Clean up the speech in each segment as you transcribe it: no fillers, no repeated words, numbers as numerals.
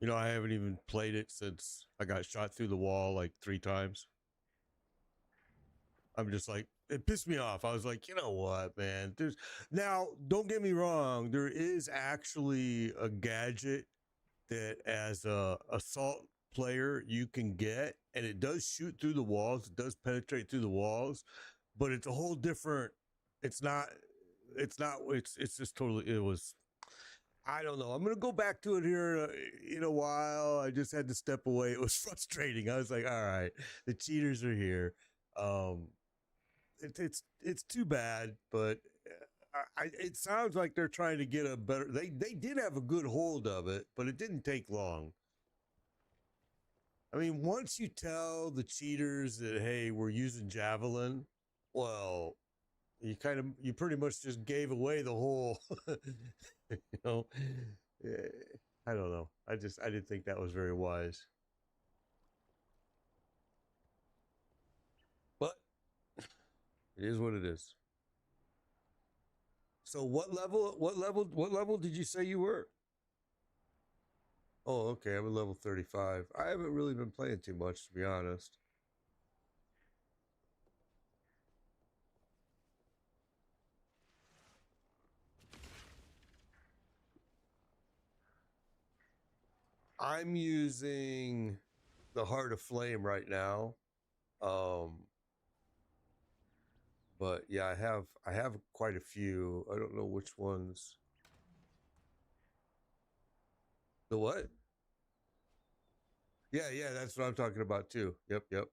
You know, I haven't even played it since I got shot through the wall like 3 times. I'm just like, it pissed me off. I was like, you know what, man? Now, don't get me wrong, there is actually a gadget that as a assault player you can get, and it does shoot through the walls, it does penetrate through the walls, but it's a whole different. It's just totally. It was. I don't know. I'm gonna go back to it here in a while. I just had to step away. It was frustrating. I was like, all right, the cheaters are here. Um, it's too bad, but it sounds like they're trying to get a better. They did have a good hold of it, but it didn't take long. I mean, once you tell the cheaters that, hey, we're using javelin, well, you pretty much just gave away the whole. You know, I don't know. I didn't think that was very wise. But it is what it is. So what level did you say you were? Oh, okay. I'm at level 35. I haven't really been playing too much, to be honest. I'm using the Heart of Flame right now. But yeah, I have quite a few. I don't know which ones. The what? Yeah, that's what I'm talking about too. Yep.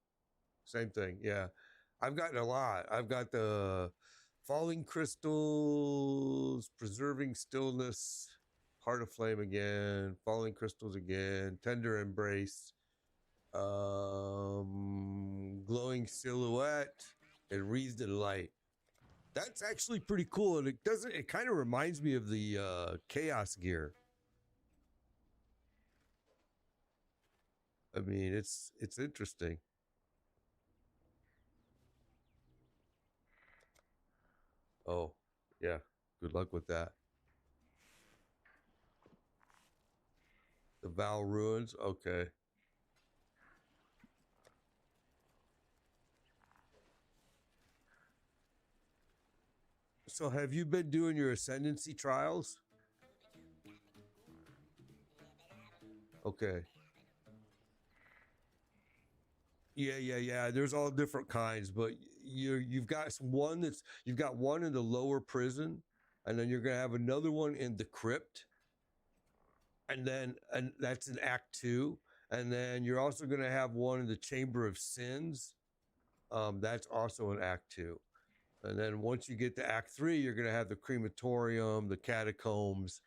Same thing. Yeah. I've gotten a lot. I've got the Falling Crystals, Preserving Stillness, Heart of Flame again, Falling Crystals again, Tender Embrace, Glowing Silhouette, and Wreathed in Light. That's actually pretty cool, and it kind of reminds me of the Chaos gear. I mean, it's interesting. Oh, yeah. Good luck with that. The Val Ruins. Okay. So have you been doing your ascendancy trials? Okay. Yeah. There's all different kinds, but you've got you've got one in the lower prison, and then you're gonna have another one in the crypt, and that's in Act 2, and then you're also gonna have one in the Chamber of Sins. That's also in Act 2. And then once you get to Act 3, you're going to have the crematorium, the catacombs,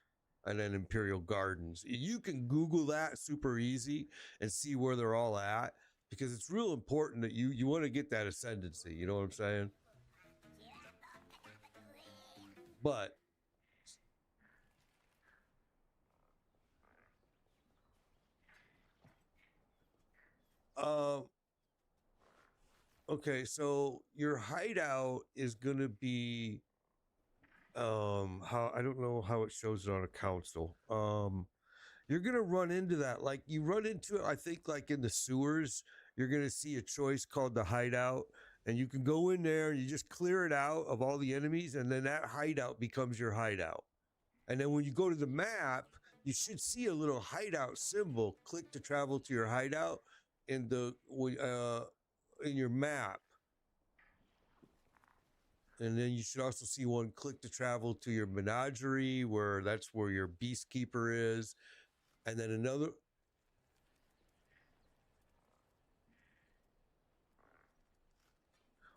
and then Imperial Gardens. You can Google that super easy and see where they're all at, because it's real important that you want to get that ascendancy. You know what I'm saying? But um, okay, so your hideout is going to be how I don't know how it shows it on a council. You're gonna run into that. Like you run into it, I think, like in the sewers. You're gonna see a choice called the hideout, and you can go in there and you just clear it out of all the enemies, and then that hideout becomes your hideout. And then when you go to the map, you should see a little hideout symbol. Click to travel to your hideout in the in your map. And then you should also see one, click to travel to your menagerie, where that's where your beastkeeper is. And then another.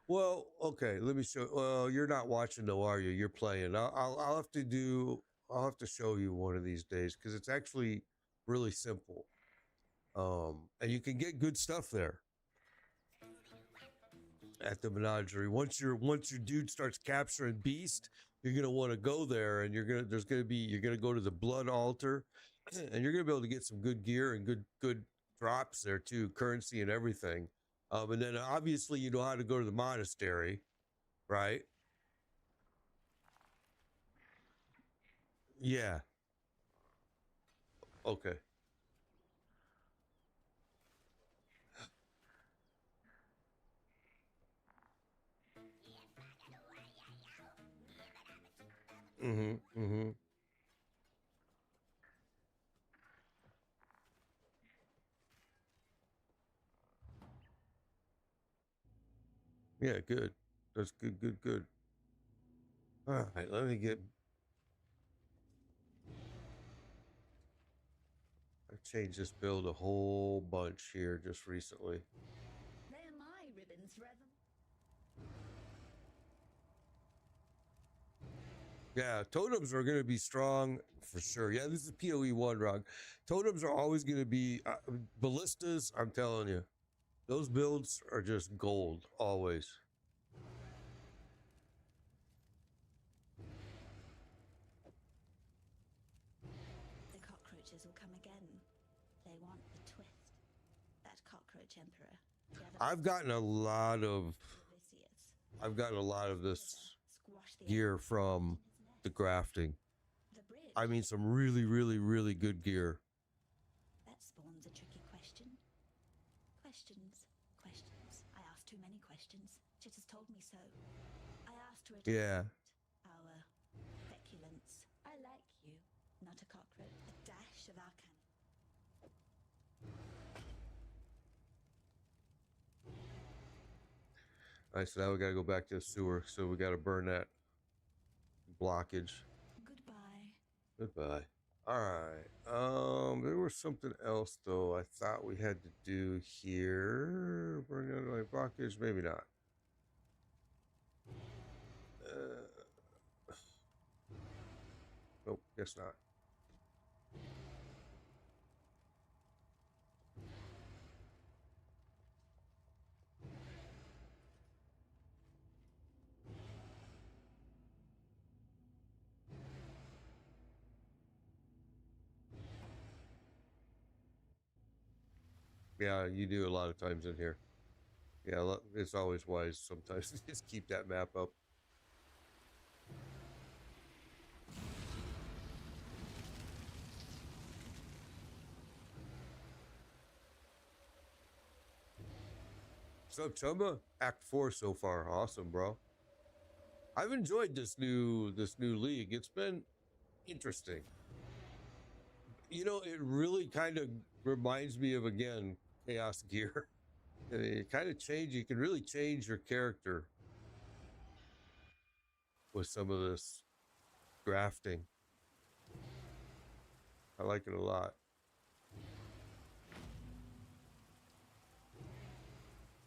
Well, okay, let me show. Well, you're not watching though, are you? You're playing. I'll have to do. I'll have to show you one of these days, because it's actually really simple. And you can get good stuff there at the menagerie. Once your dude starts capturing beast, you're gonna want to go there, and you're gonna go to the blood altar, and you're gonna be able to get some good gear and good drops there too, currency and everything. And then obviously you know how to go to the monastery, right? Yeah. Okay. Mm-hmm. Mm-hmm. Yeah, good. That's good, good, good. All right, let me get. I've changed this build a whole bunch here just recently. They're my ribbons, rather. Yeah, totems are going to be strong for sure. Yeah, this is PoE 1, Rog. Totems are always going to be ballistas. I'm telling you, those builds are just gold always. The cockroaches will come again. They want the twist. That cockroach emperor. I've gotten a lot of. I've gotten a lot of this gear from the grafting. I mean, some really, really, really good gear. That spawns a tricky question. Questions. I asked too many questions. Chit has told me so. I asked her. Yeah. Our feculence. I like you. Not a cockroach. A dash of arcana. All right, so now we got to go back to the sewer. So we got to burn that blockage. Goodbye. All right. There was something else though. I thought we had to do here. Burn down my blockage. Maybe not. Nope. Guess not. Yeah, you do a lot of times in here. Yeah, it's always wise sometimes to just keep that map up. What's up, Chumba? Act 4 so far. Awesome, bro. I've enjoyed this new league. It's been interesting. You know, it really kind of reminds me of, again, Chaos Gear. It kind of change. You can really change your character with some of this grafting. I like it a lot.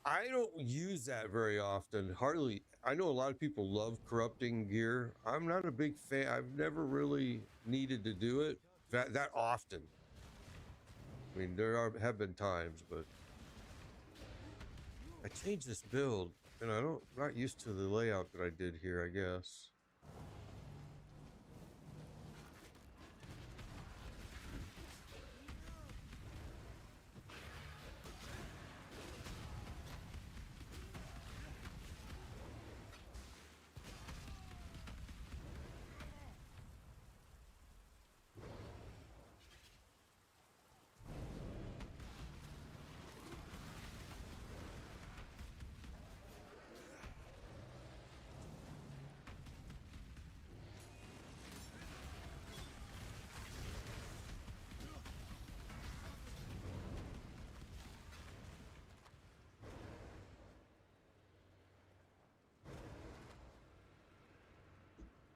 I don't use that very often. Hardly. I know a lot of people love corrupting gear. I'm not a big fan. I've never really needed to do it that often. I mean, have been times, but I changed this build, and I'm not used to the layout that I did here, I guess.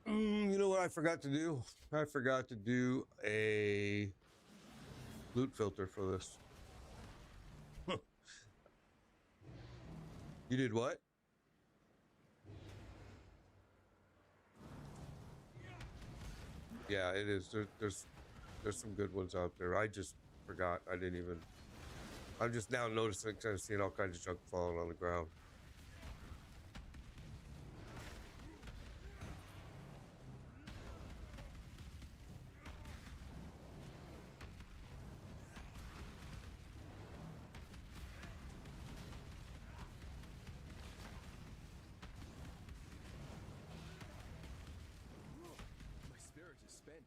You know what I forgot to do? I forgot to do a loot filter for this. You did what? Yeah, it is. There's some good ones out there. I just forgot. I didn't even. I'm just now noticing, kind of seeing all kinds of junk falling on the ground. My spirit is spent.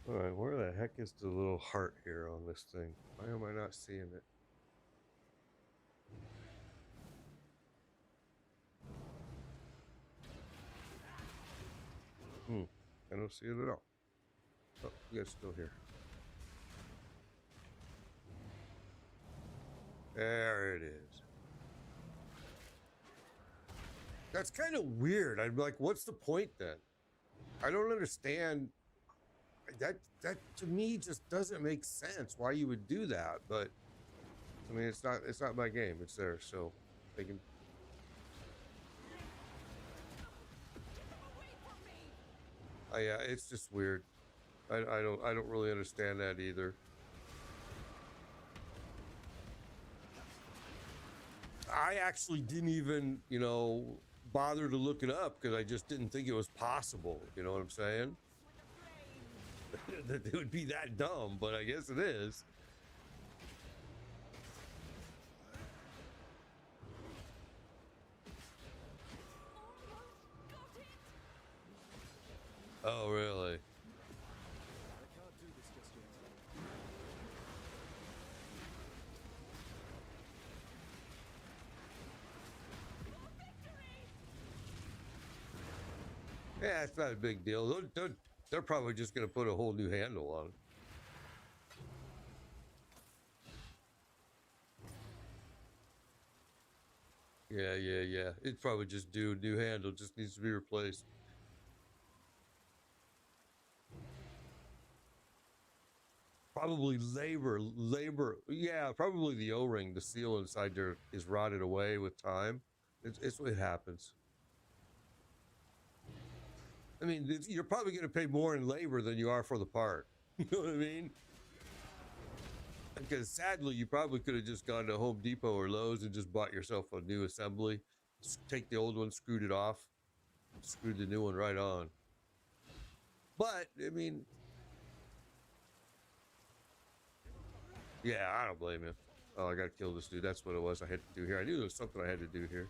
All right, where the heck is the little heart here on this thing? Why am I not seeing it? I don't see it at all. Oh, you guys still here. There it is. That's kind of weird. I'm like, what's the point then? I don't understand. That to me just doesn't make sense why you would do that. But I mean, it's not my game. It's there, so they can. Yeah, it's just weird. I don't really understand that either. I actually didn't even, bother to look it up because I just didn't think it was possible. You know what I'm saying? That it would be that dumb, but I guess it is. Oh, really? I can't do this just yet. Yeah, it's not a big deal. They're probably just going to put a whole new handle on it. Yeah. It's probably just new handle. Just needs to be replaced. Probably labor. Yeah, probably the O-ring, the seal inside there is rotted away with time. It happens. I mean, you're probably going to pay more in labor than you are for the part. You know what I mean? Because sadly, you probably could have just gone to Home Depot or Lowe's and just bought yourself a new assembly. Take the old one, screwed it off, screwed the new one right on. But, I mean, yeah, I don't blame you. Oh, I got to kill this dude. That's what it was I had to do here. I knew there was something I had to do here.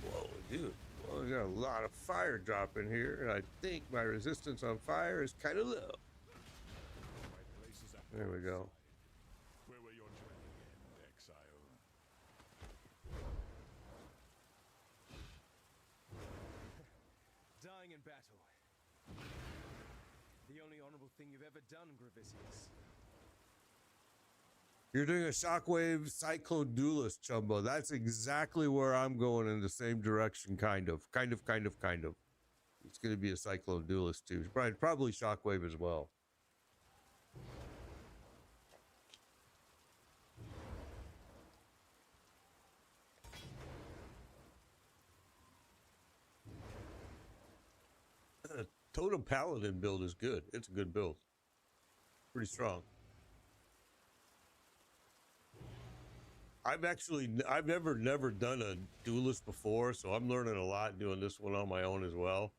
Whoa, dude. Well, we got a lot of fire dropping here, and I think my resistance on fire is kind of low. There we go. Where will your journey end, Exile? Dying in battle. The only honorable thing you've ever done, Gravisius. You're doing a Shockwave Cyclone Duelist, Chumbo. That's exactly where I'm going, in the same direction, kind of. It's going to be a Cyclone Duelist, too. Probably Shockwave as well. Totem Paladin build is good. It's a good build. Pretty strong. I've never done a duelist before, so I'm learning a lot doing this one on my own as well.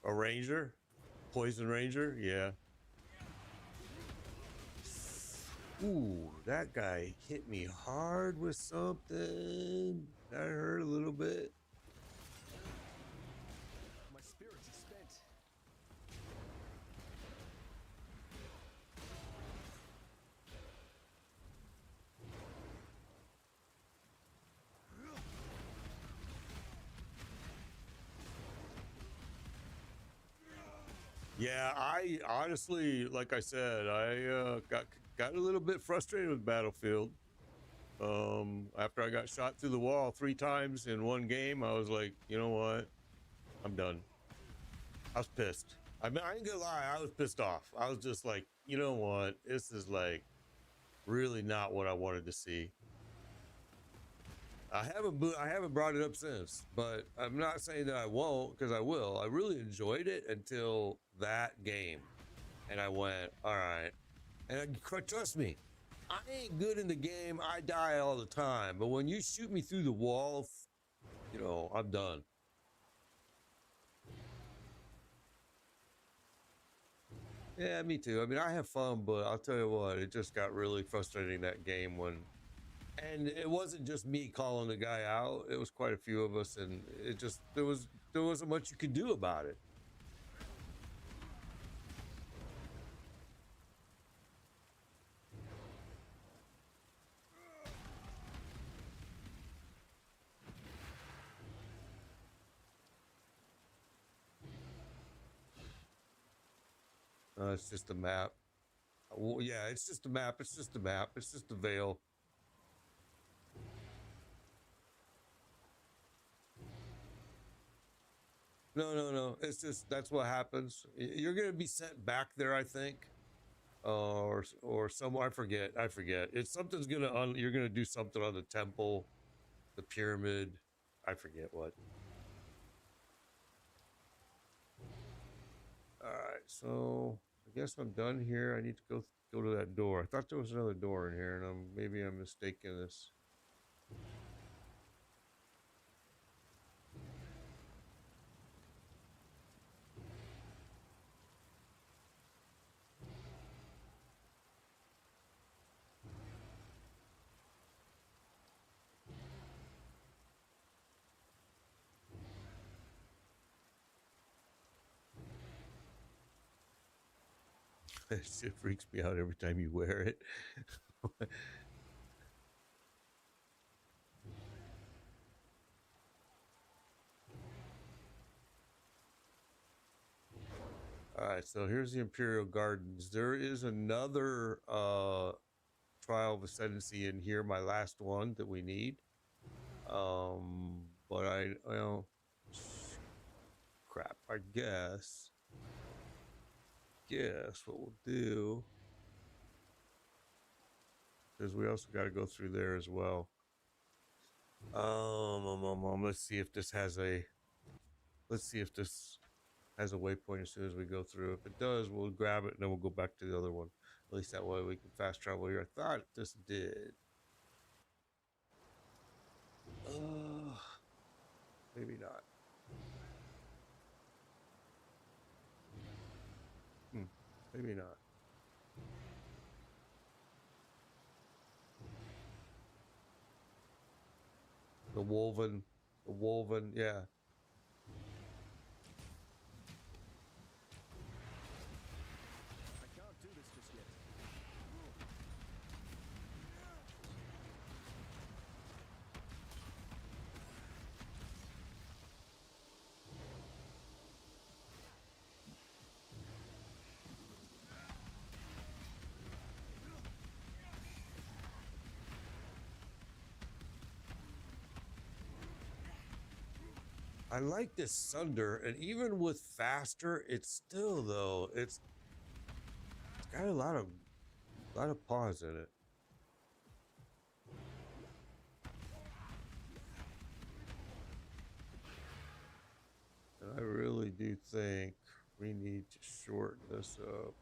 A ranger? Poison ranger? Yeah. Ooh, that guy hit me hard with something. That hurt a little bit. My spirit is spent. Yeah, I honestly, like I said, I got a little bit frustrated with Battlefield. After I got shot through the wall 3 times in one game, I was like, you know what? I'm done. I was pissed. I mean, I ain't gonna lie, I was pissed off. I was just like, you know what? This is like really not what I wanted to see. I haven't brought it up since, but I'm not saying that I won't, because I will. I really enjoyed it until that game, and I went, all right. And trust me, I ain't good in the game. I die all the time, but when you shoot me through the wall, I'm done. Yeah, me too. I mean, I have fun, but I'll tell you what, it just got really frustrating that game when. And it wasn't just me calling the guy out. It was quite a few of us, and it just there wasn't much you could do about it. It's just a map. Well, yeah, it's just a map. It's just a map. It's just a veil. No, no, no. It's just that's what happens. You're gonna be sent back there, I think, or somewhere. I forget. I forget. It's something's gonna. You're gonna do something on the temple, the pyramid. I forget what. All right, so I guess I'm done here. I need to go to that door. I thought there was another door in here, and maybe I'm mistaken this. It freaks me out every time you wear it. All right, so here's the Imperial Gardens. There is another trial of ascendancy in here, my last one that we need. But crap. I guess what we'll do, because we also got to go through there as well. Let's see if this has a waypoint as soon as we go through. If it does, we'll grab it and then we'll go back to the other one. At least that way we can fast travel here. I thought this did. Maybe not. Maybe not. The woven, yeah. I can't do this just yet. I like this Sunder, and even with faster, it's still though it's got a lot of pause in it. And I really do think we need to shorten this up.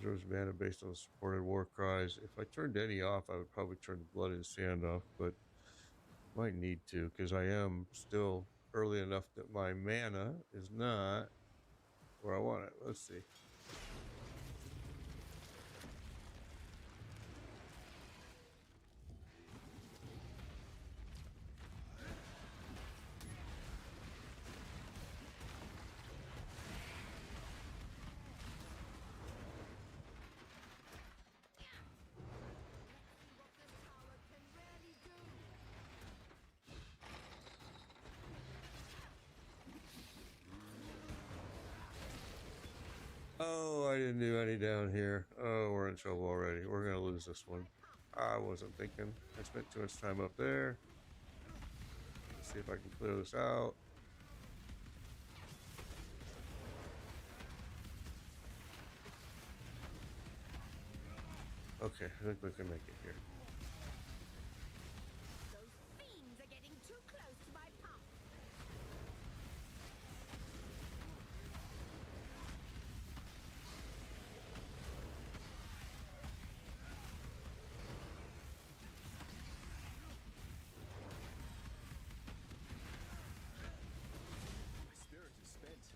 Preserves mana based on supported war cries. If I turned any off, I would probably turn the blood and sand off, but might need to because I am still early enough that my mana is not where I want it. Let's see. Oh, I didn't do any down here. Oh, we're in trouble already. We're gonna lose this one. I wasn't thinking. I spent too much time up there. Let's see if I can clear this out. Okay, I think we can make it here. Those fiends are getting too close to my pump.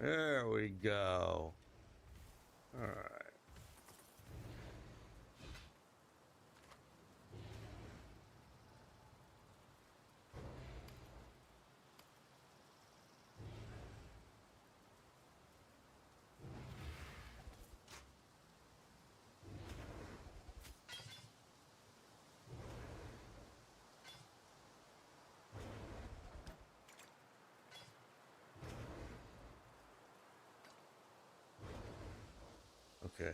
There we go. All right. Okay.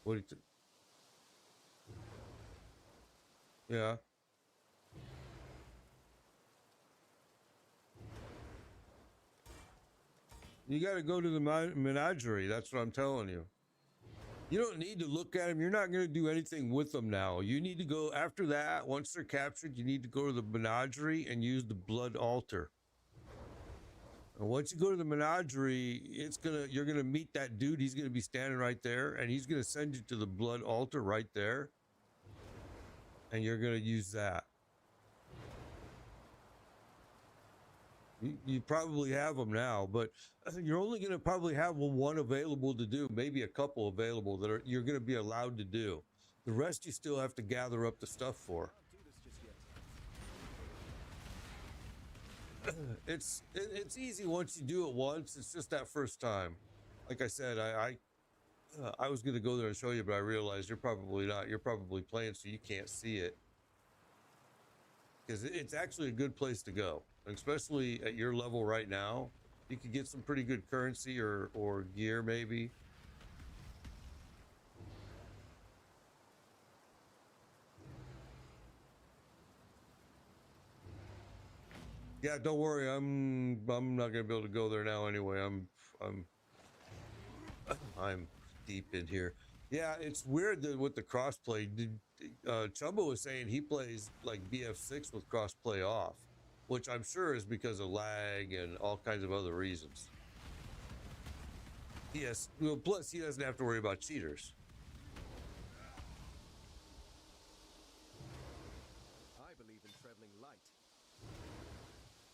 What do you yeah. You got to go to the menagerie. That's what I'm telling you. You don't need to look at them. You're not going to do anything with them now. You need to go after that. Once they're captured, you need to go to the menagerie and use the blood altar. And once you go to the menagerie, you're gonna meet that dude. He's gonna be standing right there, and he's gonna send you to the blood altar right there, and you're gonna use that. You probably have them now, but you're only going to probably have one available to do, maybe a couple available that you're going to be allowed to do. The rest you still have to gather up the stuff for. Can't do this just yet. It's easy once you do it once. It's just that first time. Like I said, I was going to go there and show you, but I realized you're probably not. You're probably playing, so you can't see it. Because it's actually a good place to go, especially at your level right now. You could get some pretty good currency or gear maybe. Yeah, don't worry. I'm not gonna be able to go there now anyway. I'm deep in here. Yeah, it's weird that with the crossplay. Chumbo was saying he plays like BF6 with crossplay off, which I'm sure is because of lag and all kinds of other reasons. Yes, well, plus he doesn't have to worry about cheaters. I believe in traveling light.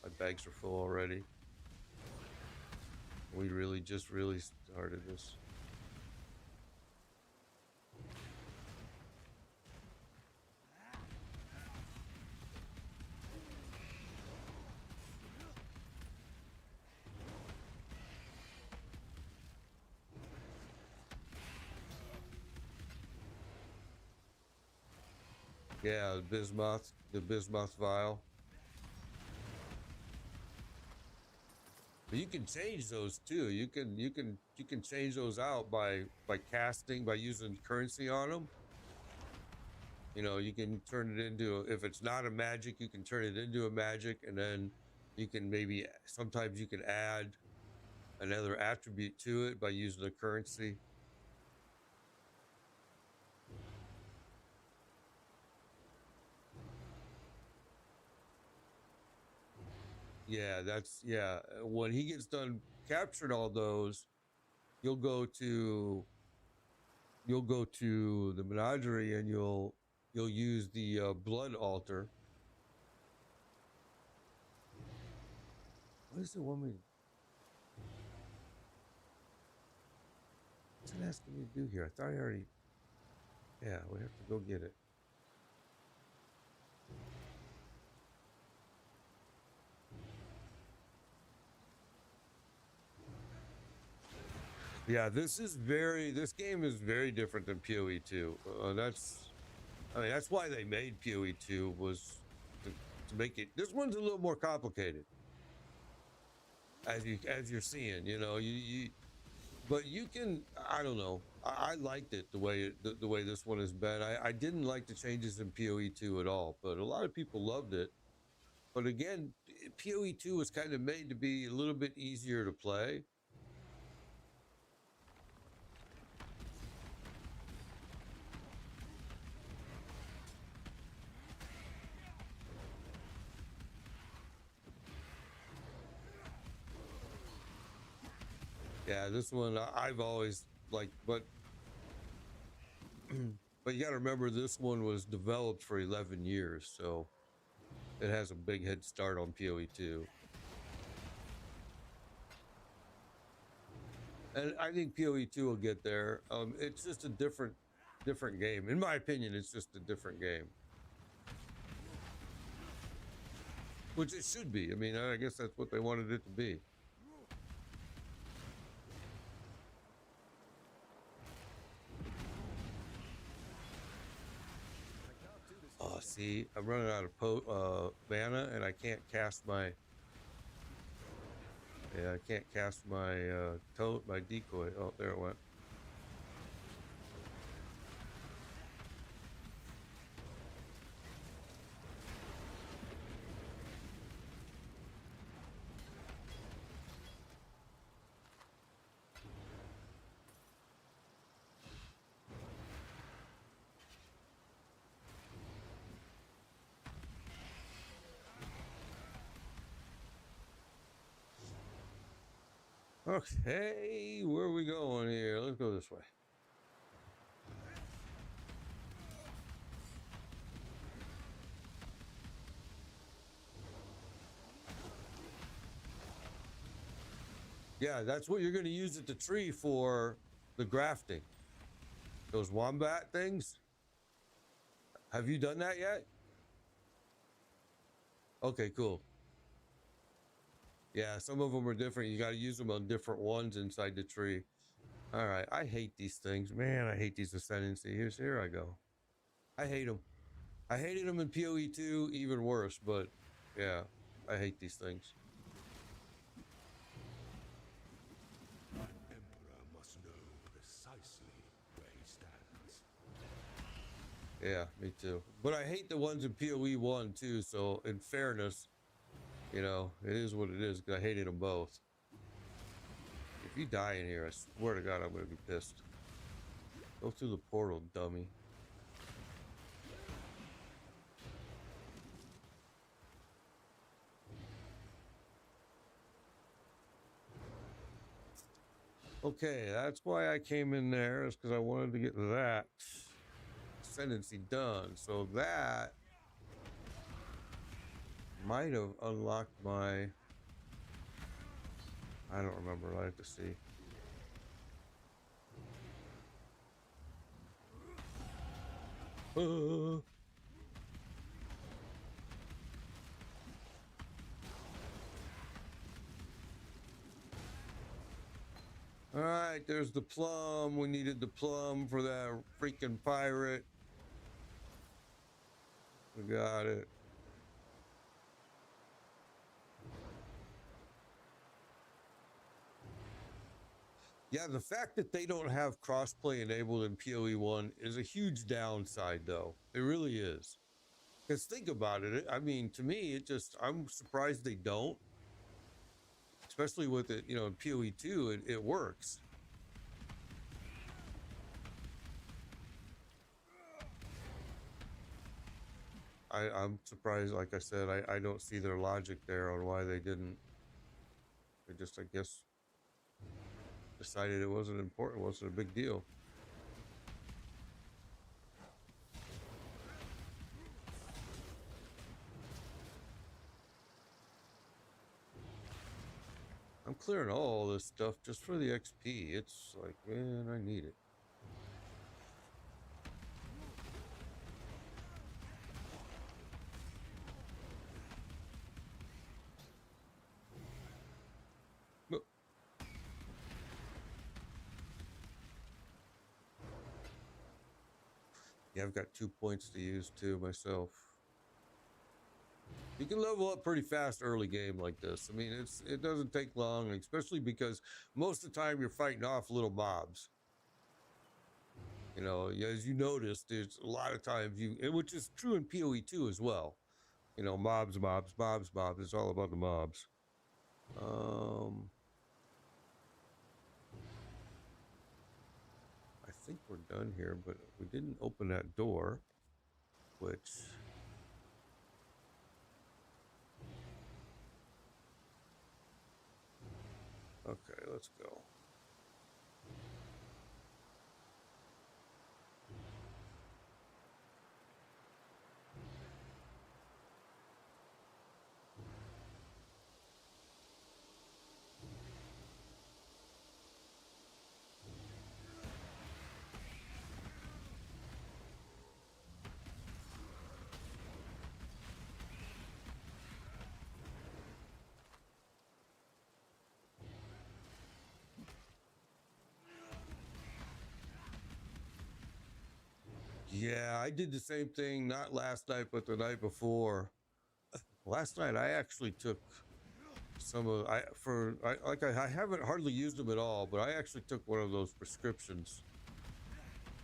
My bags are full already. We really started this. Yeah, the bismuth vial. But you can change those too. You can change those out by casting, by using currency on them. You know, you can turn it into, if it's not a magic, you can turn it into a magic, and then you can maybe sometimes you can add another attribute to it by using the currency. Yeah, when he gets done capturing all those, you'll go to the menagerie and you'll use the blood altar. What is the woman? What's it asking me to do here? I thought I already. Yeah, we have to go get it. Yeah, this game is very different than PoE 2. That's why they made PoE 2 was to make it. This one's a little more complicated, as you're seeing. You know, but you can. I don't know. I liked it the way this one has been. I didn't like the changes in PoE 2 at all, but a lot of people loved it. But again, PoE 2 was kind of made to be a little bit easier to play. Yeah, this one I've always liked, but But you got to remember, this one was developed for 11 years, so it has a big head start on PoE 2. And I think PoE 2 will get there. It's just a different game. In my opinion, it's just a different game. Which it should be. I mean, I guess that's what they wanted it to be. Oh, see, I'm running out of mana, and I can't cast my... Yeah, I can't cast my my decoy. Oh, there it went. Okay, where are we going here? Let's go this way. Yeah, that's what you're going to use at the tree for the grafting. Those wombat things. Have you done that yet? Okay, cool. Yeah, some of them are different. You got to use them on different ones inside the tree. All right, I hate these things. Man, I hate these ascendancy. Here I go. I hate them. I hated them in PoE 2, even worse, but yeah, I hate these things. An emperor must know precisely where he stands. Yeah, me too. But I hate the ones in PoE 1 too, so in fairness, you know, it is what it is, because I hated them both. If you die in here, I swear to God, I'm going to be pissed. Go through the portal, dummy. Okay, that's why I came in there, is because I wanted to get that ascendancy done. So that might have unlocked my... I don't remember. I have to see. All right, there's the plum. We needed the plum for that freaking pirate. We got it. Yeah, the fact that they don't have crossplay enabled in PoE 1 is a huge downside, though. It really is. Because think about it. I mean, to me, I'm surprised they don't. Especially with it, you know, in PoE 2, it works. I'm surprised, like I said, I don't see their logic there on why they didn't. They just, I guess, decided it wasn't important, wasn't a big deal. I'm clearing all this stuff just for the XP. It's like, man, I need it. Yeah, I've got 2 points to use too myself. You can level up pretty fast early game like this. I mean, it doesn't take long, especially because most of the time you're fighting off little mobs. You know, as you notice, there's a lot of times which is true in PoE 2 as well. You know, mobs. It's all about the mobs. I think we're done here, but we didn't open that door, which... Okay, let's go. Yeah, I did the same thing, not last night, but the night before. Last night, I actually took some of I haven't hardly used them at all, but I actually took one of those prescriptions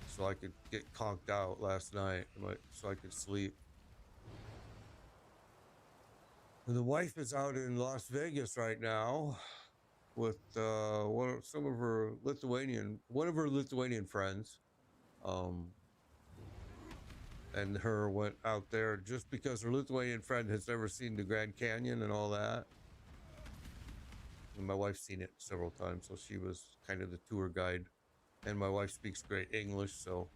so I could get conked out last night, so I could sleep. And the wife is out in Las Vegas right now with one of her Lithuanian friends. Um, and her went out there just because her Lithuanian friend has never seen the Grand Canyon and all that. And my wife's seen it several times, so she was kind of the tour guide. And my wife speaks great English, so.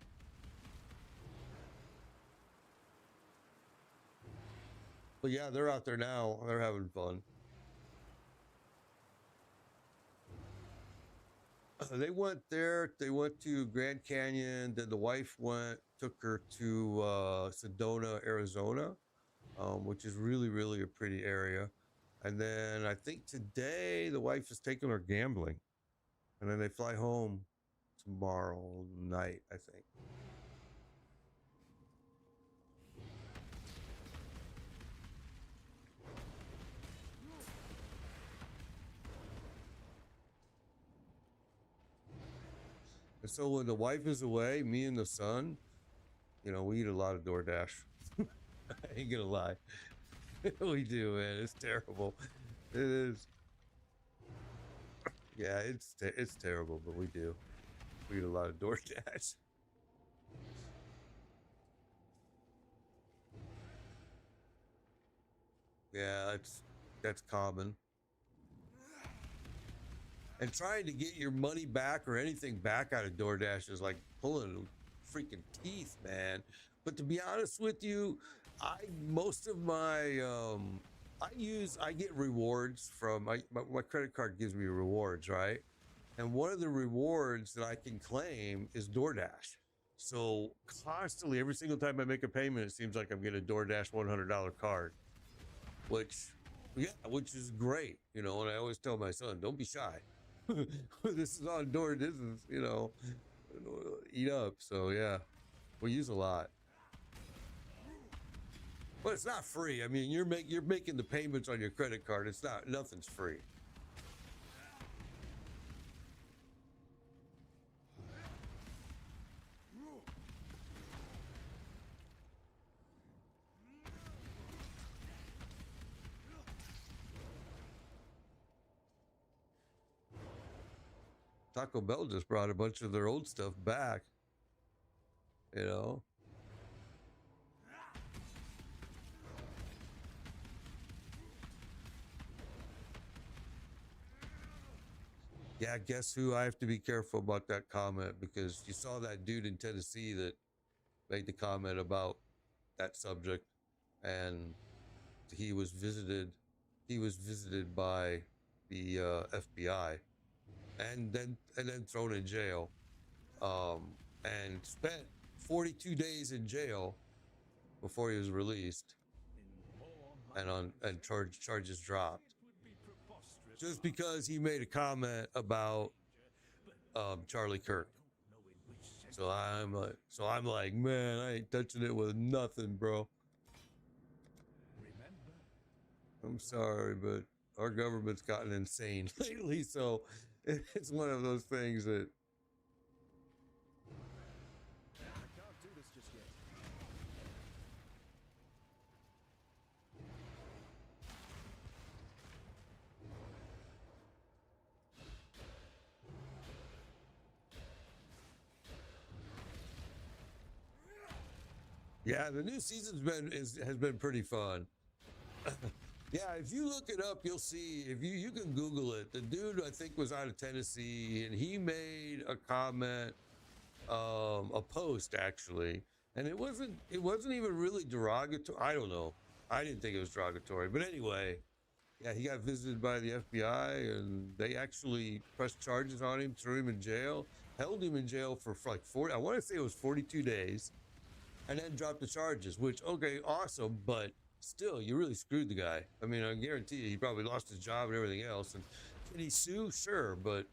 But yeah, they're out there now. They're having fun. They went there. They went to Grand Canyon. Then the wife took her to Sedona, Arizona, which is really, really a pretty area. And then I think today the wife is taking her gambling, and then they fly home tomorrow night, I think. And so when the wife is away, me and the son, we eat a lot of DoorDash. I ain't gonna lie. We do, man. It's terrible. It is. Yeah, it's terrible, but we do. We eat a lot of DoorDash. Yeah, that's common. And trying to get your money back or anything back out of DoorDash is like pulling freaking teeth, man. But to be honest with you, most of my I get rewards from my credit card gives me rewards, right? And one of the rewards that I can claim is DoorDash. So constantly, every single time I make a payment, it seems like I'm getting a DoorDash $100 card, which, yeah, which is great, And I always tell my son, don't be shy. This is on door. This is, eat up. So yeah, we use a lot, but it's not free. I mean, you're making the payments on your credit card. Nothing's free. Taco Bell just brought a bunch of their old stuff back. You know. Yeah, guess who? I have to be careful about that comment because you saw that dude in Tennessee that made the comment about that subject, and he was visited. He was visited by the FBI, and then thrown in jail, and spent 42 days in jail before he was released, and charges dropped, just because he made a comment about Charlie Kirk. So I'm like, man, I ain't touching it with nothing, bro. I'm sorry, but our government's gotten insane lately, so it's one of those things that. I can't do this just yet. Yeah, the new season's has been pretty fun. Yeah, if you look it up, you'll see. If you can Google it, the dude I think was out of Tennessee, and he made a comment, a post actually, and it wasn't even really derogatory. I don't know. I didn't think it was derogatory, but anyway, yeah, he got visited by the FBI, and they actually pressed charges on him, threw him in jail, held him in jail for like 40. I want to say it was 42 days. And then dropped the charges, which, okay, awesome, but still, you really screwed the guy. I mean, I guarantee you, he probably lost his job and everything else. And can he sue? Sure, but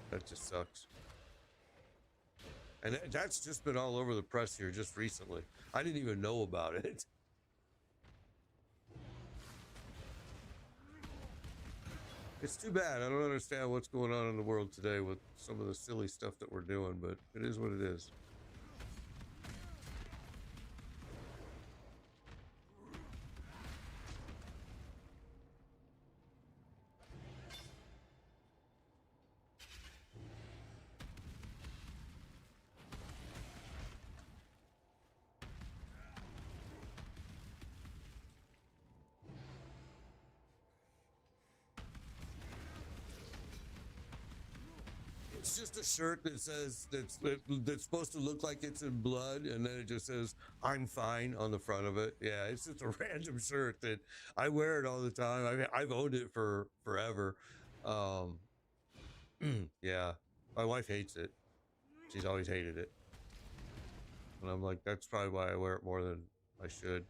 that just sucks. And that's just been all over the press here just recently. I didn't even know about it. It's too bad. I don't understand what's going on in the world today with some of the silly stuff that we're doing, but it is what it is. It's just a shirt that says that's supposed to look like it's in blood, and then it just says "I'm fine" on the front of it. Yeah, it's just a random shirt that I wear it all the time. I mean, I've owned it for forever. Um, yeah, my wife hates it. She's always hated it, and I'm like, that's probably why I wear it more than I should.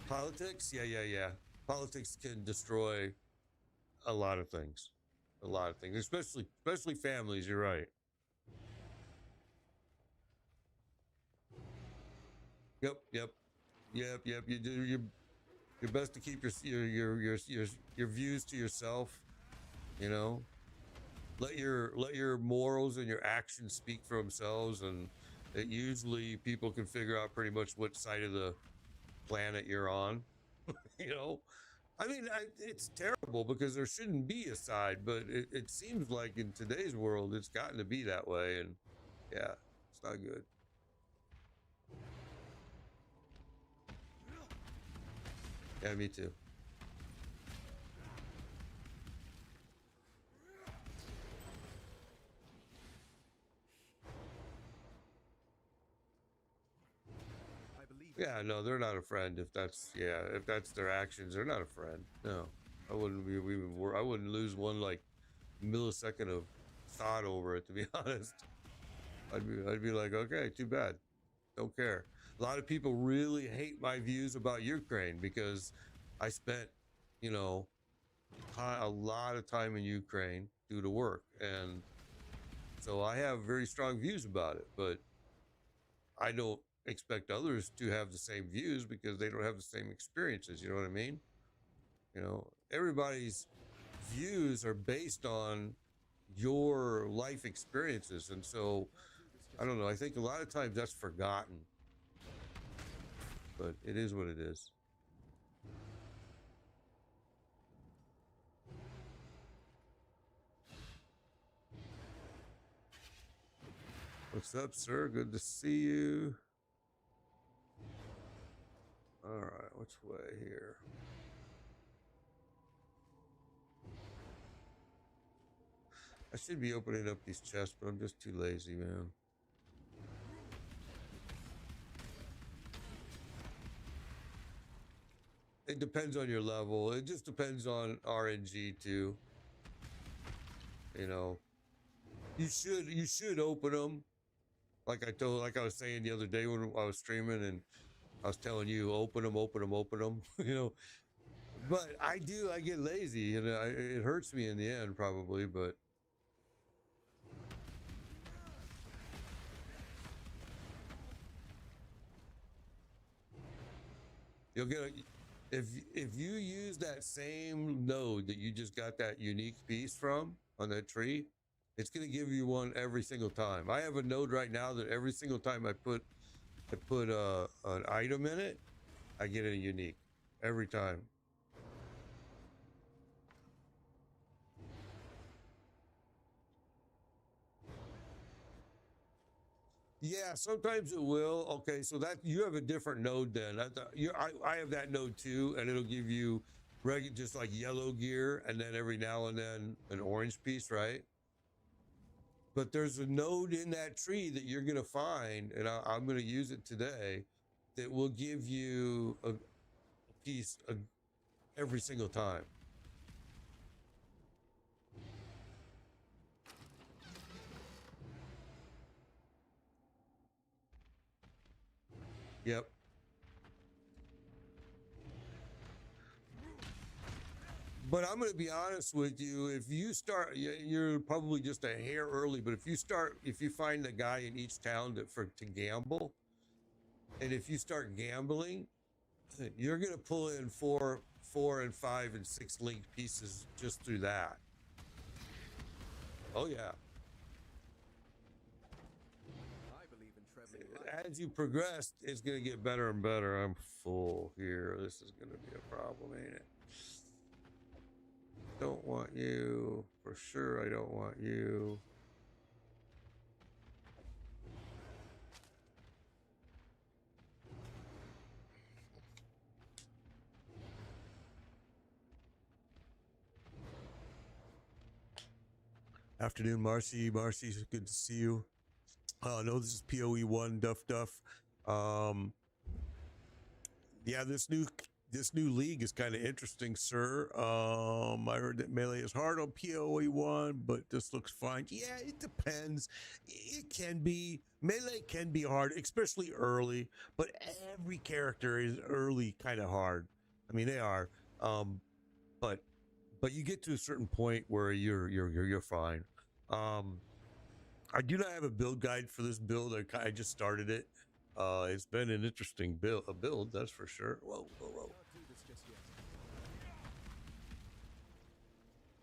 Politics, yeah. Politics can destroy a lot of things, especially families. You're right. Yep. You do your best to keep your views to yourself. You know, let your morals and your actions speak for themselves, and it usually people can figure out pretty much what side of the planet you're on. You know, I mean, it's terrible because there shouldn't be a side, but it seems like in today's world it's gotten to be that way, and yeah, it's not good. Yeah, me too. I believe Yeah, no, they're not a friend. If that's their actions, they're not a friend. No, I wouldn't be even. I wouldn't lose one like millisecond of thought over it. To be honest, I'd be like, okay, too bad. Don't care. A lot of people really hate my views about Ukraine because I spent, you know, a lot of time in Ukraine due to work, and so I have very strong views about it. But I don't expect others to have the same views because they don't have the same experiences. You know what I mean? You know, everybody's views are based on your life experiences. And so, I don't know. I think a lot of times that's forgotten, but it is what it is. What's up, sir? Good to see you. All right, which way here? I should be opening up these chests, but I'm just too lazy, man. It depends on your level. It just depends on RNG too. You know, you should open them. Like I was saying the other day when I was streaming, and I was telling you, open them. You know, but I get lazy, and it hurts me in the end probably. But you'll get a, if you use that same node that you just got that unique piece from on that tree, it's going to give you one every single time. I have a node right now that every single time I put an item in it, I get a unique every time. Yeah, sometimes it will. Okay, so that you have a different node then. I have that node too, and it'll give you just like yellow gear, and then every now and then an orange piece, right? But there's a node in that tree that you're gonna find, and I'm gonna use it today, that will give you a piece every single time. Yep. But I'm going to be honest with you. If you start, you're probably just a hair early. But if you find a guy in each town to gamble, and if you start gambling, you're going to pull in four and five and six linked pieces just through that. Oh yeah. I believe in trebling light. As you progress, it's going to get better and better. I'm full here. This is going to be a problem, ain't it? Don't want you. For sure, I don't want you. Afternoon, Marcy. Marcy, good to see you. No, this is PoE1 Duff. Yeah, this new league is kind of interesting, sir. I heard that melee is hard on PoE1, but this looks fine. Yeah, it depends. It can be. Melee can be hard, especially early, but every character is early kind of hard. I mean, they are. But you get to a certain point where you're fine. I do not have a build guide for this build. I just started it. It's been an interesting build, that's for sure. Whoa. Can't do this just yet.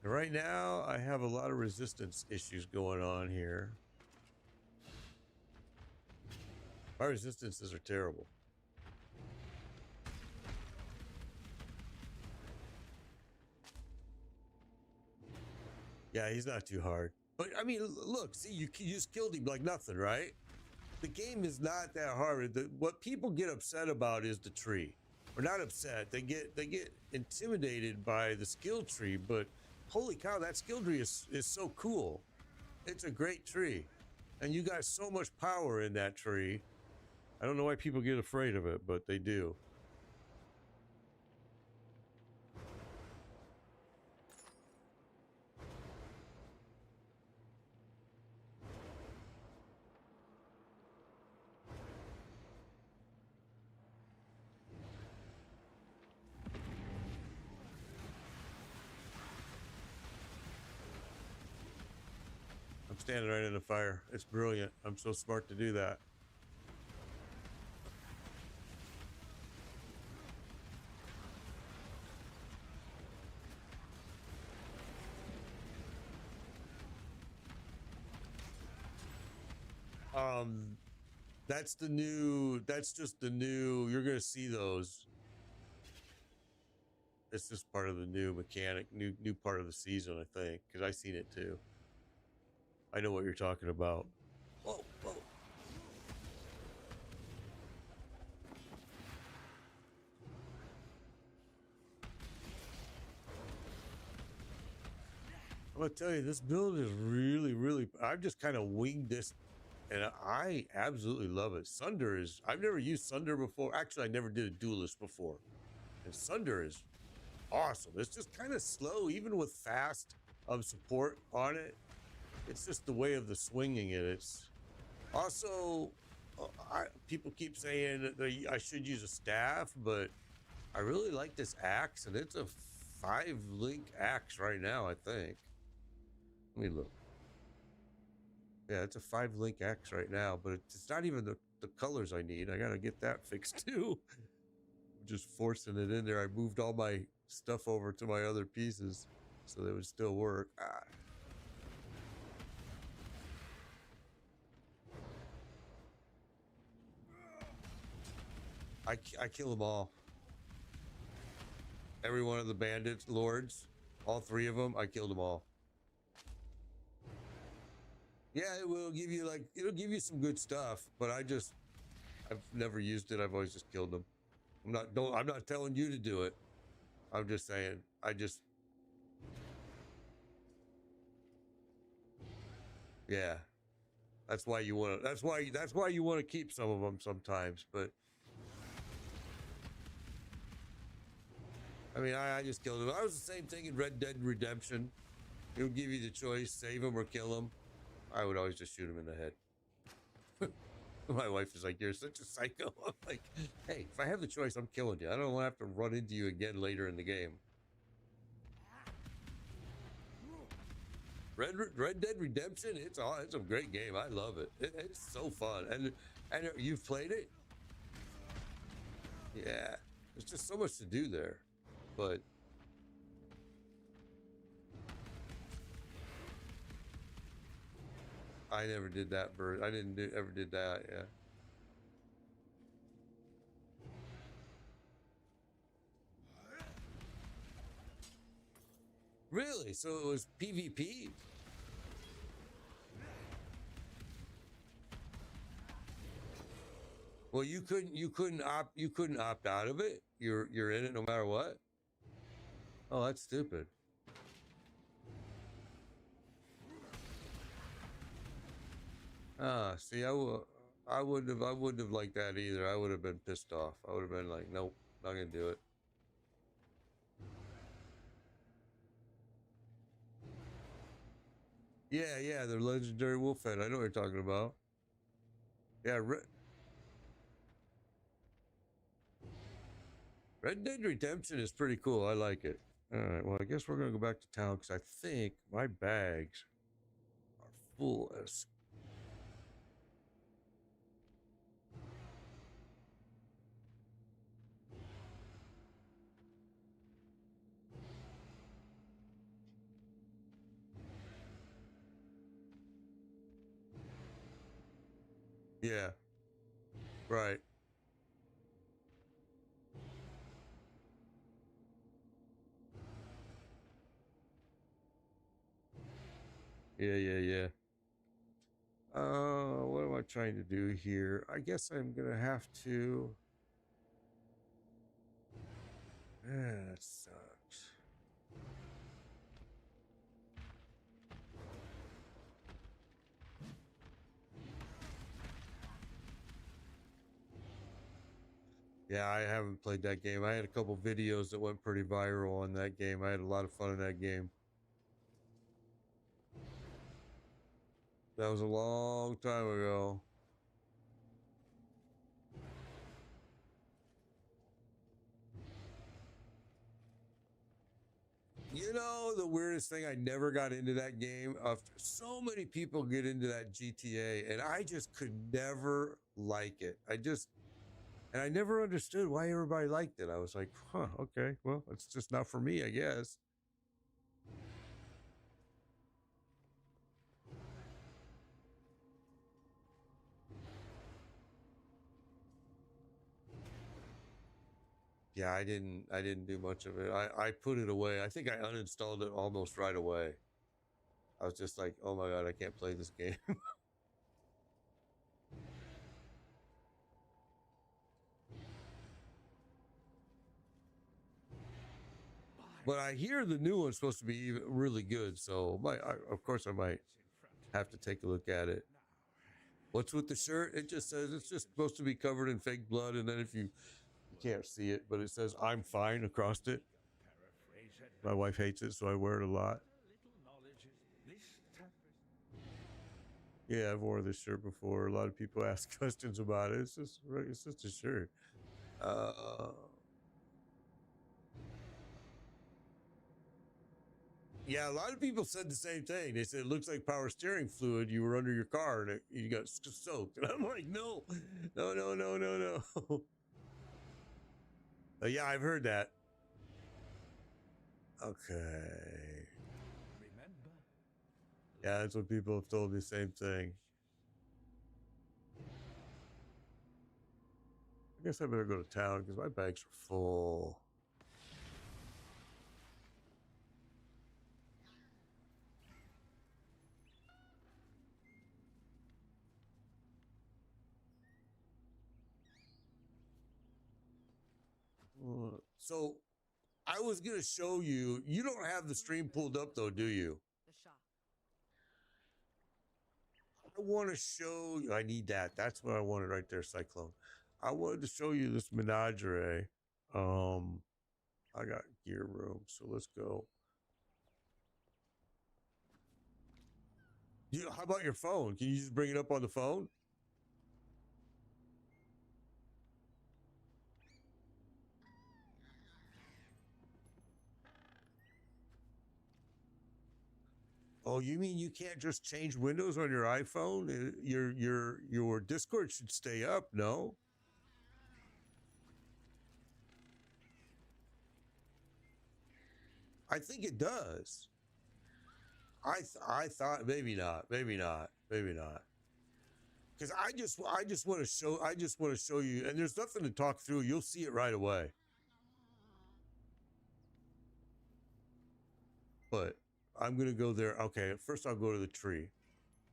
And right now, I have a lot of resistance issues going on here. My resistances are terrible. Yeah, he's not too hard. But I mean, look, see, you just killed him like nothing, right? The game is not that hard. What people get upset about is the tree. Or not upset. They get intimidated by the skill tree. But holy cow, that skill tree is so cool. It's a great tree, and you got so much power in that tree. I don't know why people get afraid of it, but they do. I'm standing right in the fire. It's brilliant. I'm so smart to do that. That's just the new, you're gonna see those. It's just part of the new mechanic, new part of the season, I think, because I seen it too. I know what you're talking about. Whoa. I'm gonna tell you, this build is really. I've just kind of winged this, and I absolutely love it. Sunder is. I've never used Sunder before. Actually, I never did a duelist before, and Sunder is awesome. It's just kind of slow, even with fast support on it. It's just the way of the swinging it. It's also, people keep saying that I should use a staff, but I really like this axe, and it's a 5-link axe right now, I think. Let me look. Yeah, it's a 5-link axe right now, but it's not even the colors I need. I gotta get that fixed too. I'm just forcing it in there. I moved all my stuff over to my other pieces so they would still work. I kill them all. Every one of the bandits, lords, all 3 of them, I killed them all. Yeah, it'll give you some good stuff, but I've never used it. I've always just killed them. I'm not telling you to do it. I'm just saying, yeah. That's why you want to keep some of them sometimes, but I mean, I just killed them. I was the same thing in Red Dead Redemption. It would give you the choice, save them or kill them. I would always just shoot him in the head. My wife is like, "You're such a psycho." I'm like, "Hey, if I have the choice, I'm killing you. I don't want to have to run into you again later in the game." Red Dead Redemption, it's a great game. I love it. It's so fun. And you've played it? Yeah. There's just so much to do there. But I never did that, Bert. I didn't ever did that, yeah. Really? So it was PvP? Well, you couldn't opt out of it. You're in it no matter what. Oh, that's stupid. Ah, see, I wouldn't have liked that either. I would have been pissed off. I would have been like, nope, not gonna do it. Yeah, yeah, the legendary wolf head. I know what you're talking about. Yeah, Red Dead Redemption is pretty cool. I like it. All right, well, I guess we're gonna go back to town because I think my bags are full as. Yeah, right. Yeah, yeah, yeah. What am I trying to do here? I guess I'm gonna have to. That sucks. Yeah, I haven't played that game. I had a couple videos that went pretty viral on that game. I had a lot of fun in that game. That was a long time ago. You know, the weirdest thing, I never got into that game. So many people get into that GTA, and I just could never like it. And I never understood why everybody liked it. I was like, huh, okay, well, it's just not for me, I guess. Yeah, I didn't do much of it. I put it away. I think I uninstalled it almost right away. I was just like, oh my God, I can't play this game. But I hear the new one's supposed to be really good. So of course I might have to take a look at it. What's with the shirt? It just says it's just supposed to be covered in fake blood. And then if you can't see it, but it says I'm fine across it. My wife hates it, so I wear it a lot. Yeah, I've worn this shirt before. A lot of people ask questions about it. It's just a shirt. Uh, yeah, a lot of people said the same thing. They said it looks like power steering fluid. You were under your car and you got soaked. And I'm like, no, no, no, no, no, no. Yeah, I've heard that. Okay. Yeah, that's what people have told me. Same thing. I guess I better go to town because my bags are full. So I was gonna show you. You don't have the stream pulled up though, do you? The shop. I want to show you. I need that. That's what I wanted right there, Cyclone. I wanted to show you this menagerie. Um, I got gear room, so let's go. How about your phone? Can you just bring it up on the phone? Oh, you mean you can't just change windows on your iPhone? Your Discord should stay up, no? I think it does. I thought maybe not, maybe not, maybe not. Because I just want to show you, and there's nothing to talk through. You'll see it right away. But I'm gonna go there. Okay, first I'll go to the tree.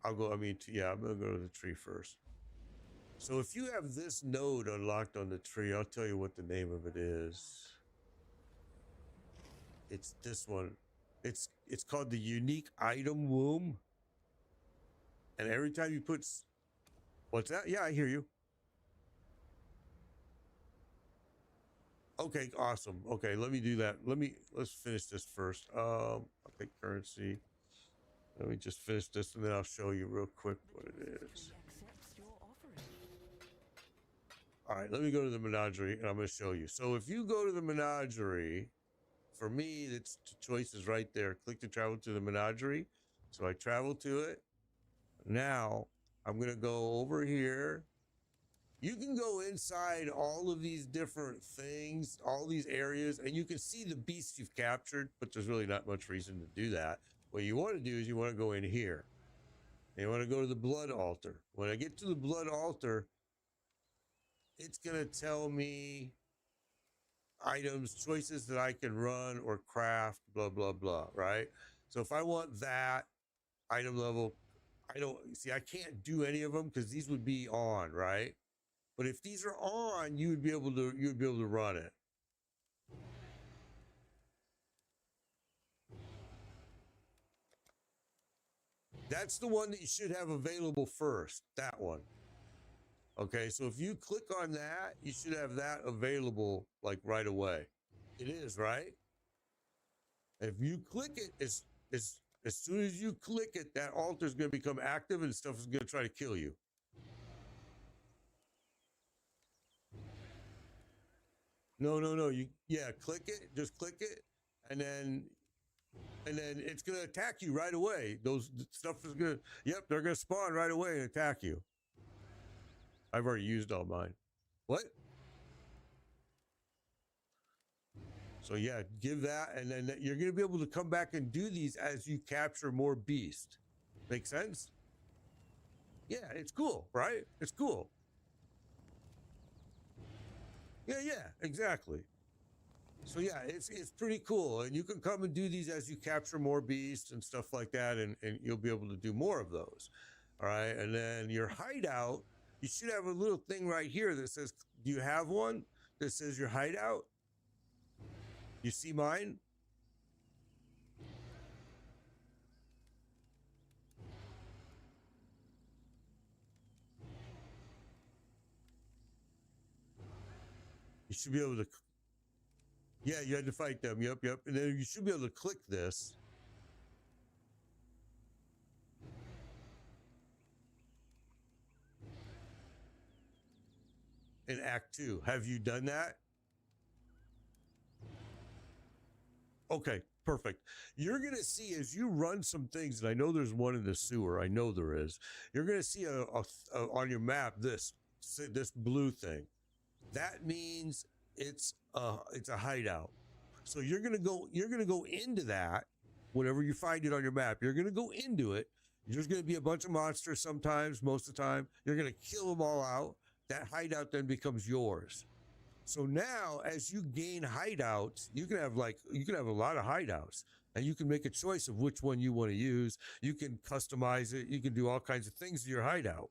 I'll go. I mean, yeah, I'm gonna go to the tree first. So if you have this node unlocked on the tree, I'll tell you what the name of it is. It's this one. It's called the unique item womb. And every time you put, what's that? Yeah, I hear you. Okay, awesome. Okay, let me do that. Let's finish this first. Okay, currency. Let me just finish this and then I'll show you real quick what it is. All right, let me go to the menagerie and I'm going to show you. So if you go to the menagerie, for me, it's the choice is right there. Click to travel to the menagerie. So I travel to it. Now I'm going to go over here. You can go inside all of these different things, all these areas, and you can see the beasts you've captured, but there's really not much reason to do that. What you want to do is you want to go in here. And you want to go to the blood altar. When I get to the blood altar, it's going to tell me items, choices that I can run or craft, blah, blah, blah, right? So if I want that item level, I can't do any of them because these would be on, right? But if these are on, you would be able to run it. That's the one that you should have available first, that one. Okay, so if you click on that, you should have that available like right away. It is, right? If you click it, as soon as you click it, that altar is going to become active and stuff is going to try to kill you. No. Click it. Just click it, and then it's going to attack you right away. Those stuff is going to. Yep, they're going to spawn right away and attack you. I've already used all mine. What? So yeah, give that, and then you're going to be able to come back and do these as you capture more beast. Make sense? Yeah, it's cool, right? It's cool. Yeah, exactly. So yeah, it's pretty cool, and you can come and do these as you capture more beasts and stuff like that, and you'll be able to do more of those. All right, and then your hideout, you should have a little thing right here that says, "Do you have one?" That says your hideout. You see mine? You should be able to. Yeah, you had to fight them. Yep. And then you should be able to click this. In Act 2. Have you done that? Okay, perfect. You're going to see as you run some things, and I know there's one in the sewer. I know there is. You're going to see on your map this blue thing. That means it's a hideout. So you're going to go into that whenever you find it on your map. You're going to go into it. There's going to be a bunch of monsters sometimes, most of the time. You're going to kill them all out. That hideout then becomes yours. So now, as you gain hideouts, you can have a lot of hideouts, and you can make a choice of which one you want to use. You can customize it. You can do all kinds of things to your hideout.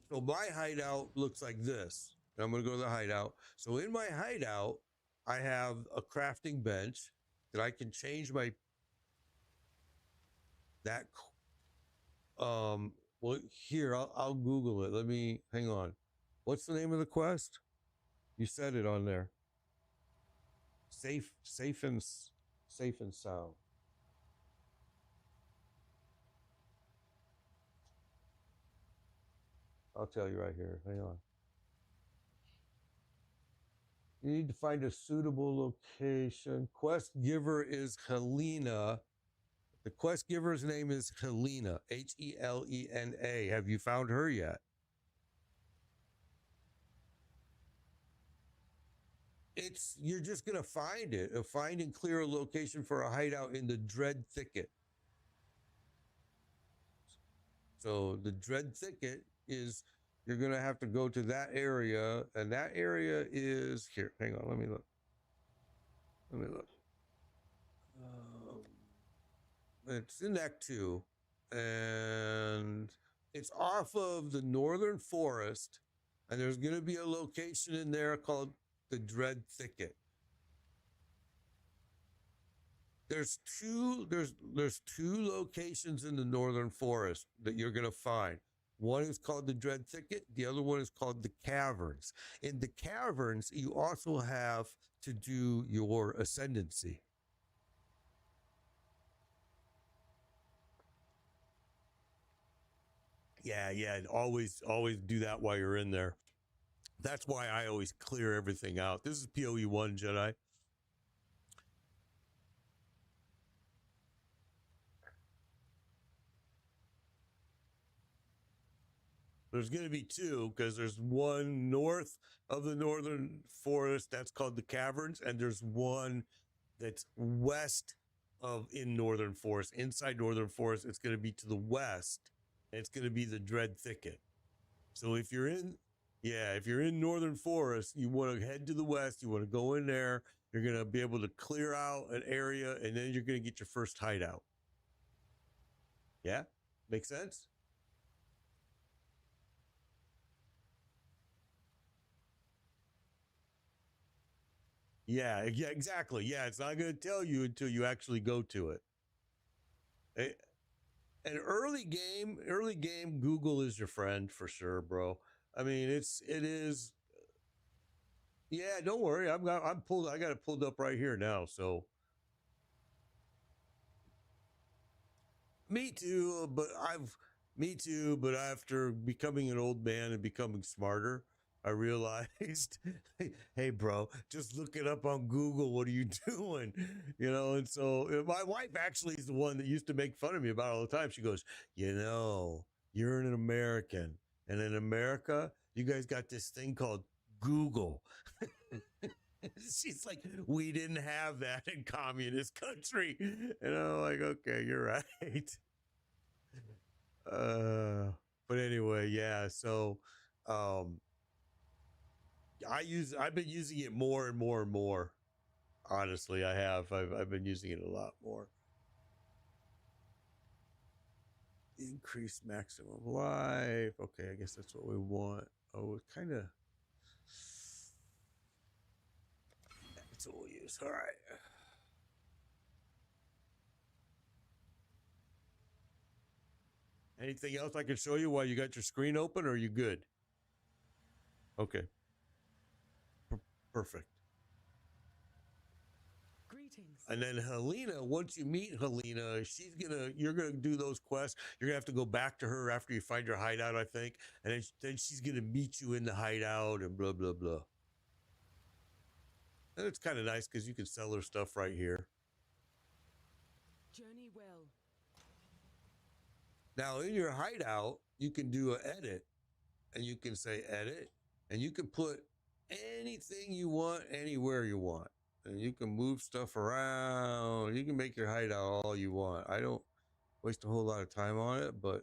So my hideout looks like this. I'm going to go to the hideout. So in my hideout, I have a crafting bench that I can change well, here, I'll Google it. Let me, hang on. What's the name of the quest? You said it on there. Safe and sound. I'll tell you right here. Hang on. You need to find a suitable location. Quest giver is Helena. The quest giver's name is Helena, Helena. Have you found her yet? You're just gonna find it. Find and clear a location for a hideout in the Dread Thicket. So the Dread Thicket is, you're gonna have to go to that area, and that area is here. Hang on, let me look. It's in Act 2, and it's off of the Northern Forest, and there's gonna be a location in there called the Dread Thicket. There's two locations in the Northern Forest that you're gonna find. One is called the Dread Thicket. The other one is called the Caverns. In the Caverns, you also have to do your ascendancy. Yeah. Always do that while you're in there. That's why I always clear everything out. This is PoE 1, Jedi. There's going to be two, because there's one north of the Northern Forest that's called the Caverns, and there's one that's west of in Northern Forest. Inside Northern Forest, it's going to be to the west, and it's going to be the Dread Thicket. So if you're in Northern Forest, you want to head to the west, you want to go in there, you're going to be able to clear out an area, and then you're going to get your first hideout. Yeah? Make sense? Yeah, exactly. Yeah, it's not going to tell you until you actually go to it. And early game, Google is your friend for sure, bro. I mean, it is. Yeah, don't worry. I got it pulled up right here now. So, me too. But after becoming an old man and becoming smarter, I realized, hey, bro, just look it up on Google. What are you doing? And so my wife actually is the one that used to make fun of me about it all the time. She goes, you're an American. And in America, you guys got this thing called Google. She's like, we didn't have that in communist country. And I'm like, okay, you're right. But anyway, yeah. So, I've been using it more and more and more. Honestly, I have. I've been using it a lot more. Increase maximum life. Okay, I guess that's what we want. Oh, it kind of. That's what we'll use. All right. Anything else I can show you while you got your screen open, or are you good? Okay. Perfect. Greetings. And then Helena, once you meet Helena, you're gonna do those quests. You're gonna have to go back to her after you find your hideout, I think, and then she's gonna meet you in the hideout and blah blah blah. And it's kind of nice because you can sell her stuff right here. Journey well. Now in your hideout, you can do an edit, and you can say edit, and you can put anything you want anywhere you want. And you can move stuff around. You can make your hideout all you want. I don't waste a whole lot of time on it, but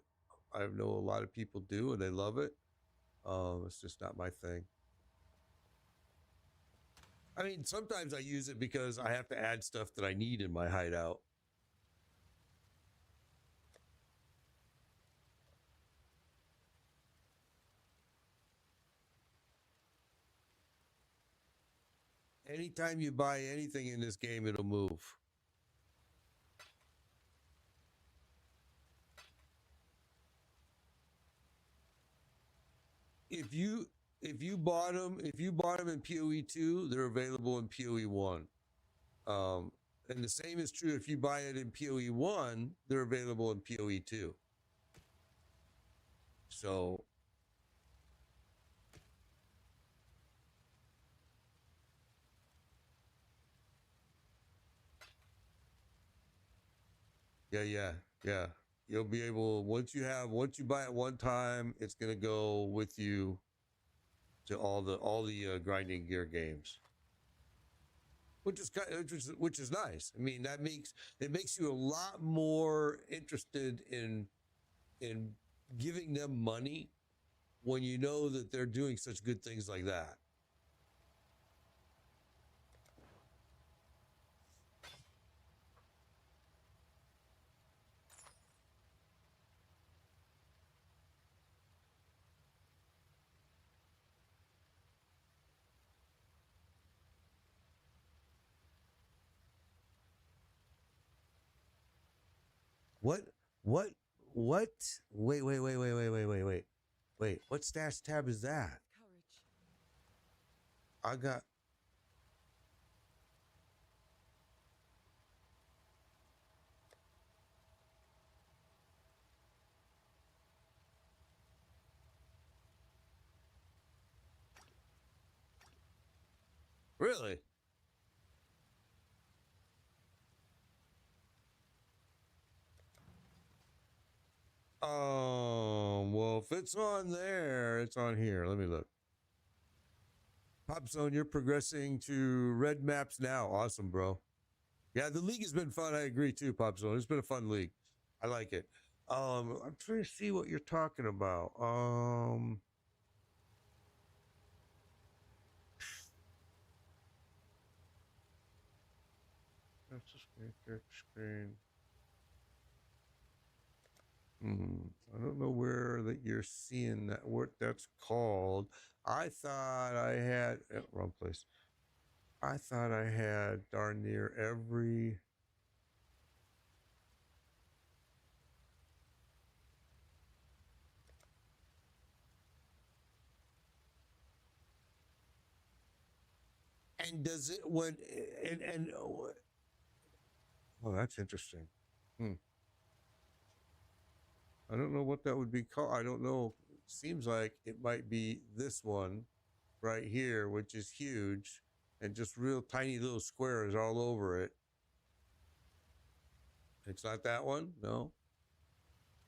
I know a lot of people do and they love it. It's just not my thing. I mean, sometimes I use it because I have to add stuff that I need in my hideout. Anytime you buy anything in this game, it'll move. If you bought them in PoE 2, they're available in PoE 1. And the same is true if you buy it in PoE 1, they're available in PoE 2. So Yeah. You'll be able once you buy it one time, it's gonna go with you to all the grinding gear games, which is nice. I mean, it makes you a lot more interested in giving them money when you know that they're doing such good things like that. What? What? What? Wait. What stash tab is that? Courage. I got. Really? Well, if it's on there, it's on here. Let me look. Pop Zone, you're progressing to red maps now. Awesome, bro. Yeah, the league has been fun. I agree too, Pop Zone. It's been a fun league. I like it. I'm trying to see what you're talking about. That's a screen, character screen. I don't know where that you're seeing that. What that's called? I thought I had wrong place. I thought I had darn near every. And does it when and oh, that's interesting. Hmm. I don't know what that would be called. I don't know. Seems like it might be this one right here, which is huge and just real tiny little squares all over it. It's not that one? No.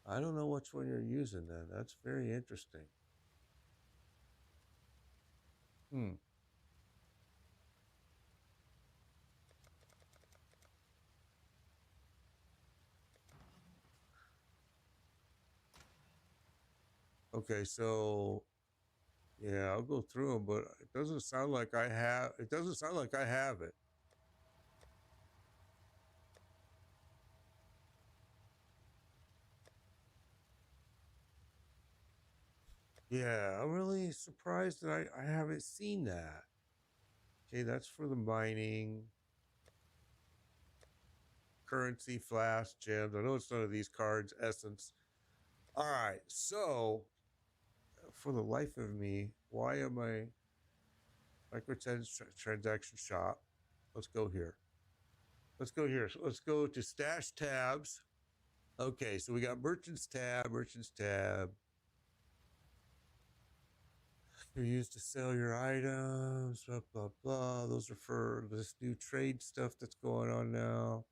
I don't know which one you're using then. That's very interesting. Hmm. Okay, so yeah, I'll go through them, but it doesn't sound like I have. It doesn't sound like I have it. Yeah, I'm really surprised that I haven't seen that. Okay, that's for the mining, currency, flash, gems. I know it's none of these cards, essence. All right, so for the life of me, why am I microtransaction shop? Let's go here. Let's go here. So let's go to stash tabs. Okay, so we got merchants tab. You're used to sell your items, blah, blah, blah. Those are for this new trade stuff that's going on now.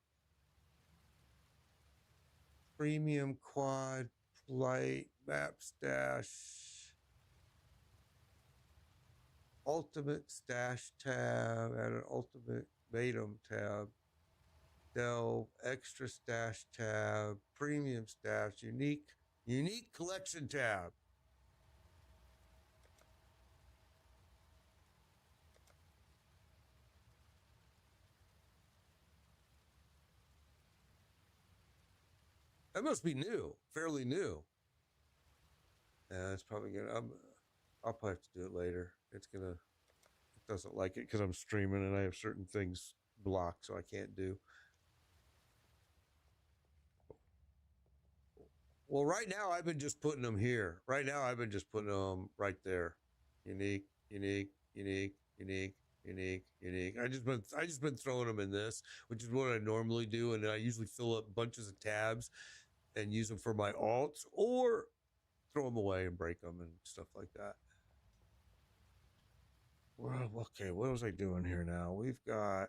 Premium quad, light, map stash, ultimate stash tab, and an ultimate Matum tab. Delve, extra stash tab, premium stash, unique collection tab. That must be new, fairly new. Yeah, it's probably gonna. I'll probably have to do it later. It doesn't like it because I'm streaming and I have certain things blocked, so I can't do. Well, right now I've been just putting them here. Right now I've been just putting them right there. Unique, unique, unique, unique, unique, unique. I just been throwing them in this, which is what I normally do, and I usually fill up bunches of tabs and use them for my alts or throw them away and break them and stuff like that. Well, okay, what was I doing here now? We've got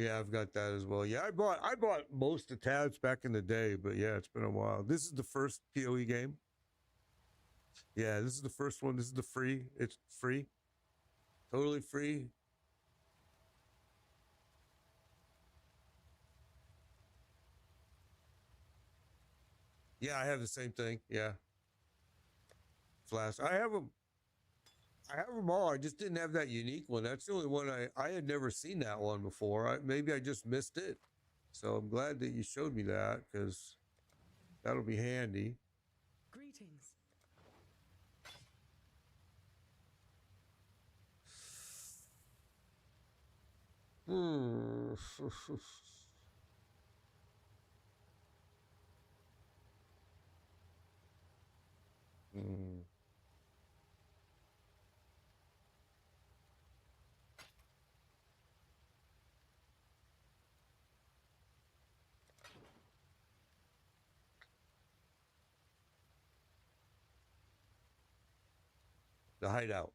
Yeah, I've got that as well. Yeah, I bought most of the tabs back in the day, but yeah, it's been a while. This is the first PoE game. Yeah, this is the first one. This is the free. It's free. Totally free. Yeah, I have the same thing. Yeah. Flash. I have them all. I just didn't have that unique one. That's the only one I had never seen that one before. Maybe I just missed it. So I'm glad that you showed me that because that'll be handy. Greetings. Hmm. Hmm. The hideout.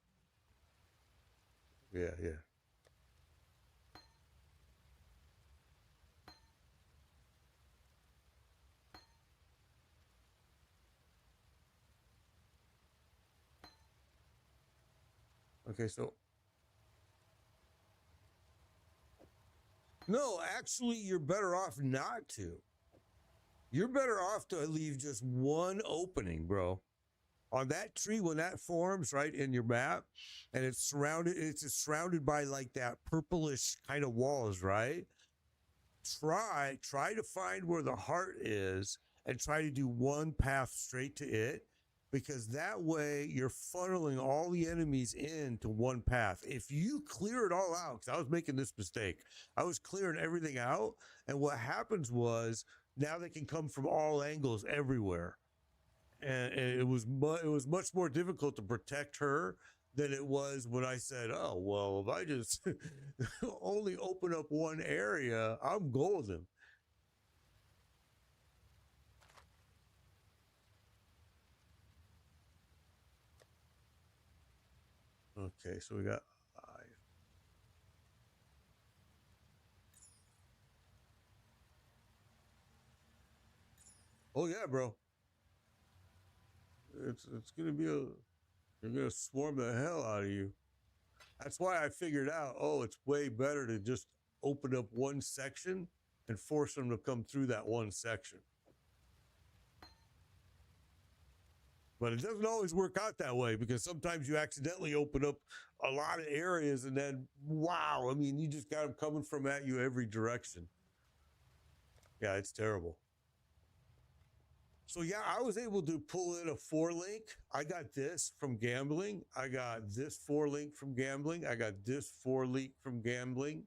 Yeah, yeah. Okay, so no, actually, you're better off not to. You're better off to leave just one opening, bro. On that tree, when that forms right in your map, and it's surrounded by like that purplish kind of walls, right? Try to find where the heart is and try to do one path straight to it, because that way you're funneling all the enemies into one path. If you clear it all out, because I was making this mistake, I was clearing everything out, and what happens was now they can come from all angles everywhere, and it was much more difficult to protect her than it was when I said, "Oh well, if I just only open up one area, I'm golden." Okay, so we got five. Oh yeah, bro. It's gonna be a They're gonna swarm the hell out of you. That's why I figured out, oh, it's way better to just open up one section and force them to come through that one section. But it doesn't always work out that way, because sometimes you accidentally open up a lot of areas and then, wow, I mean, you just got them coming from at you every direction. Yeah, it's terrible. So yeah, I was able to pull in a 4 link. I got this from gambling. I got this 4 link from gambling. I got this 4 link from gambling,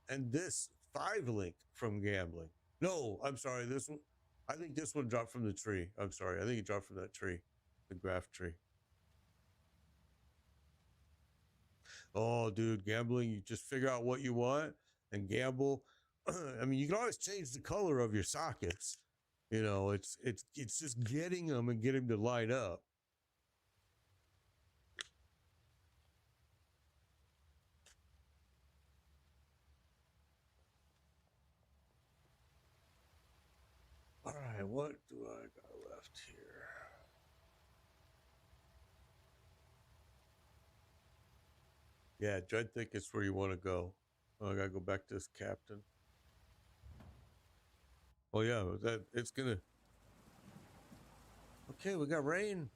and this 5 link from gambling. No, I'm sorry. This one, I think this one dropped from the tree. I'm sorry. I think it dropped from that tree, the graph tree. Oh, dude, gambling, you just figure out what you want and gamble. I mean, you can always change the color of your sockets. You know, it's just getting them and getting them to light up. All right, what do I got left here? Yeah, Dread think it's where you want to go. Oh, I gotta go back to this captain. Oh yeah, that it's gonna. Okay, we got rain.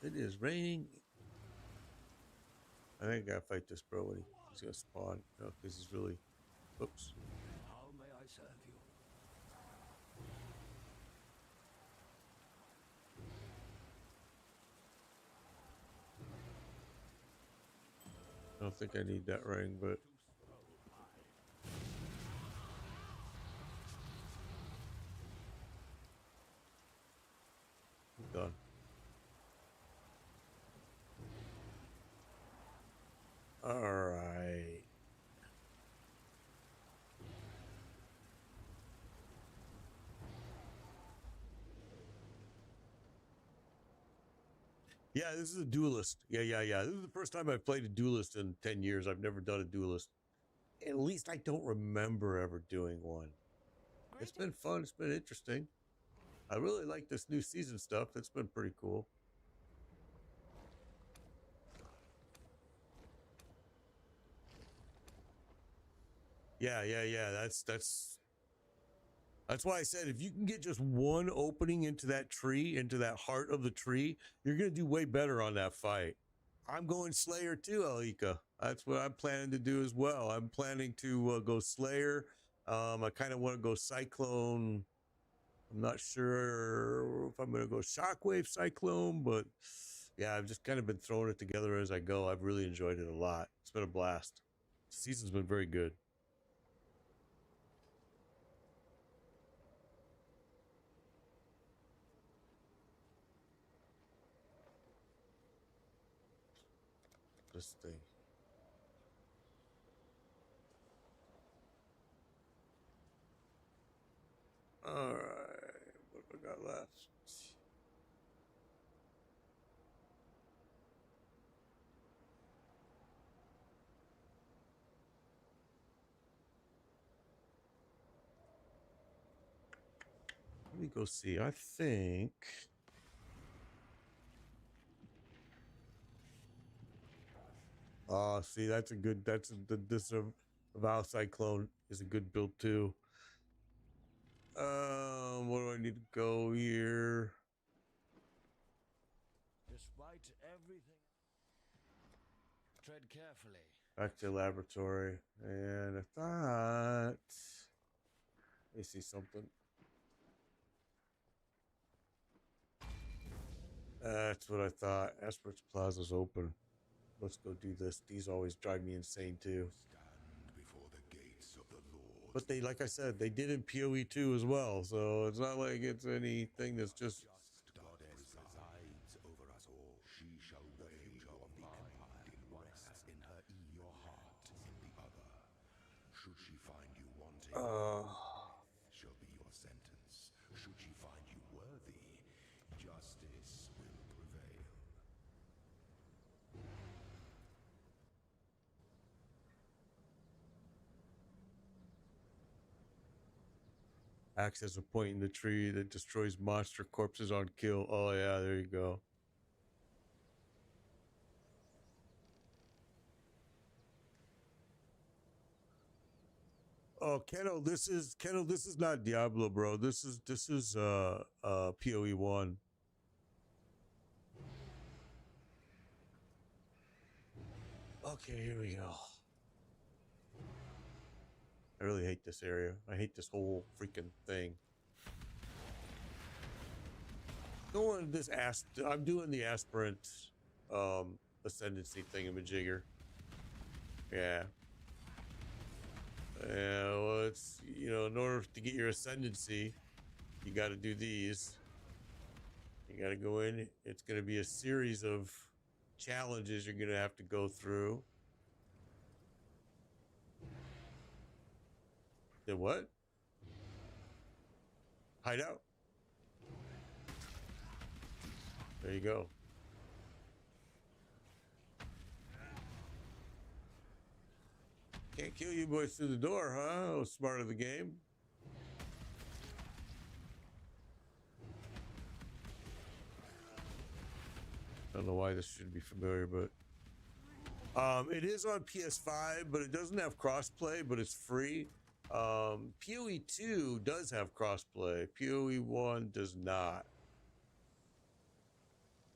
It is raining. I think I gotta fight this bro. He's gonna spawn. No, because he's really. Oops. How may I serve you? I don't think I need that ring, but I'm done. All right. Yeah, this is a duelist. Yeah. This is the first time I've played a duelist in 10 years. I've never done a duelist. At least I don't remember ever doing one. It's been fun. It's been interesting. I really like this new season stuff. That's been pretty cool. Yeah. That's why I said if you can get just one opening into that tree, into that heart of the tree, you're gonna do way better on that fight. I'm going Slayer too, Alika. That's what I'm planning to do as well. I'm planning to go Slayer. I kind of want to go Cyclone. I'm not sure if I'm going to go Shockwave Cyclone, but yeah, I've just kind of been throwing it together as I go. I've really enjoyed it a lot. It's been a blast. The season's been very good. This thing. All right, what have I got left? Let me go see. I think. Oh, see, that's a good. That's this Val Cyclone is a good build too. What do I need to go here? Despite everything, tread carefully. Back to laboratory, and I thought. Let me see something. That's what I thought. Esperance Plaza's open. Let's go do this. These always drive me insane too. Stand before the gates of the Lord. But they, like I said, they did in PoE 2 as well. So it's not like it's anything that's just. Goddess resides over us all. She shall weigh your mind in one rests in her your heart in the other. Should she find you wanting, shall be your sentence. Should she find you worthy, justice will prevail. Acts as a point in the tree that destroys monster corpses on kill. Oh yeah, there you go. Oh, Keno, this is not Diablo, bro. This is PoE 1. Okay, here we go. I really hate this area. I hate this whole freaking thing. Going this I'm doing the aspirant ascendancy thingamajigger. Yeah. Yeah, well, it's, you know, in order to get your ascendancy, you got to do these. You got to go in. It's going to be a series of challenges you're going to have to go through. Then what? Hideout. There you go. Can't kill you boys through the door, huh? Oh, smart of the game. I don't know why this should be familiar, but it is on PS5, but it doesn't have crossplay, but it's free. PoE 2 does have crossplay. PoE 1 does not,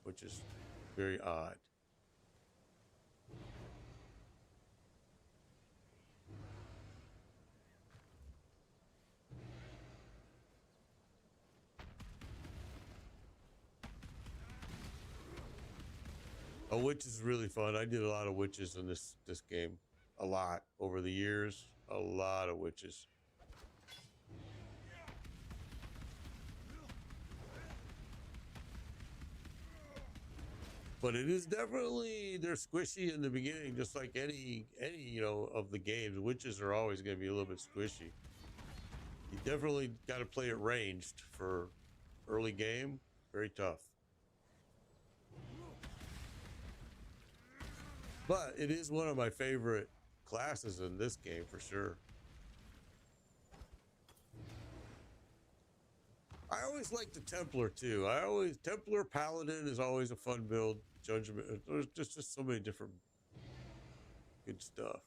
which is very odd. A witch is really fun. I did a lot of witches in this game. A lot over the years. A lot of witches. But it is definitely, they're squishy in the beginning, just like any you know, of the games. Witches are always going to be a little bit squishy. You definitely got to play it ranged for early game. Very tough. But it is one of my favorite classes in this game for sure. I always like the Templar too. Templar Paladin is always a fun build. Judgment. There's just so many different good stuff.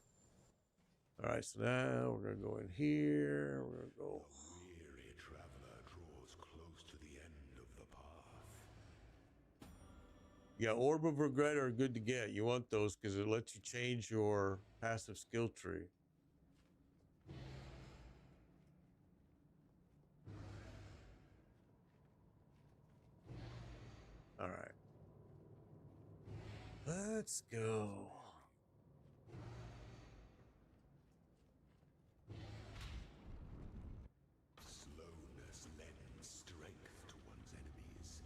All right, so now we're gonna go in here. We're gonna go. The weary traveler draws close to the end of the path. Yeah, Orb of Regret are good to get. You want those because it lets you change your passive skill tree. All right. Let's go. Slowness lends strength to one's enemies.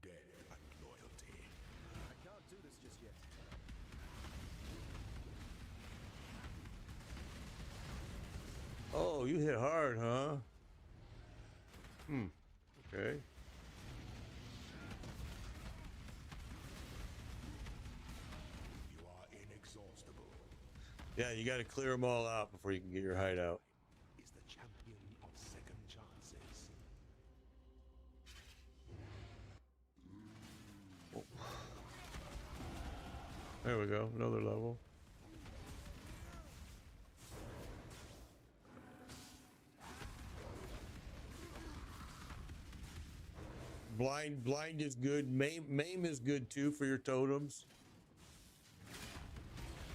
Death and loyalty. I can't do this just yet. Oh, you hit hard, huh? Okay. You are inexhaustible. Yeah, you got to clear them all out before you can get your hideout. Is the champion of second chances. There we go. Another level. Blind is good. Maim is good too for your totems.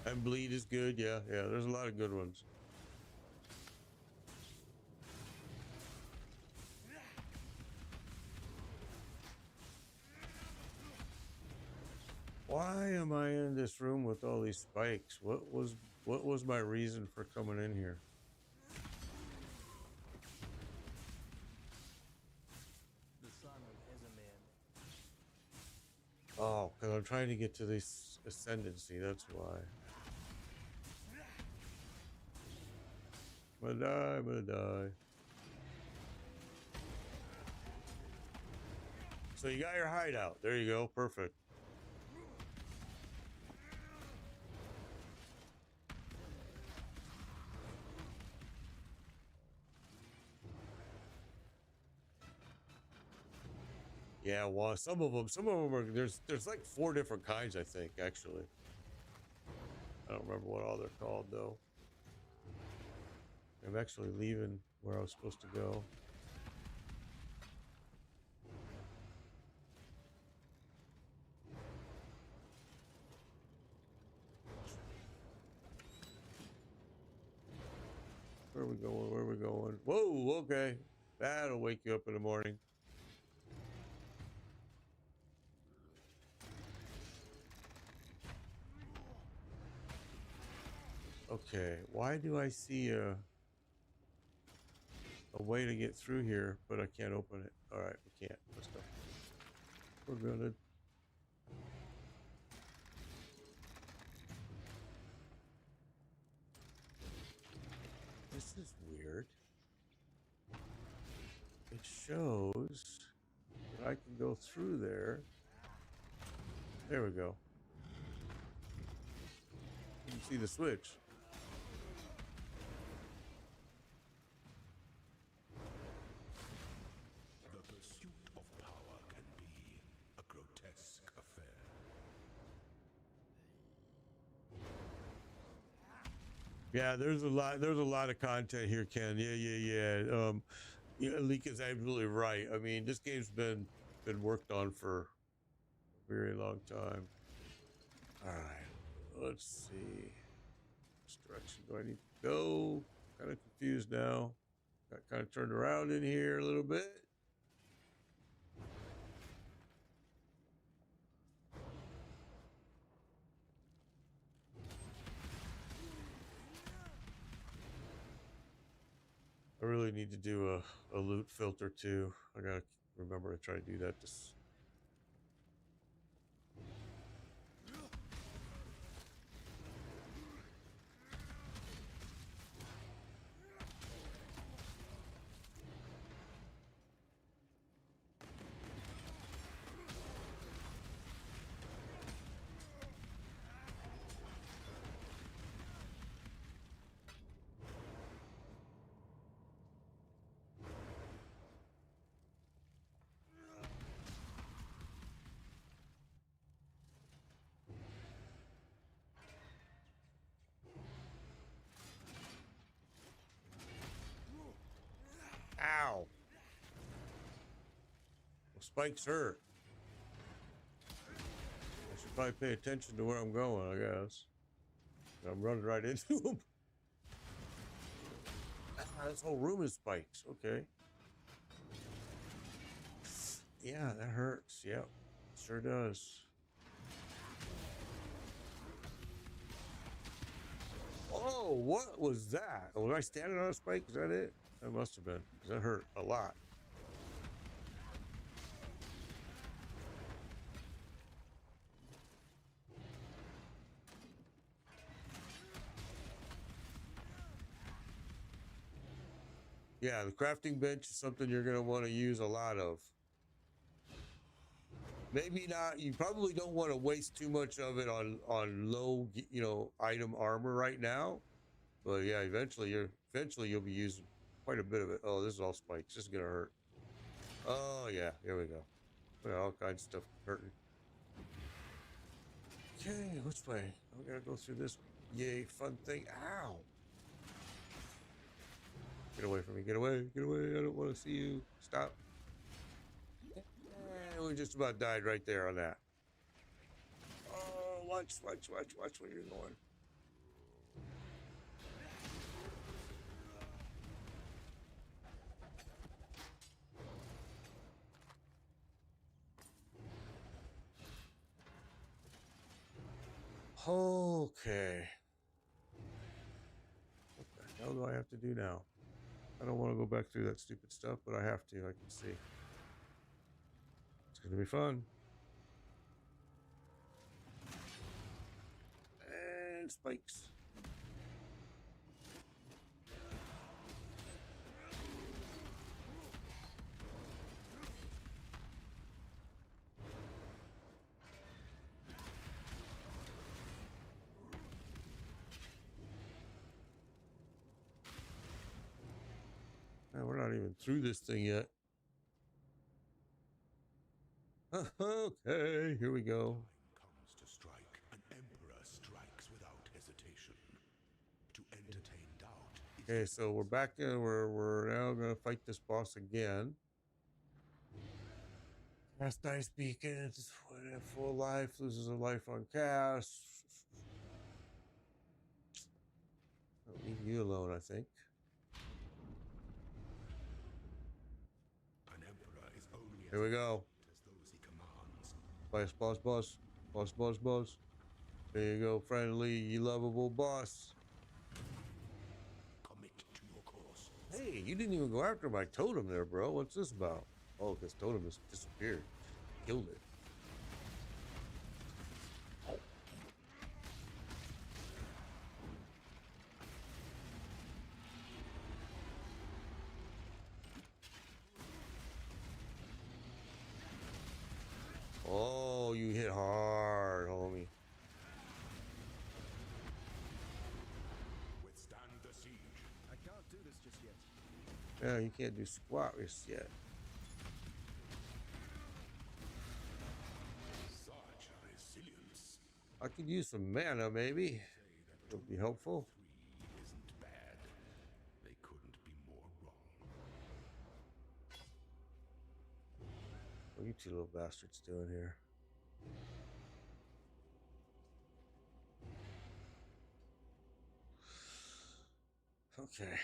And bleed is good. Yeah. There's a lot of good ones. Why am I in this room with all these spikes? What was my reason for coming in here? The son of Ezaman. Oh, because I'm trying to get to this ascendancy. That's why. I'm gonna die. So you got your hideout. There you go. Perfect. Yeah, well, some of them are there's like 4 different kinds, I think, actually. I don't remember what all they're called though. I'm actually leaving where I was supposed to go. Where are we going? Where are we going? Whoa, okay. That'll wake you up in the morning. Okay, why do I see a way to get through here, but I can't open it? All right, we can't. Let's go. We're gonna. This is weird. It shows that I can go through there. There we go. You can see the switch. The pursuit of power can be a grotesque affair. Yeah, there's a lot of content here, Ken. Yeah. Leak is absolutely right. I mean, this game's been worked on for a very long time. All right, let's see. Which direction do I need to go? Kind of confused now. Got kind of turned around in here a little bit. I really need to do a loot filter too. I gotta remember to try to do that. spikes hurt. I should probably pay attention to where I'm going, I guess. I'm running right into them. Ah, this whole room is spikes. Okay. Yeah, that hurts. Yep. Sure does. Oh, what was that? Was I standing on a spike? Is that it? That must have been, because that hurt a lot. Yeah, the crafting bench is something you're going to want to use a lot of. Maybe not. You probably don't want to waste too much of it on low, item armor right now. But yeah, eventually you'll be using quite a bit of it. Oh, this is all spikes. This is gonna hurt. Oh yeah, here we go. Look at all kinds of stuff hurting. Okay, which way? We gotta go through this yay fun thing. Ow! Get away from me! Get away! Get away! I don't want to see you. Stop! And we just about died right there on that. Oh, watch where you're going. Okay. What the hell do I have to do now? I don't want to go back through that stupid stuff, but I have to. I can see. It's going to be fun. And spikes. Man, we're not even through this thing yet. Okay, here we go. Comes to strike. An emperor strikes without hesitation. To entertain doubt. Okay, so we're back in. We're now gonna fight this boss again. Cast ice beacons. When at full life, loses a life on cast. I'll leave you alone, I think. An emperor is only Here we go. as those he commands. Boss. There you go, friendly, lovable boss. Commit to your course. Hey, you didn't even go after my totem there, bro. What's this about? Oh, because totem has disappeared. Killed it. Oh, you hit hard, homie. Withstand the siege. I can't do this just yet. Yeah, you can't do squat just yet. Such resilience. I could use some mana, maybe. Would be helpful. 3 isn't bad. They couldn't be more wrong. What are you two little bastards doing here? Okay.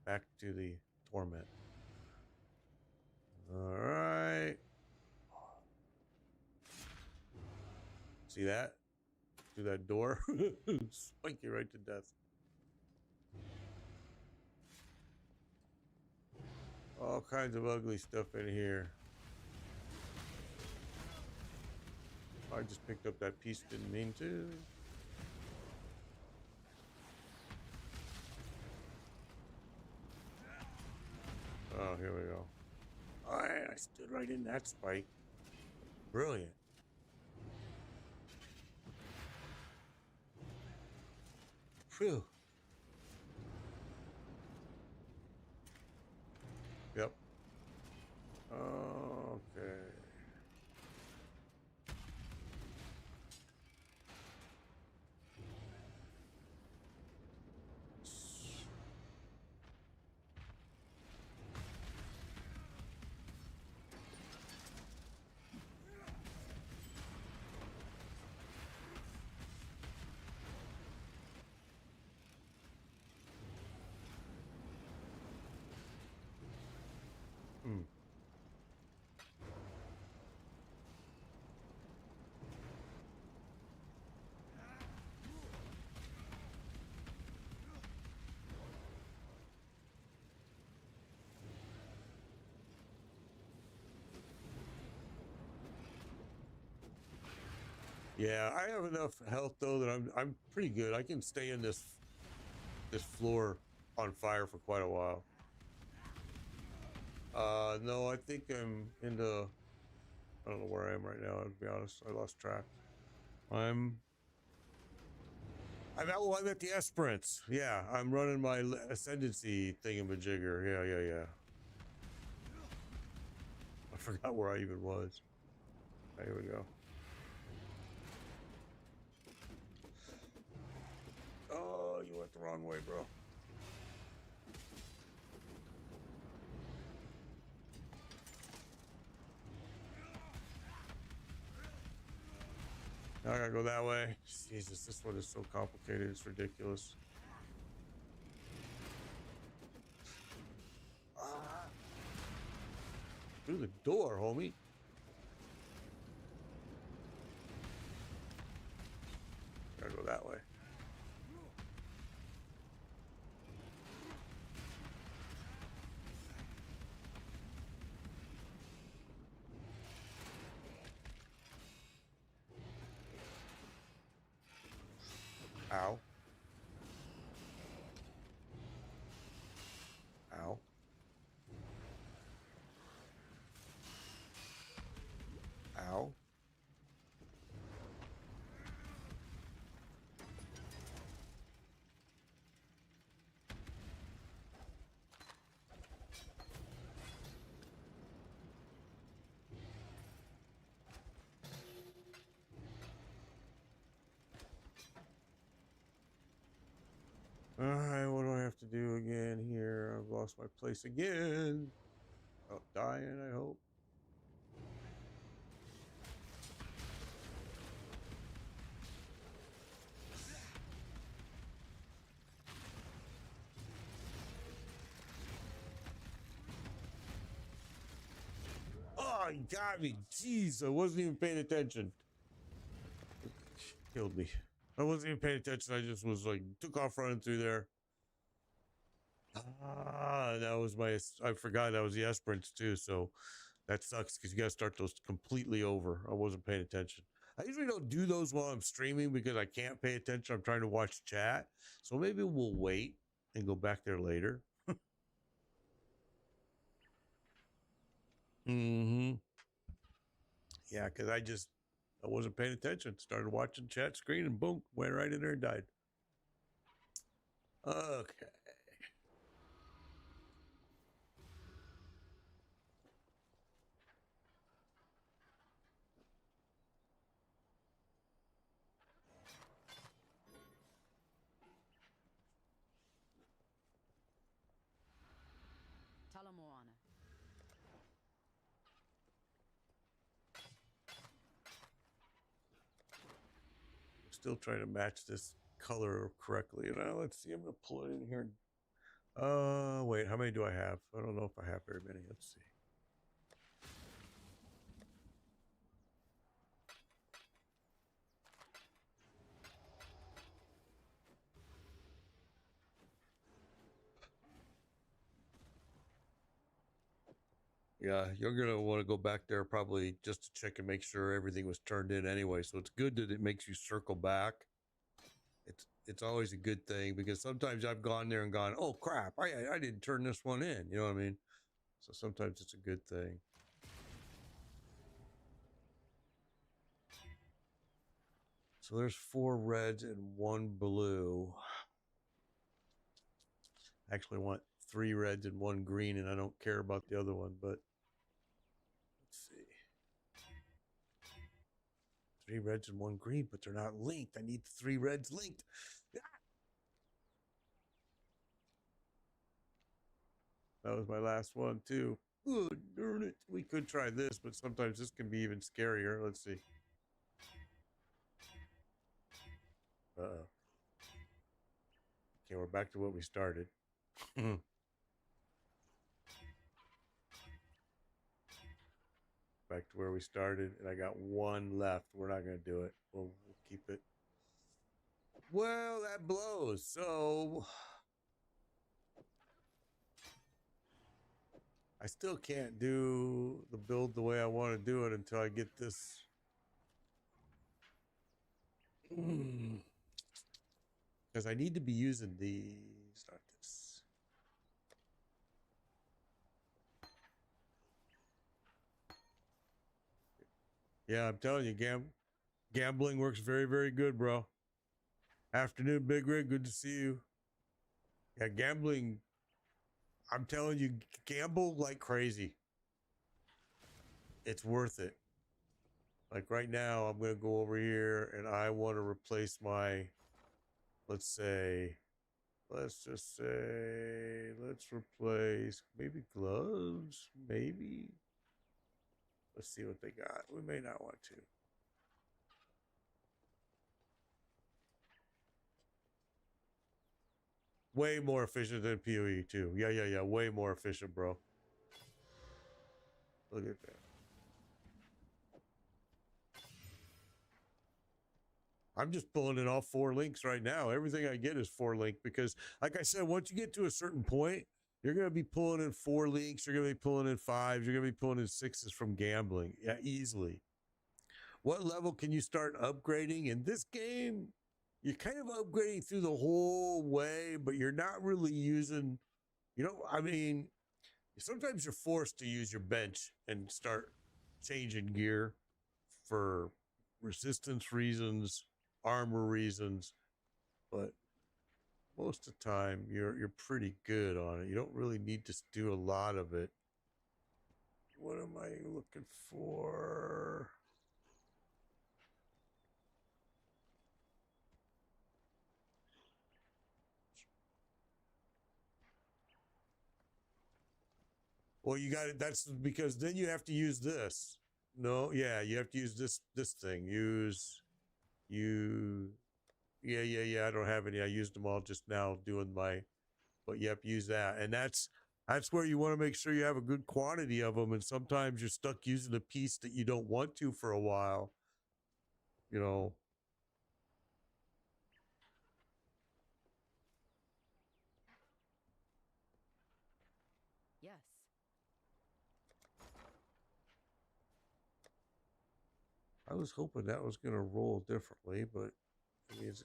Back to the torment. Alright. See that? Through that door? Spike you right to death. All kinds of ugly stuff in here. I just picked up that piece, didn't mean to. Oh, here we go. Alright, I stood right in that spike. Brilliant. Phew. Yep. Okay. Yeah, I have enough health though that I'm pretty good. I can stay in this floor on fire for quite a while. No, I think I'm in the. I don't know where I am right now. To be honest, I lost track. I'm I'm at the Esperance. Yeah, I'm running my ascendancy thingamajigger. Yeah. I forgot where I even was. Here we go. Oh, you went the wrong way, bro. Now I gotta go that way. Jesus, this one is so complicated. It's ridiculous. Ah. Through the door, homie. Gotta go that way. Ow. Ow. Ow. Alright, what do I have to do again here? I've lost my place again. Oh, dying, I hope. Oh, he got me. Jeez, I wasn't even paying attention. Killed me. I wasn't even paying attention. I just was like, took off running through there. Ah, that was my. I forgot that was the Esperance too. So that sucks because you got to start those completely over. I wasn't paying attention. I usually don't do those while I'm streaming because I can't pay attention. I'm trying to watch chat. So maybe we'll wait and go back there later. Mm-hmm. Yeah, because I wasn't paying attention. Started watching chat screen and boom, went right in there and died. Okay. Talamoana. Still trying to match this color correctly. Now let's see. I'm gonna pull it in here. Wait. How many do I have? I don't know if I have very many. Let's see. Yeah, you're gonna want to go back there probably just to check and make sure everything was turned in anyway. So it's good that it makes you circle back. It's always a good thing because sometimes I've gone there and gone, oh crap, I didn't turn this one in. You know what I mean? So sometimes it's a good thing. So there's 4 reds and 1 blue. I actually want 3 reds and 1 green, and I don't care about the other one, but let's see. 3 reds and 1 green, but they're not linked. I need the 3 reds linked. That was my last one, too. Oh, darn it. We could try this, but sometimes this can be even scarier. Let's see. Uh-oh. Okay, we're back to what we started. Back to where we started, and I got 1 left. We're not going to do it. We'll keep it. Well, that blows. So I still can't do the build the way I want to do it until I get this Because I need to be using these, not this. Yeah, I'm telling you, gambling works very, very good, bro. Afternoon, Big Rig. Good to see you. Yeah, gambling. I'm telling you, gamble like crazy. It's worth it. Like right now, I'm going to go over here and I want to replace my, let's just say, let's replace maybe gloves, maybe. Let's see what they got. We may not want to. Way more efficient than PoE too. Yeah. Way more efficient, bro. Look at that. I'm just pulling in all 4 links right now. Everything I get is 4 link because, like I said, once you get to a certain point, you're going to be pulling in 4 links. You're going to be pulling in 5s. You're going to be pulling in 6s from gambling. Yeah, easily. What level can you start upgrading in this game? You're kind of upgrading through the whole way, but you're not really using, I mean, sometimes you're forced to use your bench and start changing gear for resistance reasons, armor reasons, but most of the time you're pretty good on it. You don't really need to do a lot of it. What am I looking for? Well, you got it. That's because then you have to use this. No, yeah, you have to use this thing. Yeah. I don't have any. I used them all just now doing my, but you have to use that, and that's where you want to make sure you have a good quantity of them. And sometimes you're stuck using a piece that you don't want to for a while. You know. Yes. I was hoping that was going to roll differently, but I mean, it's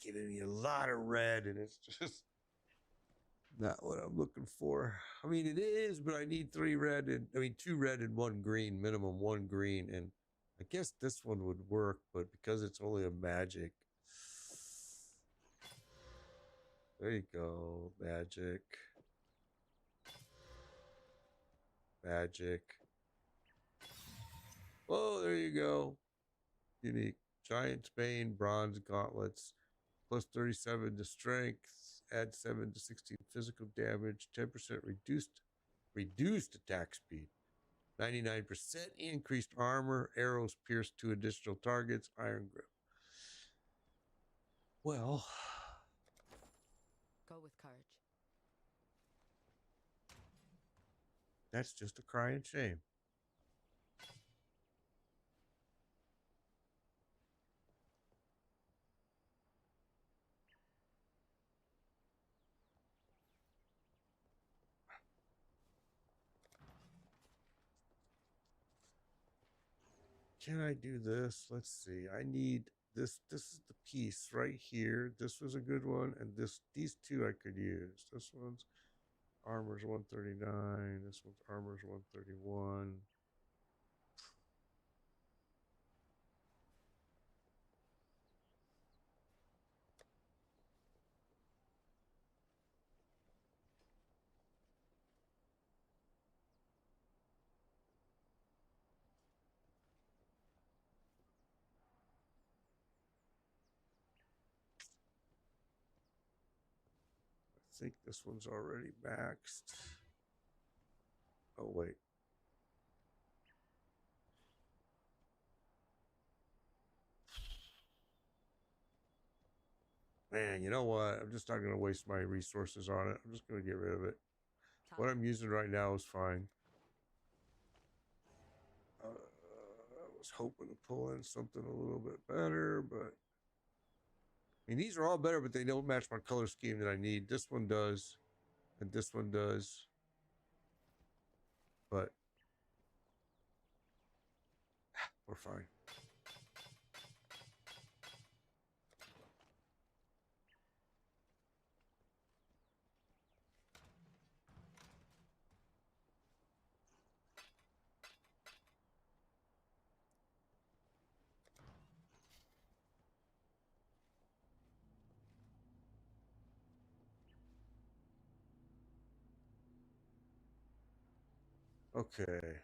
giving me a lot of red, and it's just not what I'm looking for. I mean, it is, but I need 2 red and 1 green, minimum 1 green, and I guess this one would work, but because it's only a magic. There you go, magic. Magic. Oh, there you go. Unique. Giant Bane, bronze gauntlets, plus 37 to strength, add 7 to 16 physical damage, 10% reduced attack speed, 99% increased armor, arrows pierce 2 additional targets, iron grip. Well, Go with courage. that's just a crying shame. Can I do this? Let's see. I need this. This is the piece right here. This was a good one, and these 2 I could use. This one's armor's 139. This one's armor's 131. I think this one's already maxed. Oh, wait. Man, you know what? I'm just not going to waste my resources on it. I'm just going to get rid of it. What I'm using right now is fine. I was hoping to pull in something a little bit better, but I mean, these are all better, but they don't match my color scheme that I need. This one does, and this one does. But we're fine. Okay.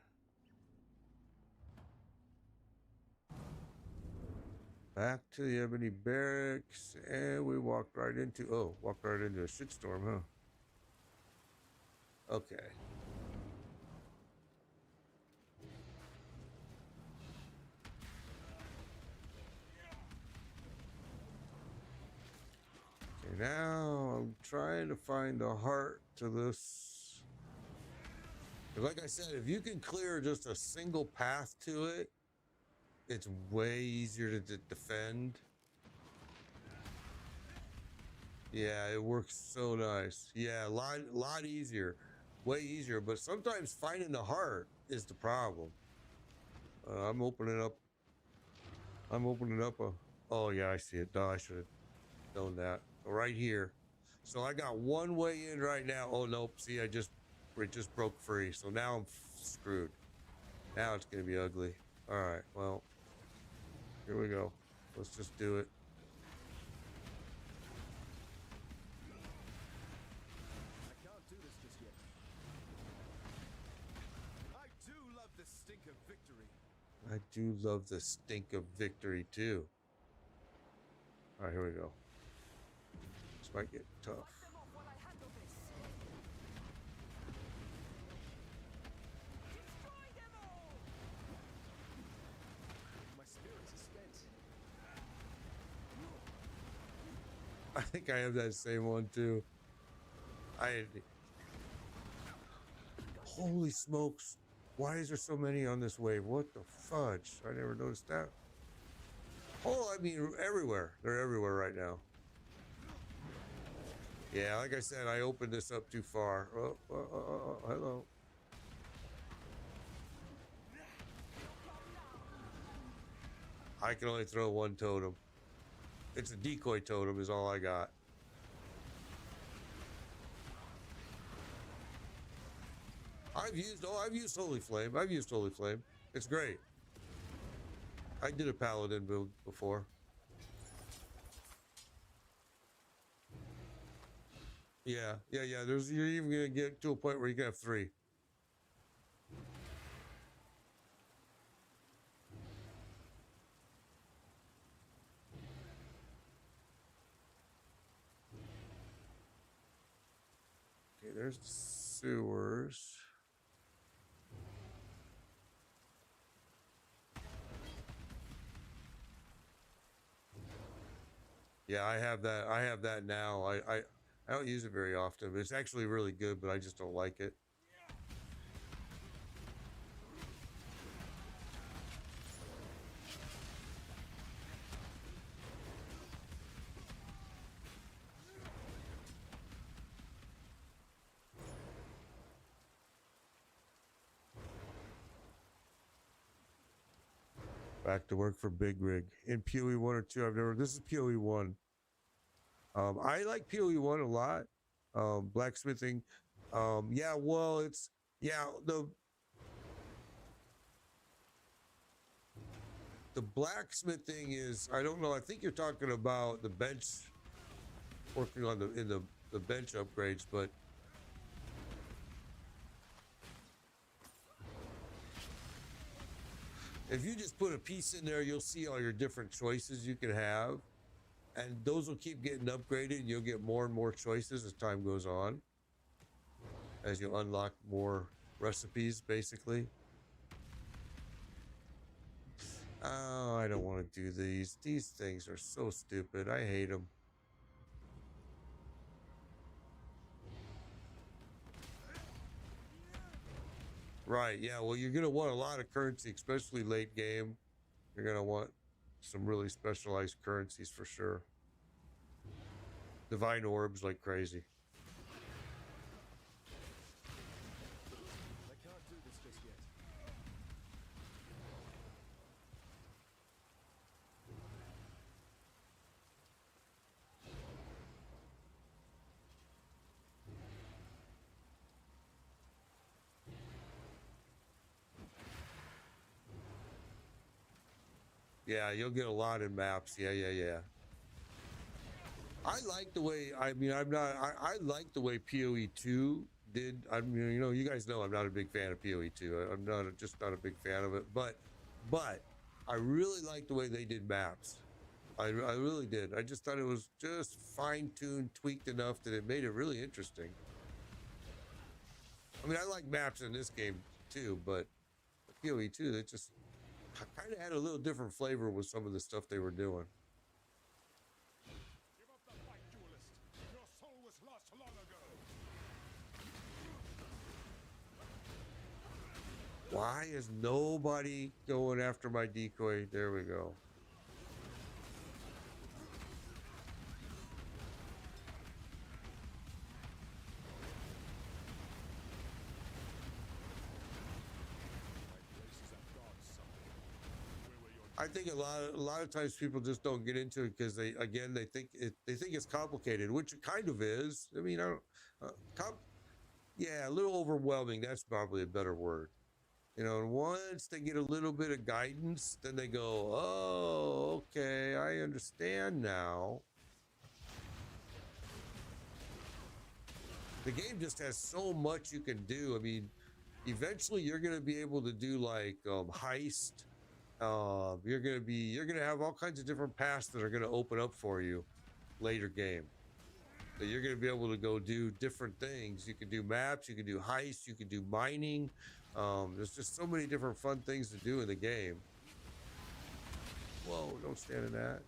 Back to the Ebony Barracks, and we walked right into a shitstorm, huh? Okay. Okay, now I'm trying to find the heart to this. Like I said, if you can clear just a single path to it, it's way easier to defend. Yeah, it works so nice. Yeah, a lot easier, way easier. But sometimes finding the heart is the problem. I'm opening up a. Oh yeah, I see it. Duh, I should have known that. Right here. So I got one way in right now. Oh nope. See, it just broke free. So now I'm screwed. Now it's gonna be ugly. All right. Well, here we go. Let's just do it. I can't do this just yet. I do love the stink of victory. I do love the stink of victory too. All right, here we go. This might get tough. My spirits are spent. I think I have that same one too. Holy smokes. Why is there so many on this wave? What the fudge? I never noticed that. Oh, I mean, everywhere. They're everywhere right now. Yeah, like I said, I opened this up too far. Hello. I can only throw one totem. It's a decoy totem is all I got. I've used Holy Flame. I've used Holy Flame. It's great. I did a paladin build before. Yeah. You're even gonna get to a point where you can have 3. Okay, there's the sewers. Yeah, I have that. I have that now. I don't use it very often, but it's actually really good, but I just don't like it. Back to work for Big Rig. In PoE 1 or 2, this is PoE 1. I like PoE 1 a lot. Blacksmithing. Yeah, well, the blacksmithing is, I don't know, I think you're talking about the bench, working on the bench upgrades, but if you just put a piece in there, you'll see all your different choices you can have. And those will keep getting upgraded. And you'll get more and more choices as time goes on. As you unlock more recipes, basically. Oh, I don't want to do these. These things are so stupid. I hate them. Right, yeah, well, you're going to want a lot of currency, especially late game. You're going to want some really specialized currencies for sure. divine orbs like crazy. I can't do this just yet. Yeah, you'll get a lot in maps. Yeah. I like the way, I mean, I like the way PoE 2 did. I mean, you know, you guys know I'm not a big fan of PoE 2. I'm just not a big fan of it. But I really like the way they did maps. I really did. I just thought it was just fine-tuned, tweaked enough that it made it really interesting. I mean, I like maps in this game too, but PoE 2, they just kind of had a little different flavor with some of the stuff they were doing. Give up the fight, duelist. Your soul was lost long ago. Why is nobody going after my decoy? There we go. I think a lot of times people just don't get into it because they think it's complicated, which it kind of is. I mean, I don't, yeah, a little overwhelming. That's probably a better word. You know, and once they get a little bit of guidance, then they go, "Oh, okay, I understand now." The game just has so much you can do. I mean, eventually you're going to be able to do like heist. You're gonna have all kinds of different paths that are gonna open up for you later game. So you're gonna be able to go do different things. You can do maps, you can do heists, you can do mining. There's just so many different fun things to do in the game. Whoa, don't stand in that.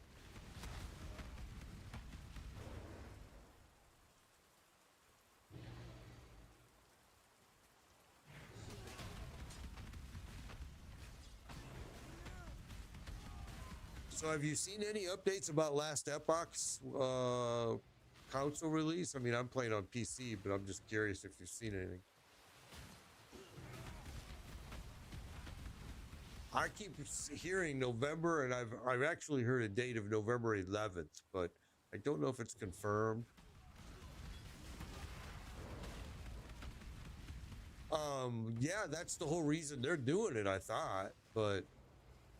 So have you seen any updates about Last Epoch's console release? I mean, I'm playing on PC, but I'm just curious if you've seen anything. I keep hearing November, and I've actually heard a date of November 11th, but I don't know if it's confirmed. Yeah, that's the whole reason they're doing it, I thought, but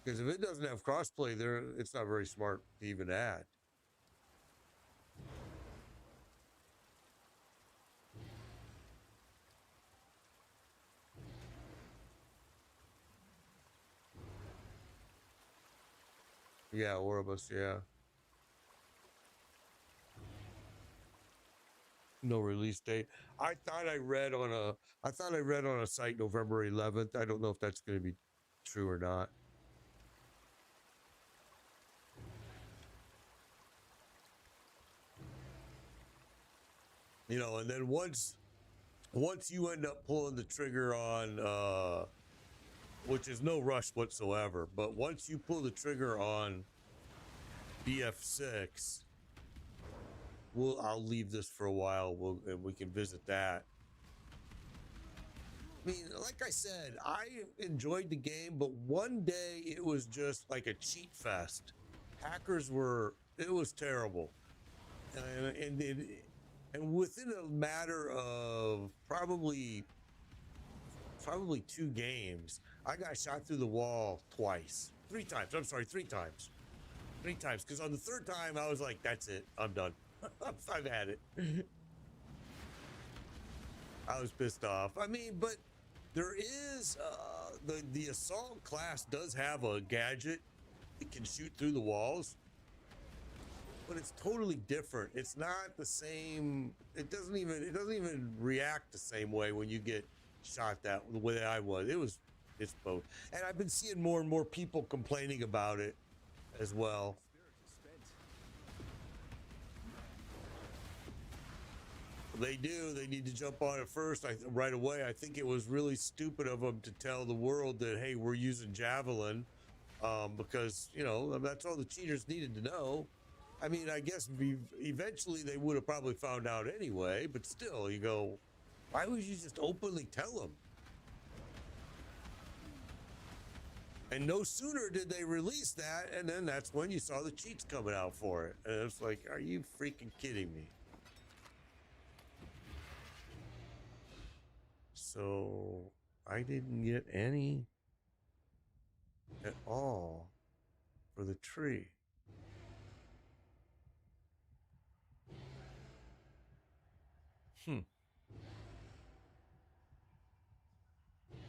because if it doesn't have crossplay there, it's not very smart to even add. Yeah, Oribus, yeah. No release date. I thought I read on a site November 11th. I don't know if that's going to be true or not. You know, and then once you end up pulling the trigger on which is no rush whatsoever, but once you pull the trigger on BF6, I'll leave this for a while, and we can visit that. I mean, like I said, I enjoyed the game, but one day it was just like a cheat fest. It was terrible. And within a matter of probably 2 games, I got shot through the wall three times. I'm sorry, 3 times. 3 times, because on the 3rd time I was like, "That's it, I'm done. I've had it." I was pissed off. I mean, but there is the assault class does have a gadget. It can shoot through the walls, but it's totally different. It's not the same. It doesn't even react the same way when you get shot the way I was. It's both, and I've been seeing more and more people complaining about it as well. They do. They need to jump on it first, right away. I think it was really stupid of them to tell the world that, hey, we're using Javelin, because, you know, that's all the cheaters needed to know. I mean, I guess eventually they would have probably found out anyway, but still, you go, why would you just openly tell them? And no sooner did they release that, and then that's when you saw the cheats coming out for it. And it's like, are you freaking kidding me? So I didn't get any at all for the tree.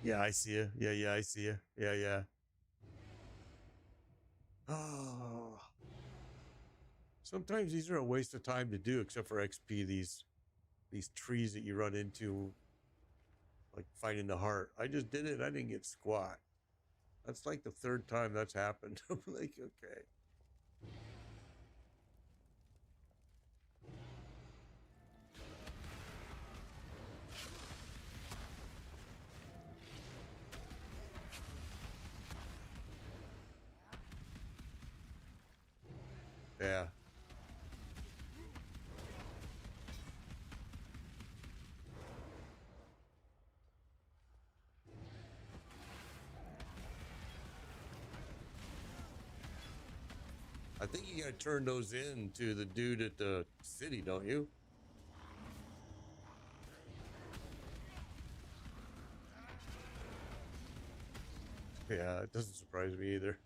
Yeah, I see you. Yeah, I see you. Yeah. Oh. Sometimes these are a waste of time to do, except for XP. These trees that you run into, like finding the heart. I just did it. I didn't get squat. That's like the third time that's happened. I'm like, okay. Yeah. I think you gotta turn those in to the dude at the city, don't you? Yeah, it doesn't surprise me either.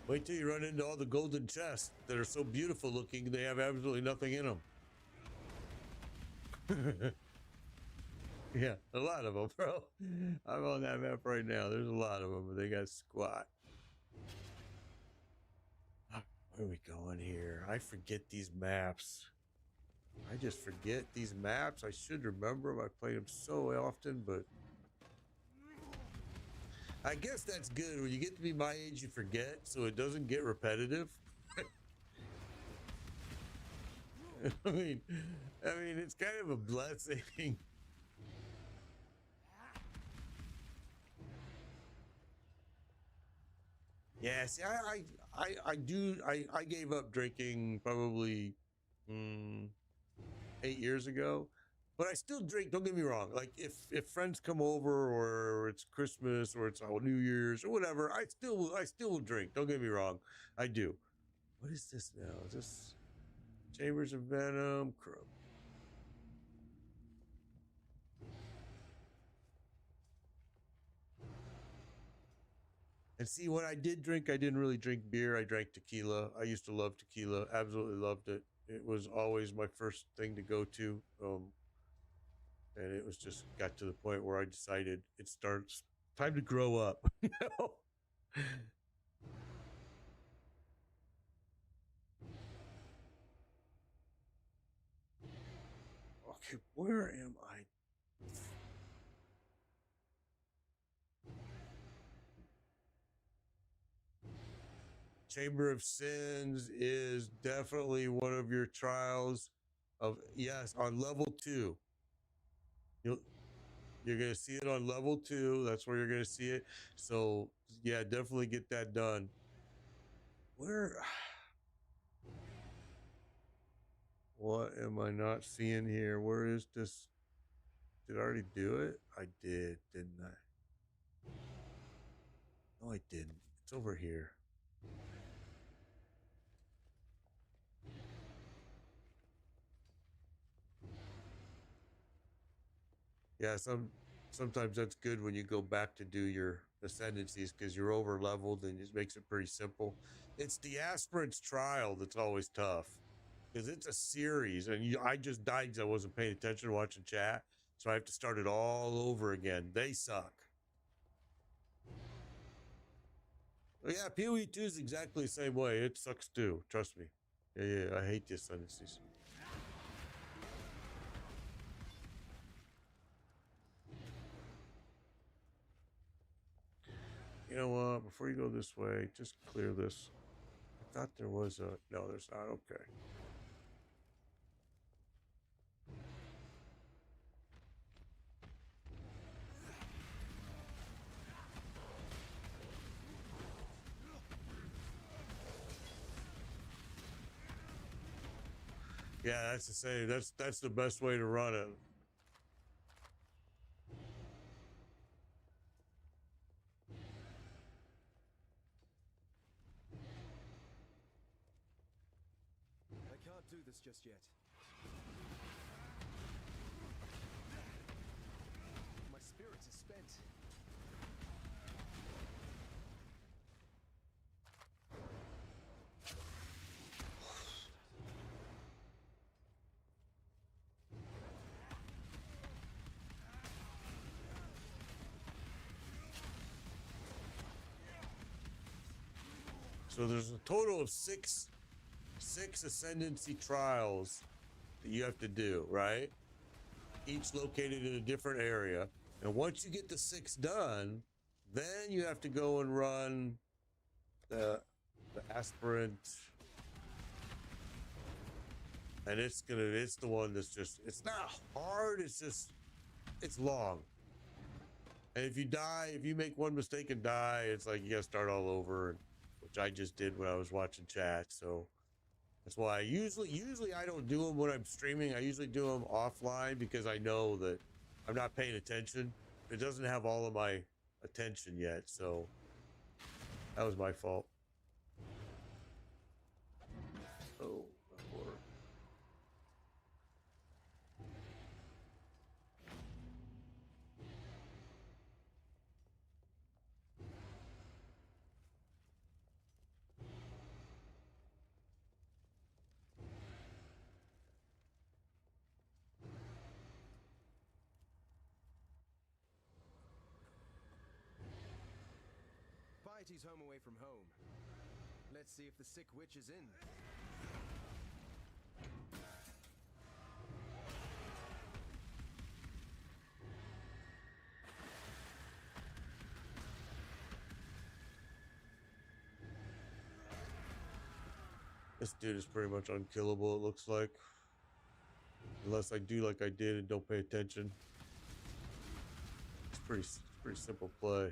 Wait till you run into all the golden chests that are so beautiful looking, they have absolutely nothing in them. Yeah, a lot of them, bro. I'm on that map right now. There's a lot of them, but they got squat. Where are we going here? I forget these maps. I just forget these maps. I should remember them. I play them so often, but I guess that's good. When you get to be my age, you forget, so it doesn't get repetitive. I mean, it's kind of a blessing. Yeah, see, I gave up drinking probably 8 years ago, but I still drink. Don't get me wrong. Like if friends come over or it's Christmas or it's New Year's or whatever, I still will drink. Don't get me wrong, I do. What is this now? Is this Chambers of Venom? And see, what I did drink, I didn't really drink beer. I drank tequila. I used to love tequila. Absolutely loved it. It was always my first thing to go to. And it was just got to the point where I decided it starts time to grow up. You know? Okay, where am I? Chamber of Sins is definitely one of your trials of yes on level 2. You'll you're gonna see it on level 2. That's where you're gonna see it. So yeah, definitely get that done. Where? What am I not seeing here? Where is this? Did I already do it? I did, didn't I? No, I didn't. It's over here. Yeah, sometimes that's good when you go back to do your ascendancies because you're over leveled and it makes it pretty simple. It's the aspirant's trial that's always tough because it's a series, and I just died because I wasn't paying attention watching chat, so I have to start it all over again. They suck. Well, yeah, PoE 2 is exactly the same way. It sucks too. Trust me. Yeah, I hate the ascendancies. You know what? Before you go this way, just clear this. I thought there was a... No, there's not. Okay. Yeah, that's the same. That's the best way to run it. I can't do this just yet. My spirits are spent. So there's a total of six ascendancy trials that you have to do, right? Each located in a different area. And once you get the 6 done, then you have to go and run the aspirant. And it's the one that's just, it's not hard, it's long. And if you make one mistake and die, it's like you gotta start all over, which I just did when I was watching chat. So that's why I usually I don't do them when I'm streaming. I usually do them offline because I know that I'm not paying attention. It doesn't have all of my attention yet, so that was my fault. Oh, Lord. Piety's home away from home. Let's see if the sick witch is in. This dude is pretty much unkillable, it looks like. Unless I do like I did and don't pay attention. It's pretty simple play.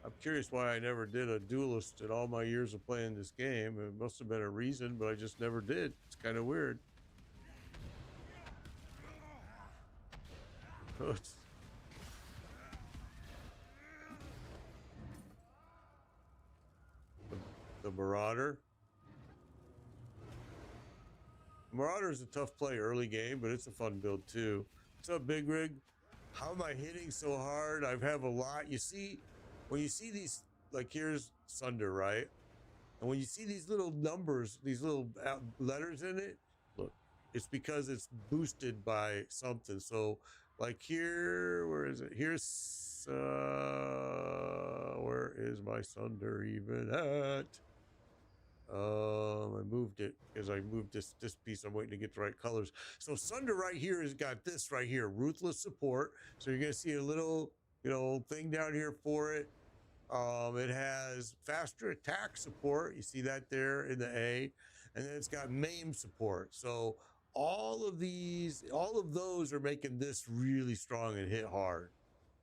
I'm curious why I never did a duelist in all my years of playing this game. It must have been a reason, but I just never did. It's kind of weird. The Marauder. Marauder is a tough play early game, but it's a fun build too. What's up, Big Rig? How am I hitting so hard? I have a lot. You see, when you see these, like here's Sunder, right? And when you see these little numbers, these little letters in it, look, it's because it's boosted by something. So like here, where is it? Here's, where is my Sunder even at? I moved it because I moved this piece. I'm waiting to get the right colors. So Sunder right here has got this right here, ruthless support. So you're gonna see a little, thing down here for it. It has faster attack support. You see that there in the A, and then it's got maim support. So all of those are making this really strong and hit hard,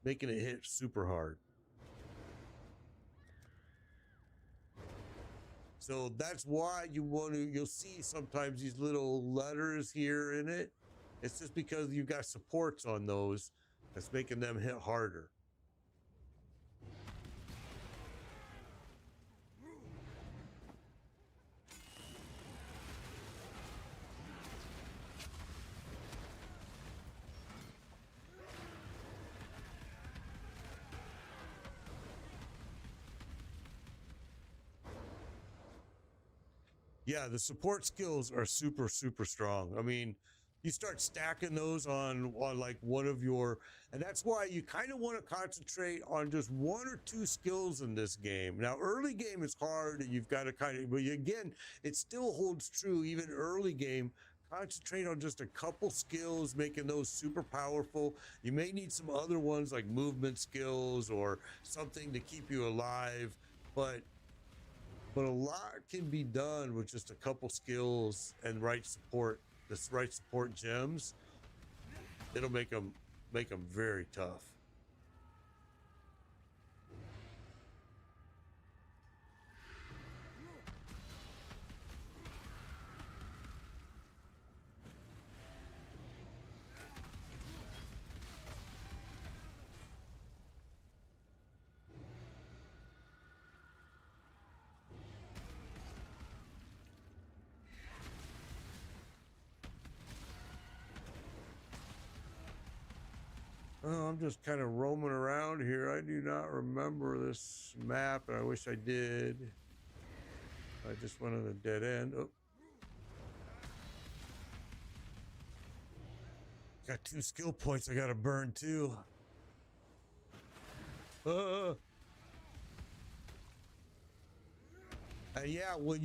making it hit super hard. So that's why you'll see sometimes these little letters here in it. It's just because you've got supports on those that's making them hit harder. Yeah, the support skills are super, super strong. I mean, you start stacking those on like one of your, and that's why you kind of want to concentrate on just one or two skills in this game. Now, early game is hard, and you've got to but again, it still holds true even early game. Concentrate on just a couple skills, making those super powerful. You may need some other ones like movement skills or something to keep you alive, but a lot can be done with just a couple skills and right support gems. It'll make them very tough. Oh, I'm just kind of roaming around here. I do not remember this map, and I wish I did. I just went on a dead end. Oh. Got 2 skill points I gotta burn too. And yeah, when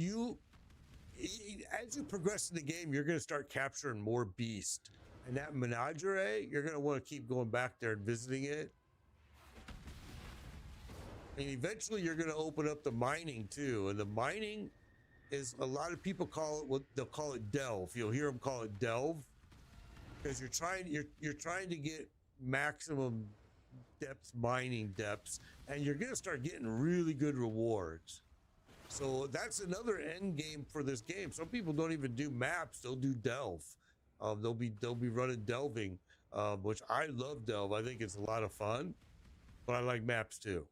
as you progress in the game, you're gonna start capturing more beasts. And that menagerie, you're gonna want to keep going back there and visiting it. And eventually you're gonna open up the mining too. And the mining is, a lot of people call it, what they'll call it delve. You'll hear them call it delve. Because you're trying to get maximum mining depths, and you're gonna start getting really good rewards. So that's another end game for this game. Some people don't even do maps; they'll do delve. They'll be running delving, which I love delve. I think it's a lot of fun, but I like maps too.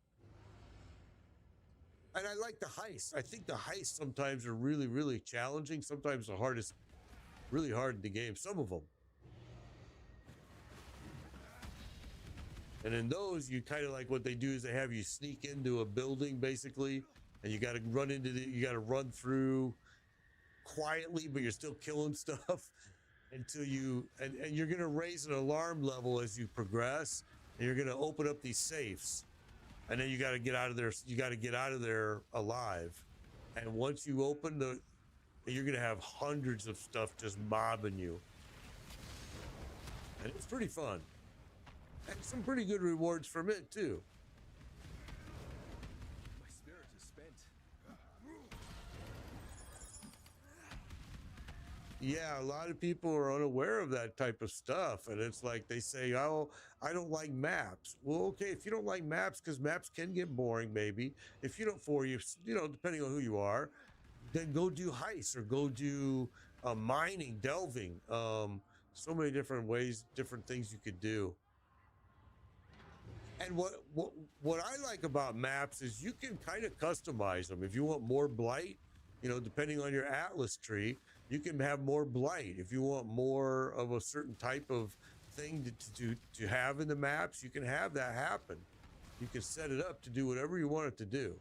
And I like the heists. I think the heists sometimes are really, really challenging. Sometimes the hardest, really hard in the game. Some of them. And in those, you kind of like, what they do is they have you sneak into a building basically, and you got to you got to run through quietly, but you're still killing stuff until and you're going to raise an alarm level as you progress, and you're going to open up these safes, and then you got to get out of there. You got to get out of there alive. And once you open you're going to have hundreds of stuff just mobbing you. And it's pretty fun. And some pretty good rewards from it too. My spirit is spent. Yeah, a lot of people are unaware of that type of stuff, and it's like they say, "Oh, I don't like maps." Well, okay, if you don't like maps, because maps can get boring, maybe. If you don't, depending on who you are, then go do heists or go do mining, delving. So many different ways, different things you could do. And what I like about maps is you can kind of customize them. If you want more blight, depending on your atlas tree, you can have more blight. If you want more of a certain type of thing to have in the maps, you can have that happen. You can set it up to do whatever you want it to do.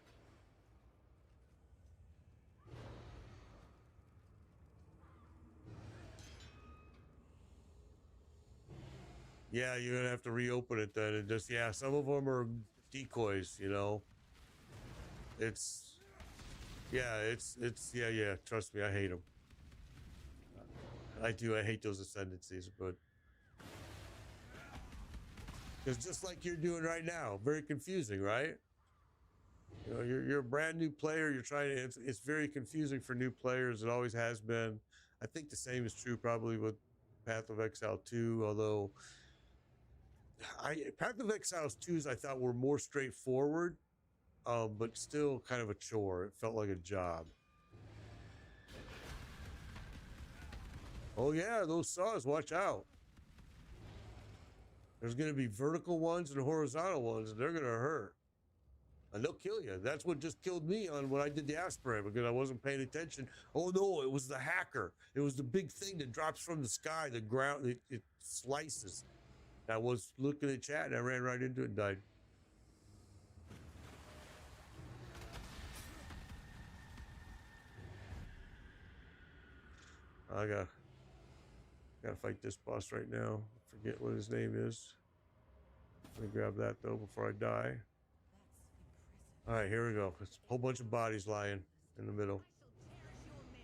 Yeah, you're gonna have to reopen it then, and just, yeah, some of them are decoys. It's yeah. Trust me, I hate them. I do. I hate those ascendancies, but it's just like you're doing right now. Very confusing, right? You're a brand new player. You're trying to. It's very confusing for new players. It always has been. I think the same is true probably with Path of Exile 2, although Path of Exiles 2s I thought were more straightforward, but still kind of a chore. It felt like a job. Oh yeah, those saws, watch out. There's going to be vertical ones and horizontal ones, and they're going to hurt. And they'll kill you. That's what just killed me when I did the aspirant, because I wasn't paying attention. Oh no, it was the hacker. It was the big thing that drops from the sky, the ground, it slices. I was looking at chat and I ran right into it and died. I gotta fight this boss right now. Forget what his name is. Let me grab that though before I die. All right, here we go. It's a whole bunch of bodies lying in the middle.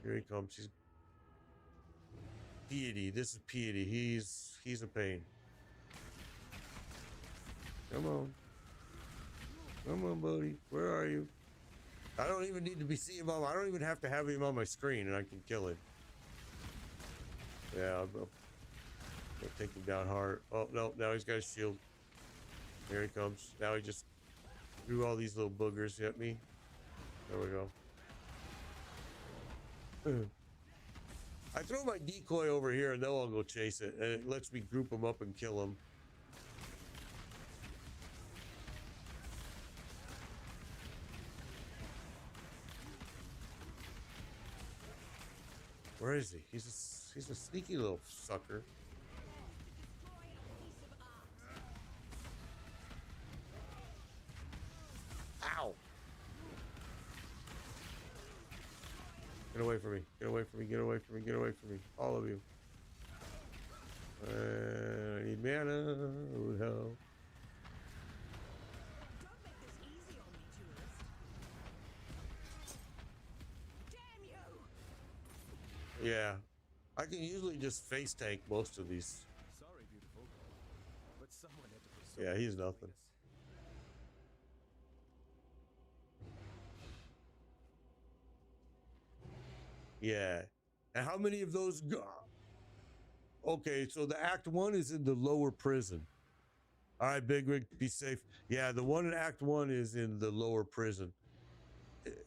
Here he comes. He's Piety. This is Piety. He's a pain. Come on. Come on, buddy. Where are you? I don't even need to be seeing him on. I don't even have to have him on my screen, and I can kill him. Yeah, I'll take him down hard. Oh, no. Now he's got his shield. Here he comes. Now he just threw all these little boogers at me. There we go. I throw my decoy over here, and they'll all go chase it. And it lets me group them up and kill them. Where is he? He's a sneaky little sucker. me, get away from me, get away from me. All of you. I need mana. Oh, hell. Don't make this easy on me, tourist. Damn you! Yeah. I can usually just face tank most of these. Sorry, beautiful. But someone had to put Yeah, something he's between nothing. us. Yeah. And how many of those go? Okay, so the Act 1 is in the lower prison. All right, Big Rig, be safe. Yeah, the one in Act 1 is in the lower prison.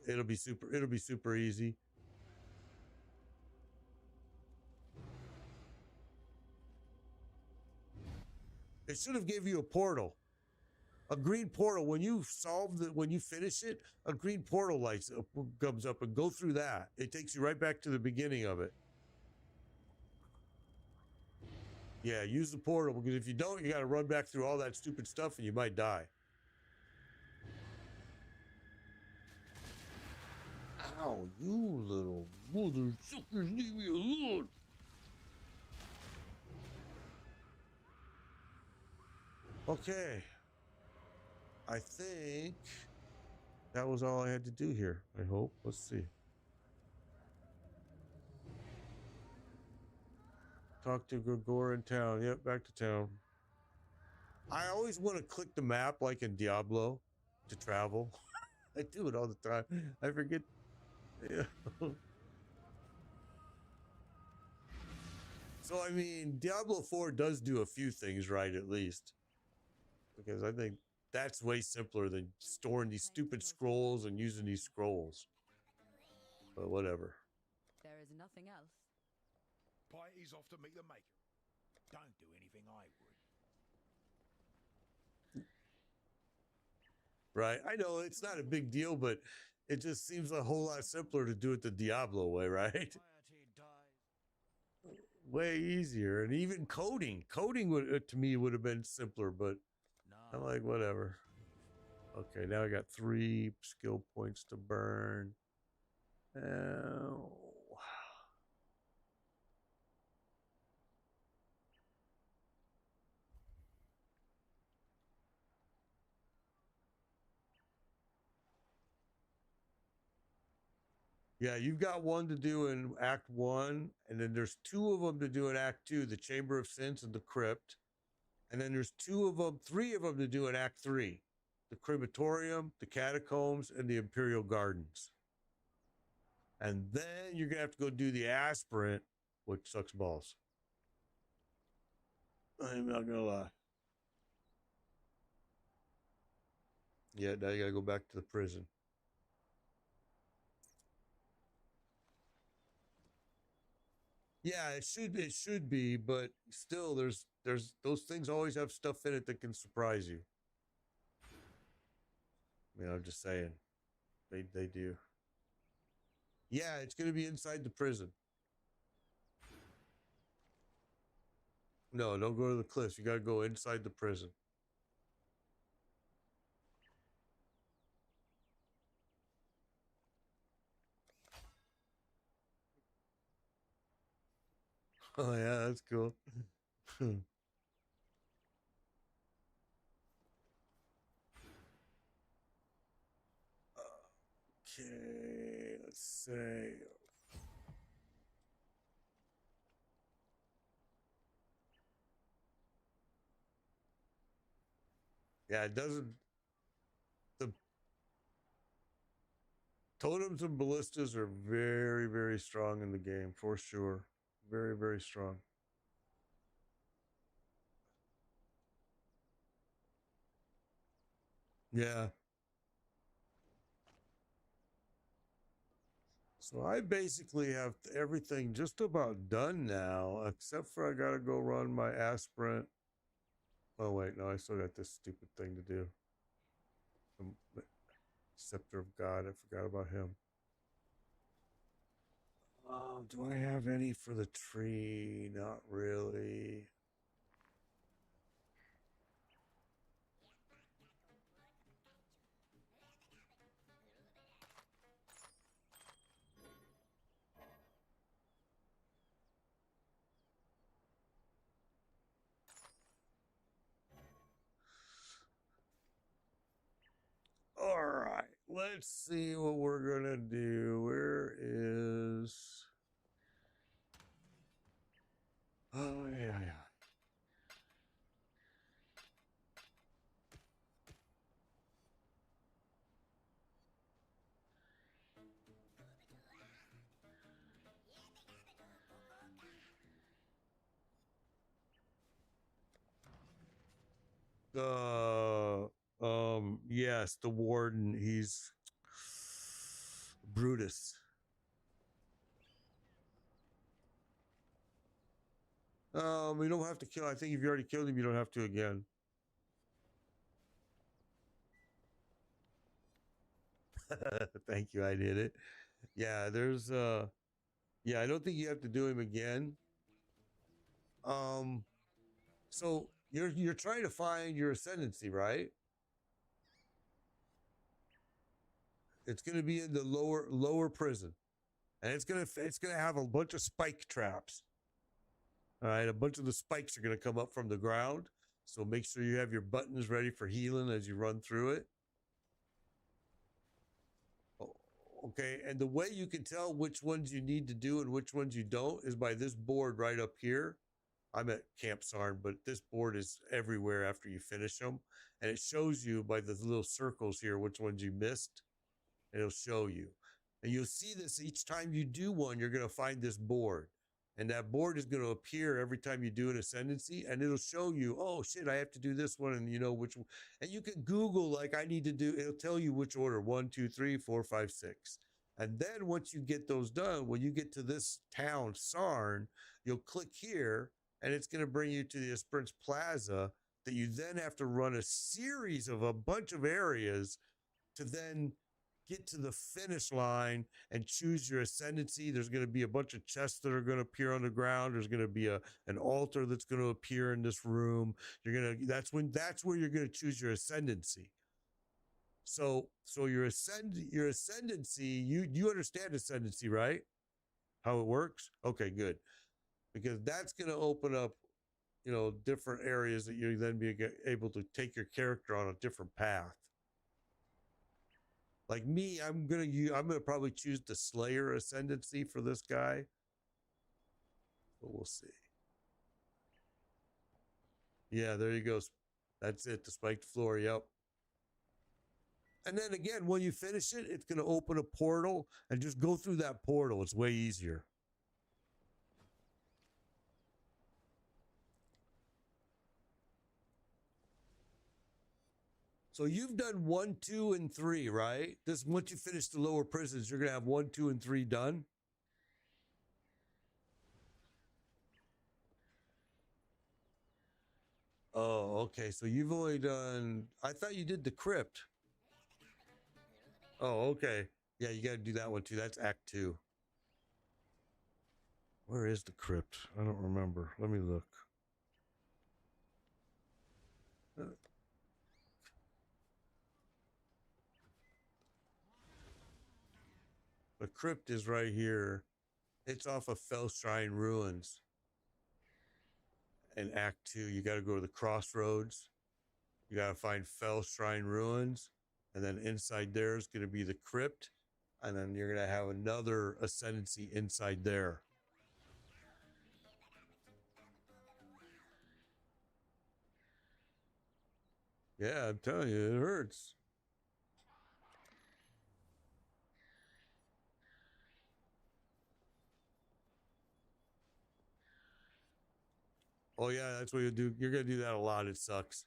It'll be super easy. It should have gave you a portal. A green portal. When you when you finish it, a green portal lights up, comes up, and go through that. It takes you right back to the beginning of it. Yeah, use the portal, because if you don't, you got to run back through all that stupid stuff and you might die. Ow, you little mother suckers, leave me alone. Okay. I think that was all I had to do here. I hope. Let's see. Talk to Gregor in town. Yep, back to town. I always want to click the map like in Diablo to travel. I do it all the time. I forget. Yeah. So, I mean, Diablo 4 does do a few things right, at least. Because I think that's way simpler than storing these stupid scrolls and using these scrolls. But whatever. There is nothing else. Piety's off to meet the maker. Don't do anything I would. Right? I know it's not a big deal, but it just seems a whole lot simpler to do it the Diablo way, right? Piety dies. Way easier. And even coding would, to me, would have been simpler, but I'm Nah. like, whatever. Okay, now I got 3 skill points to burn. Yeah, you've got one to do in Act 1, and then there's 2 of them to do in Act 2, the Chamber of Sins and the Crypt. And then there's 3 of them to do in Act 3, the Crematorium, the Catacombs, and the Imperial Gardens. And then you're going to have to go do the Aspirant, which sucks balls. I'm not going to lie. Yeah, now you got to go back to the prison. Yeah, it should be, but still there's those things always have stuff in it that can surprise you. I mean, I'm just saying. They do. Yeah, it's going to be inside the prison. No, don't go to the cliffs. You got to go inside the prison. Oh yeah, that's cool. Okay, let's say. Yeah, it doesn't. The totems and ballistas are very, very strong in the game, for sure. Very, very strong. Yeah. So I basically have everything just about done now, except for I gotta go run my aspirant. Oh wait, no, I still got this stupid thing to do. The Scepter of God, I forgot about him. Do I have any for the tree? Not really. let's see what we're gonna do. Where is? Oh yeah. Yes, the warden. He's Brutus. You don't have to kill. I think if you already killed him, you don't have to again. Thank you. I did it. Yeah, there's yeah, I don't think you have to do him again. Um, so you're trying to find your ascendancy, right? It's going to be in the lower prison, and it's gonna have a bunch of spike traps. All right, a bunch of the spikes are going to come up from the ground. So make sure you have your buttons ready for healing as you run through it. Okay, and the way you can tell which ones you need to do and which ones you don't is by this board right up here. I'm at Camp Sarn, but this board is everywhere after you finish them. And it shows you by the little circles here which ones you missed. It'll show you. And you'll see this each time you do one, you're going to find this board. And that board is going to appear every time you do an ascendancy, and it'll show you, oh shit, I have to do this one, and you know which one. And you can Google, like, I need to do, it'll tell you which order 1, 2, 3, 4, 5, 6. And then once you get those done, when you get to this town, Sarn, you'll click here, and it's going to bring you to the Esperance Plaza that you then have to run a series of a bunch of areas to then get to the finish line and choose your ascendancy. There's going to be a bunch of chests that are going to appear on the ground. There's going to be an altar that's going to appear in this room. That's where you're going to choose your ascendancy. So your ascendancy, you understand ascendancy, right? How it works? Okay, good. Because that's going to open up, different areas that you then be able to take your character on a different path. Like me, I'm gonna probably choose the Slayer ascendancy for this guy, but we'll see. Yeah, there you go. That's it. The spiked floor. Yep. And then again, when you finish it, it's gonna open a portal and just go through that portal. It's way easier. So you've done 1, 2, and 3, right? Once you finish the lower prisons, you're gonna have 1, 2, and 3 done. Oh, okay. So you've only done. I thought you did the crypt. Oh, okay. Yeah, you got to do that one too. That's Act 2. Where is the crypt? I don't remember. Let me look. The crypt is right here. It's off of Fellshrine Ruins. In Act 2, you got to go to the crossroads. You got to find Fellshrine Ruins. And then inside there is going to be the crypt. And then you're going to have another ascendancy inside there. Yeah, I'm telling you, it hurts. Oh yeah, that's what you do. You're gonna do that a lot. It sucks.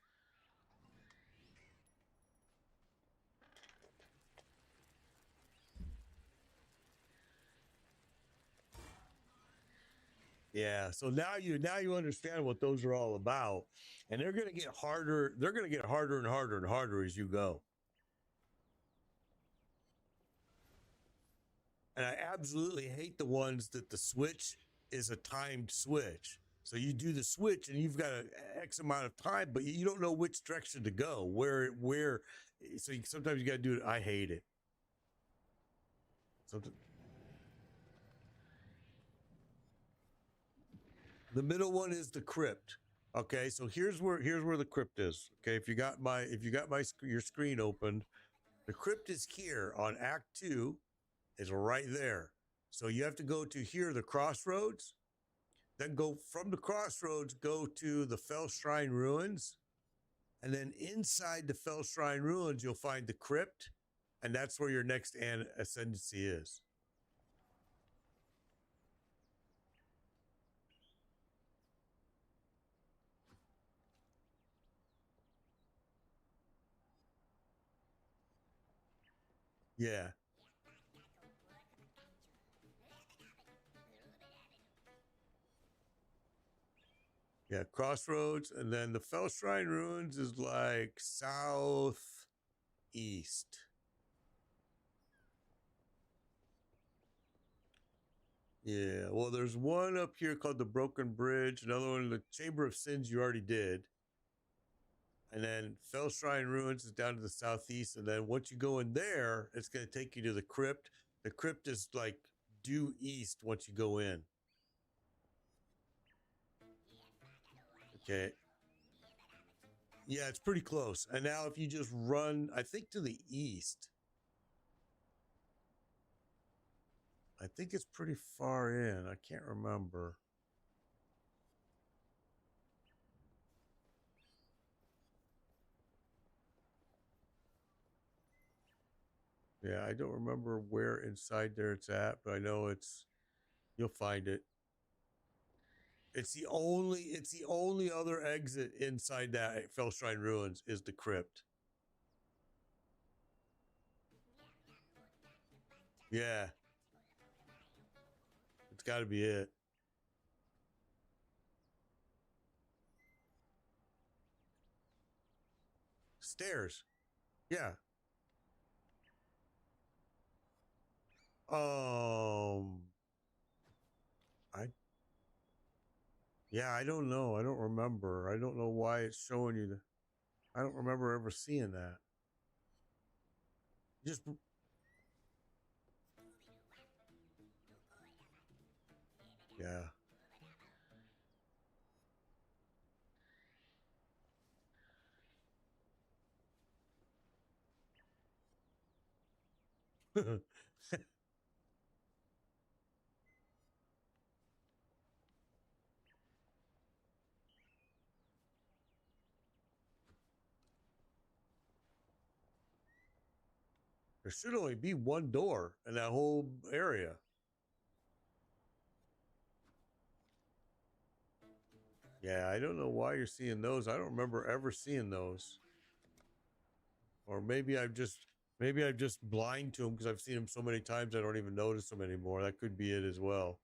Yeah. So now you understand what those are all about, and they're gonna get harder. They're gonna get harder and harder and harder as you go. And I absolutely hate the ones that the switch is a timed switch. So you do the switch and you've got an X amount of time, but you don't know which direction to go. Where. So sometimes you got to do it. I hate it. Sometimes. The middle one is the crypt. Okay, so here's where the crypt is. Okay, if you got your screen opened, The crypt is here on Act 2. It's right there. So you have to go to here, the crossroads. Then go from the crossroads, go to the Fell Shrine Ruins. And then inside the Fell Shrine Ruins, you'll find the crypt. And that's where your next ascendancy is. Yeah. Yeah, Crossroads, and then the Fell Shrine Ruins is like southeast. Yeah, well, there's one up here called the Broken Bridge, another one, the Chamber of Sins, you already did. And then Fell Shrine Ruins is down to the southeast, and then once you go in there, it's going to take you to the crypt. The crypt is like due east once you go in. Okay. Yeah, it's pretty close. And now if you just run, I think to the east, I think it's pretty far in. I can't remember. Yeah, I don't remember where inside there it's at, but I know you'll find it. It's the only other exit inside that Fell Shrine Ruins is the crypt. Yeah. It's got to be it. Stairs. Yeah. I Yeah, I don't know. I don't remember. I don't know why it's showing you the. I don't remember ever seeing that. Just yeah. There should only be one door in that whole area. Yeah, I don't know why you're seeing those. I don't remember ever seeing those. Or maybe I'm just blind to them because I've seen them so many times I don't even notice them anymore. That could be it as well.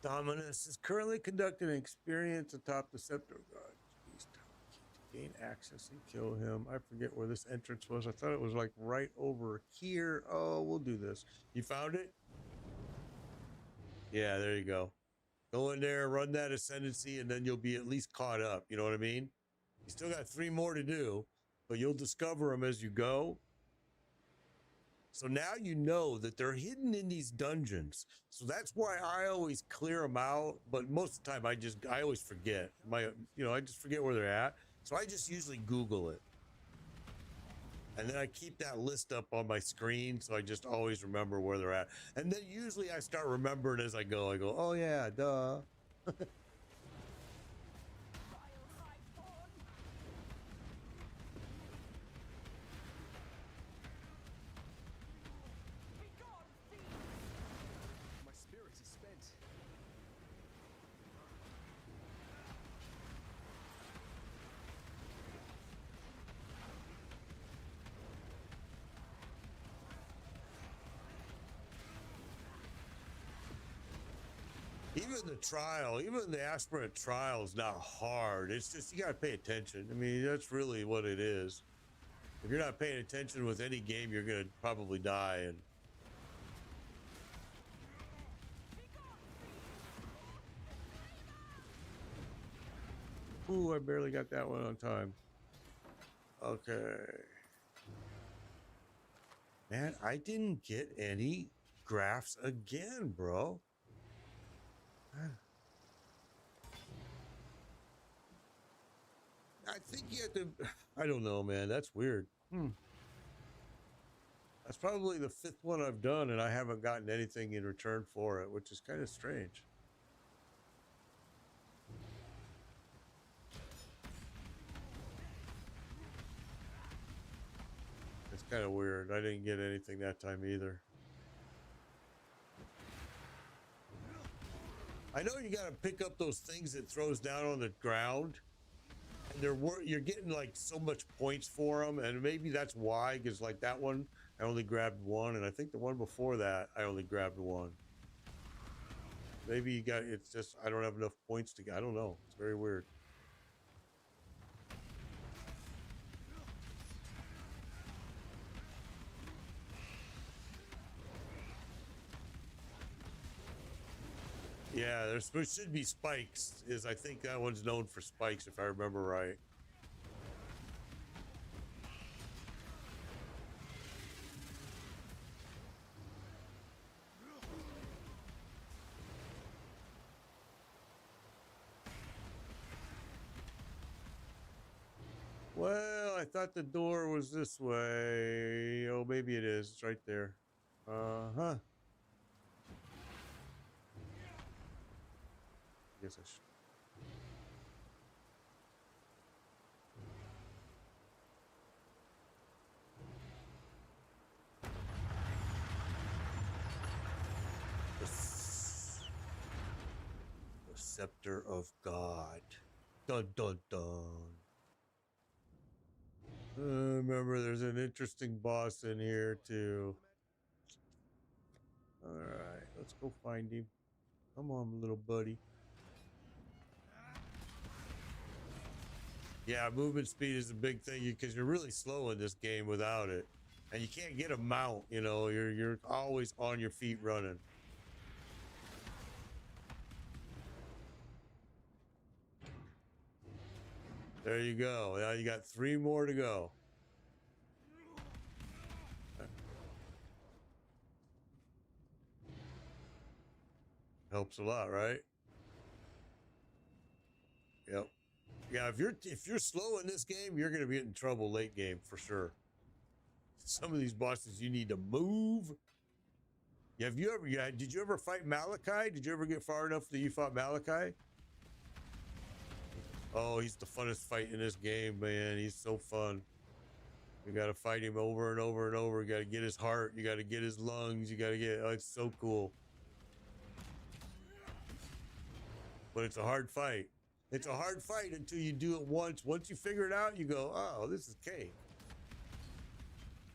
Dominus is currently conducting an experience atop the Scepter God. Please tell me to gain access and kill him. I forget where this entrance was. I thought it was like right over here. Oh, we'll do this. You found it? Yeah, there you go. Go in there, run that ascendancy, and then you'll be at least caught up. You know what I mean? You still got 3 more to do, but you'll discover them as you go. So now you know that they're hidden in these dungeons. So that's why I always clear them out. But most of the time, I always forget. I just forget where they're at. So I just usually Google it. And then I keep that list up on my screen. So I just always remember where they're at. And then usually I start remembering as I go. I go, oh yeah, duh. My spirit is spent. Even the aspirant trial is not hard. It's just you got to pay attention. I mean, that's really what it is. If you're not paying attention with any game, you're going to probably die. And ooh, I barely got that one on time. Okay. Man, I didn't get any graphs again, bro. I think you have to. I don't know, man. That's weird. That's probably the 5th one I've done, and I haven't gotten anything in return for it, which is kind of strange. It's kind of weird. I didn't get anything that time either. I know you got to pick up those things it throws down on the ground, and you're getting like so much points for them, and maybe that's why. Because like that one, I only grabbed one, and I think the one before that, I only grabbed one. Maybe you got it's just I don't have enough points to get. I don't know. It's very weird. Yeah, there should be spikes. I think that one's known for spikes, if I remember right. Well, I thought the door was this way. Oh, maybe it is. It's right there. Uh-huh. Guess I should. The Scepter of God. Dun dun dun. Remember, there's an interesting boss in here too. All right, let's go find him. Come on, little buddy. Yeah, movement speed is a big thing because you're really slow in this game without it, and you can't get a mount. You know, you're always on your feet running. There you go. Now you got 3 more to go. Helps a lot, right? Yep. Yeah, if you're slow in this game, you're gonna be in trouble late game for sure. Some of these bosses you need to move. Yeah, did you ever fight Malachi? Did you ever get far enough that you fought Malachi? Oh, he's the funnest fight in this game, man. He's so fun. You got to fight him over and over and over. You got to get his heart. You got to get his lungs. You got to get. Oh, it's so cool. But it's a hard fight. It's a hard fight until you do it once. Once you figure it out, you go, oh, this is cake.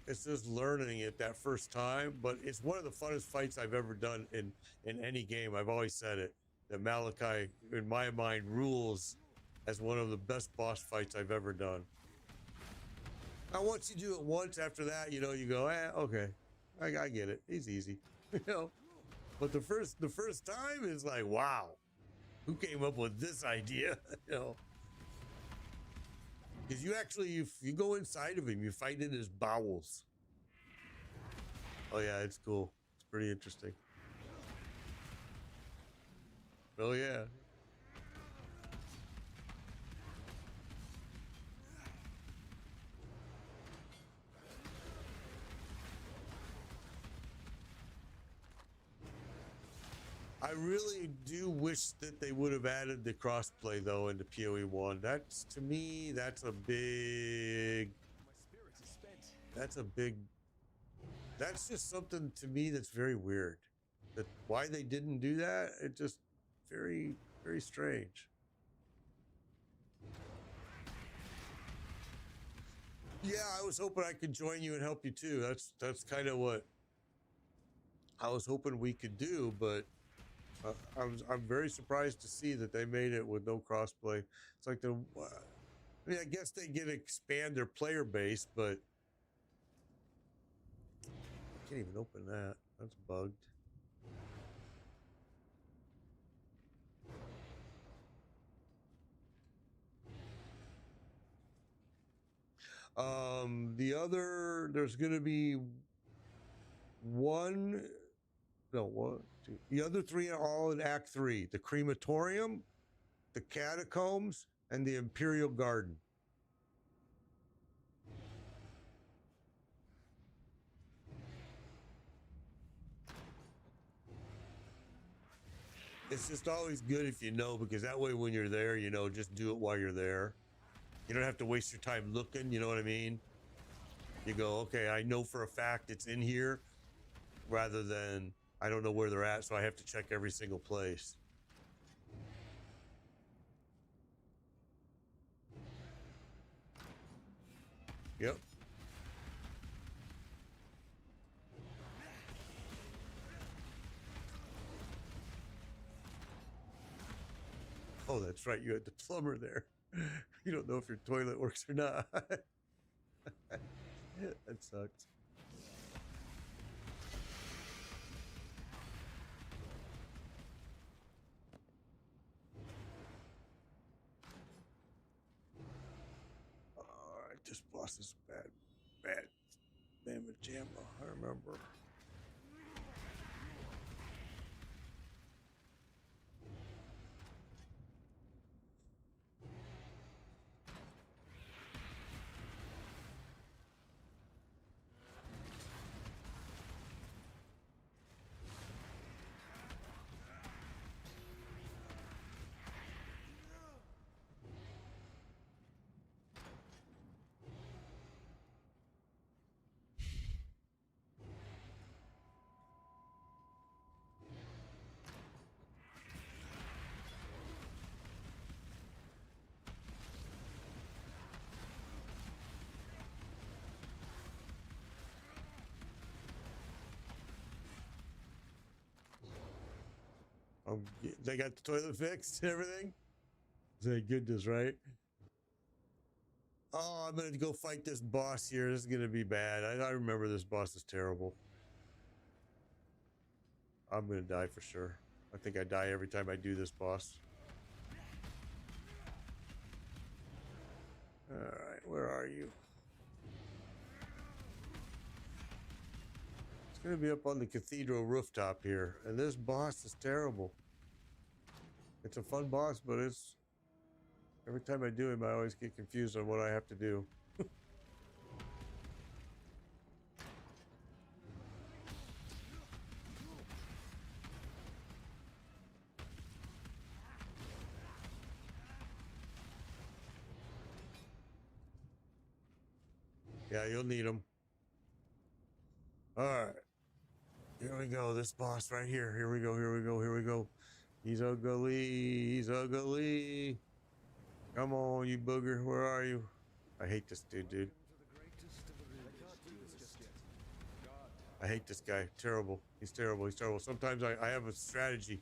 It's just learning it that first time, but it's one of the funnest fights I've ever done in any game. I've always said it, that Malachi, in my mind, rules as one of the best boss fights I've ever done. Now, once you do it once, after that, you know, you go, okay, I get it. He's easy, you know. But the first time is like, wow, who came up with this idea? You know, because you go inside of him, you fight in his bowels. Oh yeah, it's cool. It's pretty interesting. Oh yeah. I really do wish that they would have added the crossplay though into PoE 1. That's to me, that's a big. My spirits are spent. That's a big. That's just something to me that's very weird. That why they didn't do that, it just very, very strange. Yeah, I was hoping I could join you and help you too. That's kind of what I was hoping we could do, but I'm very surprised to see that they made it with no crossplay. It's like I mean, I guess they get to expand their player base, but I can't even open that. That's bugged. The other, there's going to be one, no, one, two. The other three are all in Act 3. The crematorium, the catacombs, and the Imperial Garden. It's just always good if you know, because that way when you're there, you know, just do it while you're there. You don't have to waste your time looking, you know what I mean? You go, okay, I know for a fact it's in here, rather than I don't know where they're at, so I have to check every single place. Yep. Oh, that's right. You had the plumber there. You don't know if your toilet works or not. That sucks. All right, this boss is bad mamma jamma. I remember. They got the toilet fixed and everything? Thank goodness, right? Oh, I'm gonna go fight this boss here. This is gonna be bad. I remember this boss is terrible. I'm gonna die for sure. I think I die every time I do this boss. Alright, where are you? It's gonna be up on the cathedral rooftop here. And this boss is terrible. It's a fun boss, but it's... Every time I do him, I always get confused on what I have to do. Yeah, you'll need them. All right. Here we go. This boss right here. Here we go. Here we go. Here we go. He's ugly. He's ugly. Come on, you booger. Where are you? I hate this dude. I hate this guy. Terrible. He's terrible. He's terrible. Sometimes I have a strategy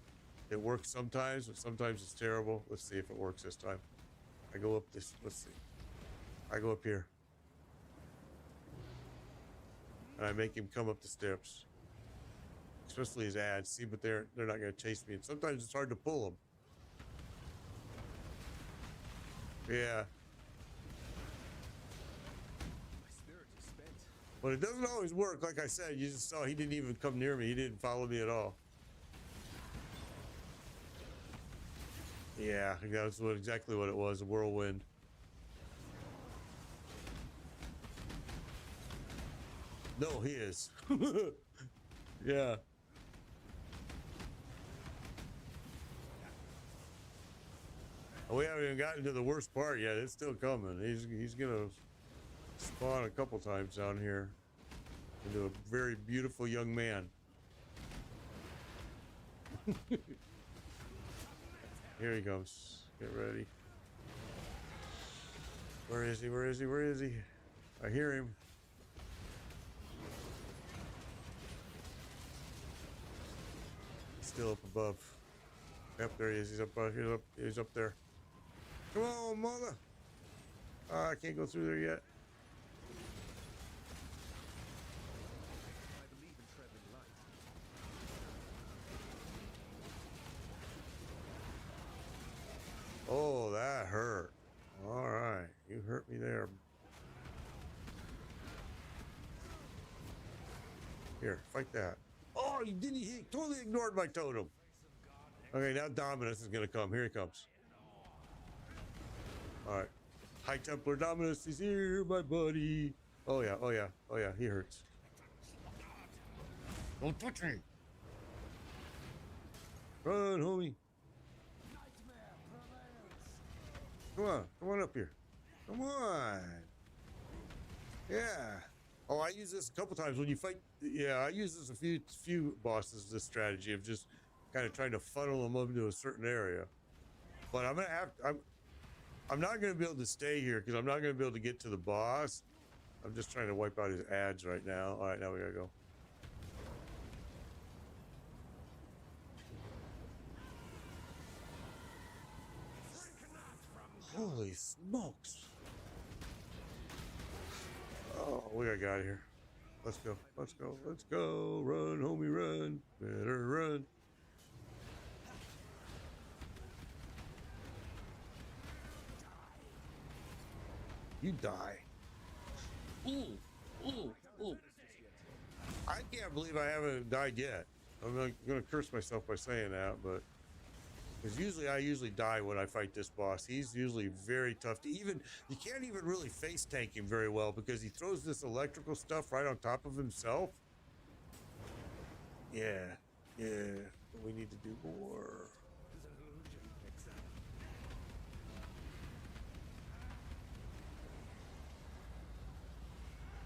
that works sometimes, but sometimes it's terrible. Let's see if it works this time. I go up this. Let's see. I go up here. And I make him come up the steps. Especially his ads. See, but they're not going to chase me. And sometimes it's hard to pull them. Yeah. But it doesn't always work. Like I said, you just saw he didn't even come near me. He didn't follow me at all. Yeah, that's exactly what it was, a whirlwind. No, he is. Yeah. We haven't even gotten to the worst part yet. It's still coming. He's gonna spawn a couple times down here into a very beautiful young man. Here he comes. Get ready. Where is he? Where is he? Where is he? I hear him. He's still up above. Yep, there he is. He's up. He's up there. Come on, mother. I can't go through there yet. Oh, that hurt. All right, you hurt me there. Here, fight that. Oh, you didn't. He totally ignored my totem. Okay, now Dominus is gonna come. Here he comes. All right, High Templar Dominus is here, my buddy. Oh yeah, oh yeah, oh yeah. He hurts. Don't touch me. Run, homie. Come on up here. Come on. Yeah. Oh, I use this a couple times when you fight. Yeah, I use this a few bosses. This strategy of just kind of trying to funnel them up into a certain area. But I'm gonna have. I'm not gonna be able to stay here because I'm not gonna be able to get to the boss. I'm just trying to wipe out his ads right now. All right, now we gotta go. Holy smokes. Oh, we gotta get out of here. Let's go. Let's go. Let's go. Run, homie, run. Better run. You die. Ooh, ooh, ooh. I can't believe I haven't died yet. I'm gonna curse myself by saying that, but because I usually die when I fight this boss. He's usually very tough to even. You can't even really face tank him very well because he throws this electrical stuff right on top of himself. Yeah, yeah. But we need to do more.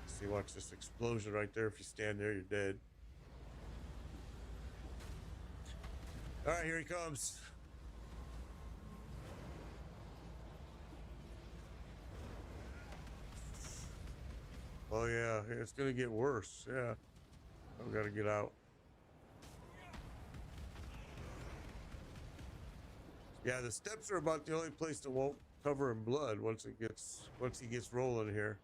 See, watch this explosion right there. If you stand there, you're dead. All right, here he comes. Oh yeah, it's gonna get worse. Yeah, I've got to get out. Yeah, the steps are about the only place that won't cover in blood once he gets rolling here.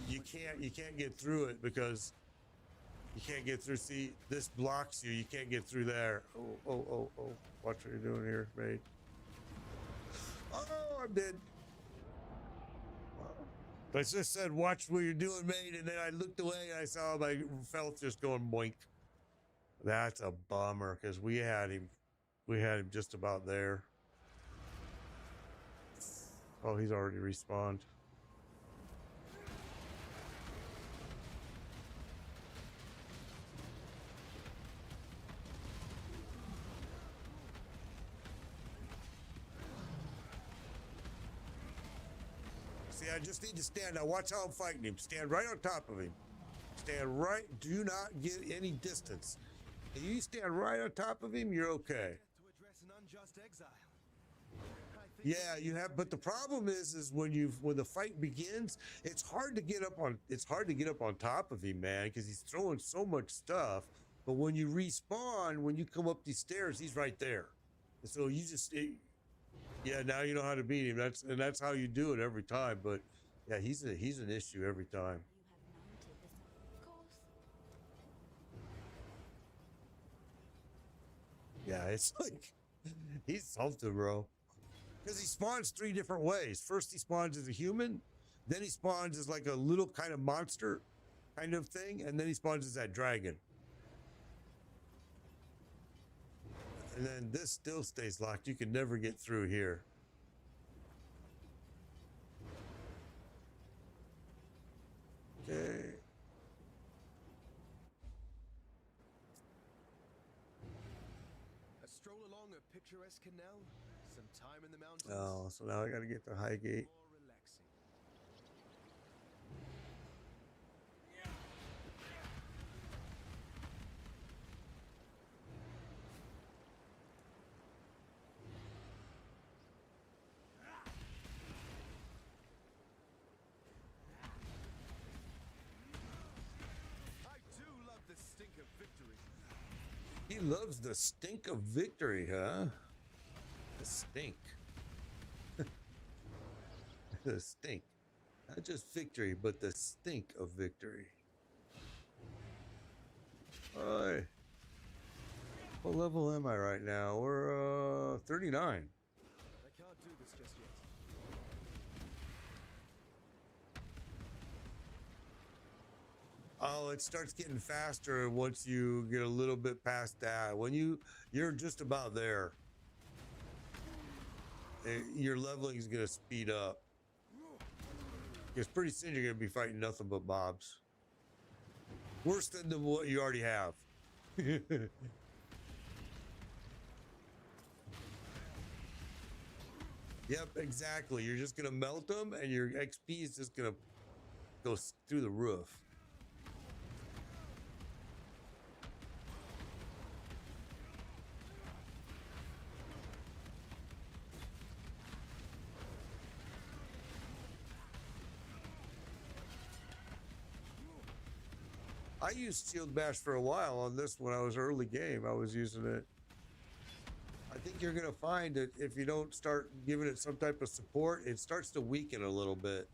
You can't get through it because you can't get through. See, this blocks you. You can't get through there. Oh. Watch what you're doing here, mate. Oh, I'm dead. I just said, watch what you're doing, mate, and then I looked away and I saw my felt just going boink. That's a bummer because we had him just about there. Oh, he's already respawned. See, I just need to stand. Now watch how I'm fighting him. Stand right on top of him. Stand right. Do not get any distance. If you stand right on top of him, you're okay. To address an unjust exile. Yeah, you have, but the problem is when the fight begins, it's hard to get up on top of him, man, because he's throwing so much stuff. But when you respawn, when you come up these stairs, he's right there. So you just, yeah, now you know how to beat him. That's how you do it every time. But yeah, he's an issue every time. Yeah, it's like he's something, bro. Because he spawns 3 different ways. First, he spawns as a human, then he spawns as like a little kind of monster kind of thing, and then he spawns as that dragon. And then this still stays locked. You can never get through here. Okay. A stroll along a picturesque canal, some time in the mountains. Oh, so now I got to get to Highgate. More relaxing. I do love the stink of victory. He loves the stink of victory, huh? The stink. The stink. Not just victory, but the stink of victory. Alright. What level am I right now? We're 39. I can't do this just yet. Oh, it starts getting faster once you get a little bit past that. When you're just about there, your leveling is gonna speed up. Because pretty soon you're gonna be fighting nothing but mobs. Worse than what you already have. Yep, exactly. You're just gonna melt them, and your XP is just gonna go through the roof. I used Shield Bash for a while on this when I was early game. I was using it. I think you're going to find that if you don't start giving it some type of support, it starts to weaken a little bit.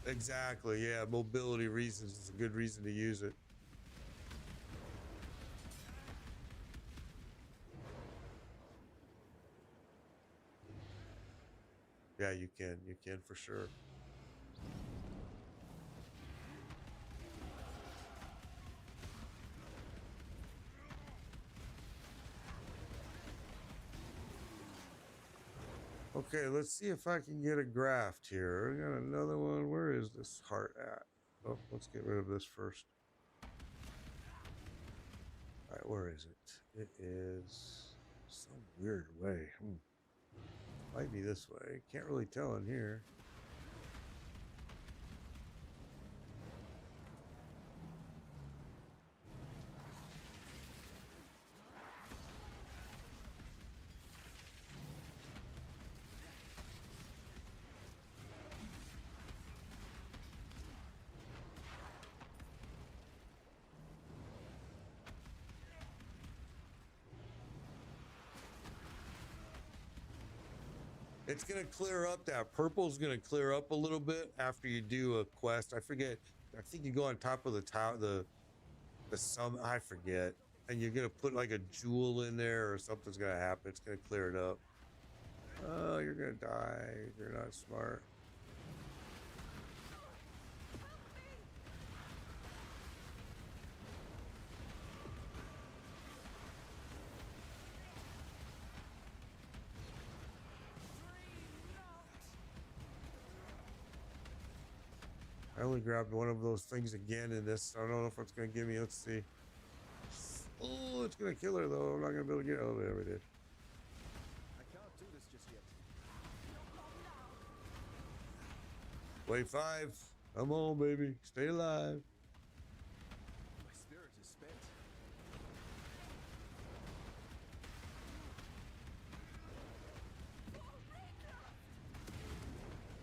Exactly. Yeah. Mobility reasons is a good reason to use it. Yeah, you can. You can for sure. Okay, let's see if I can get a graft here. I got another one. Where is this heart at? Oh, let's get rid of this first. All right, where is it? It is some weird way. Might be this way. Can't really tell in here. It's going to clear up. That purple's going to clear up a little bit after you do a quest. I forget. I think you go on top of the tower, the sum. I forget. And you're going to put like a jewel in there or something's going to happen. It's going to clear it up. Oh, you're going to die. You're not smart. I only grabbed one of those things again in this. I don't know if it's going to give me. Let's see. Oh, it's going to kill her, though. I'm not going to be able to get. Oh, there we did. I can't do this just yet. Wave 5. Come on, baby. Stay alive. My spirit is spent.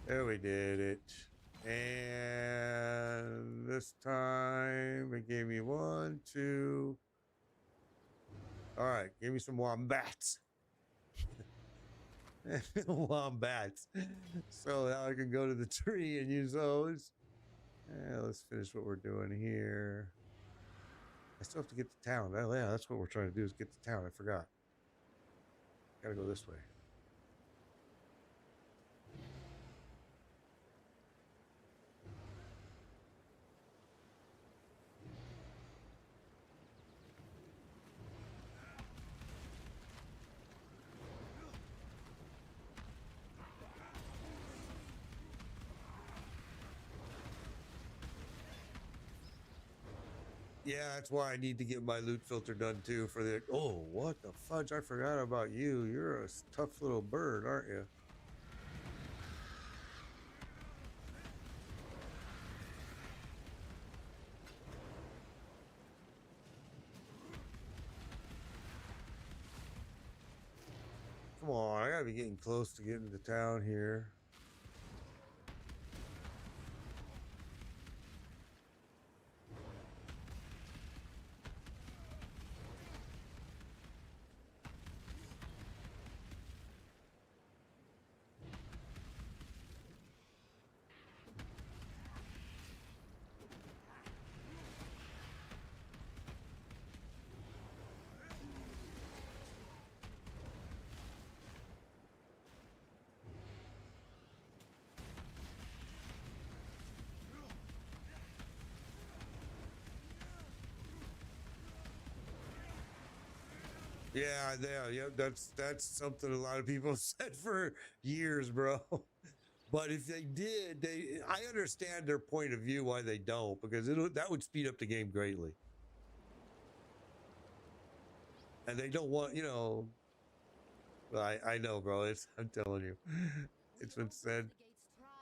There we did it. And this time it gave me 1, 2. All right, give me some wombats. Wombats. So now I can go to the tree and use those. Let's finish what we're doing here. I still have to get to town. Oh, yeah, that's what we're trying to do is get to town. I forgot. Gotta go this way. Yeah, that's why I need to get my loot filter done too for the... Oh, what the fudge? I forgot about you. You're a tough little bird, aren't you? Come on, I gotta be getting close to getting to town here. Yeah. That's something a lot of people said for years, bro. But if they did, I understand their point of view why they don't, because that would speed up the game greatly. And they don't want, I know, bro. I'm telling you, it's been said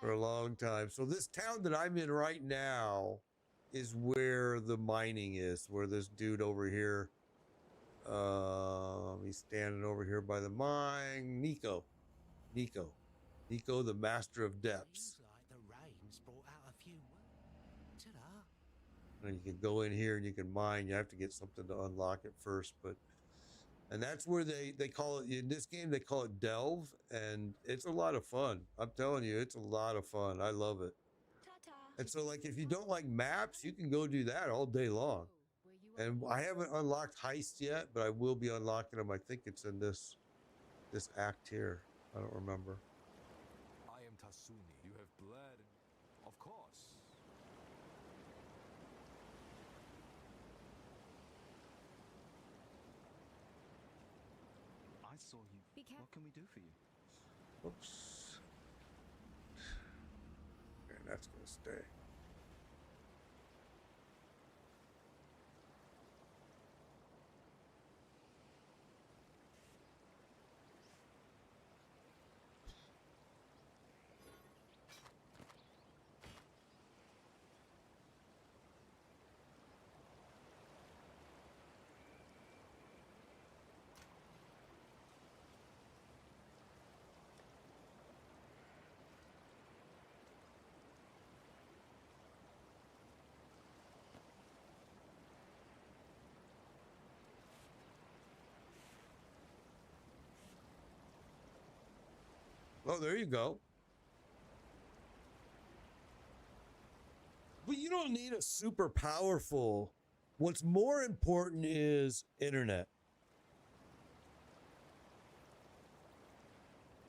for a long time. So this town that I'm in right now is where the mining is, where this dude over here, he's standing over here by the mine. Nico, the master of depths. Seems like the rain's brought out a few. Ta-da. And you can go in here and you can mine. You have to get something to unlock it first, and that's where they call it in this game. They call it delve, and it's a lot of fun. I'm telling you, it's a lot of fun. I love it. Ta-ta. And so, like, if you don't like maps, you can go do that all day long. And I haven't unlocked heist yet, but I will be unlocking them. I think it's in this act here. I don't remember. I am Tasuni. You have bled. Of course. I saw you. Be careful. What can we do for you? Whoops. And that's gonna stay. Oh, there you go. But you don't need a super powerful. What's more important is internet.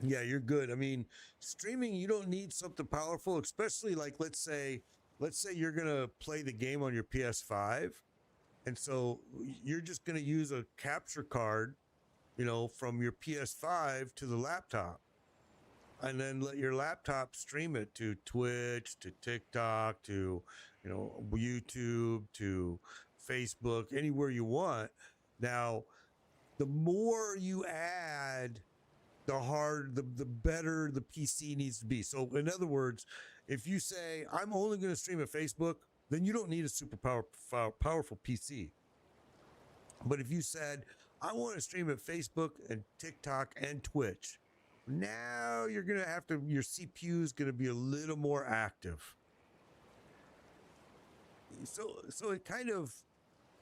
Yeah, you're good. I mean, streaming, you don't need something powerful, especially like let's say you're gonna play the game on your PS5, and so you're just gonna use a capture card, from your PS5 to the laptop, and then let your laptop stream it to Twitch, to TikTok, to YouTube, to Facebook, anywhere you want. Now, the more you add, the better the PC needs to be. So in other words, if you say I'm only going to stream at Facebook, then you don't need a super powerful PC. But if you said I want to stream at Facebook and TikTok and Twitch, now you're going to have to, your CPU is going to be a little more active. So it kind of,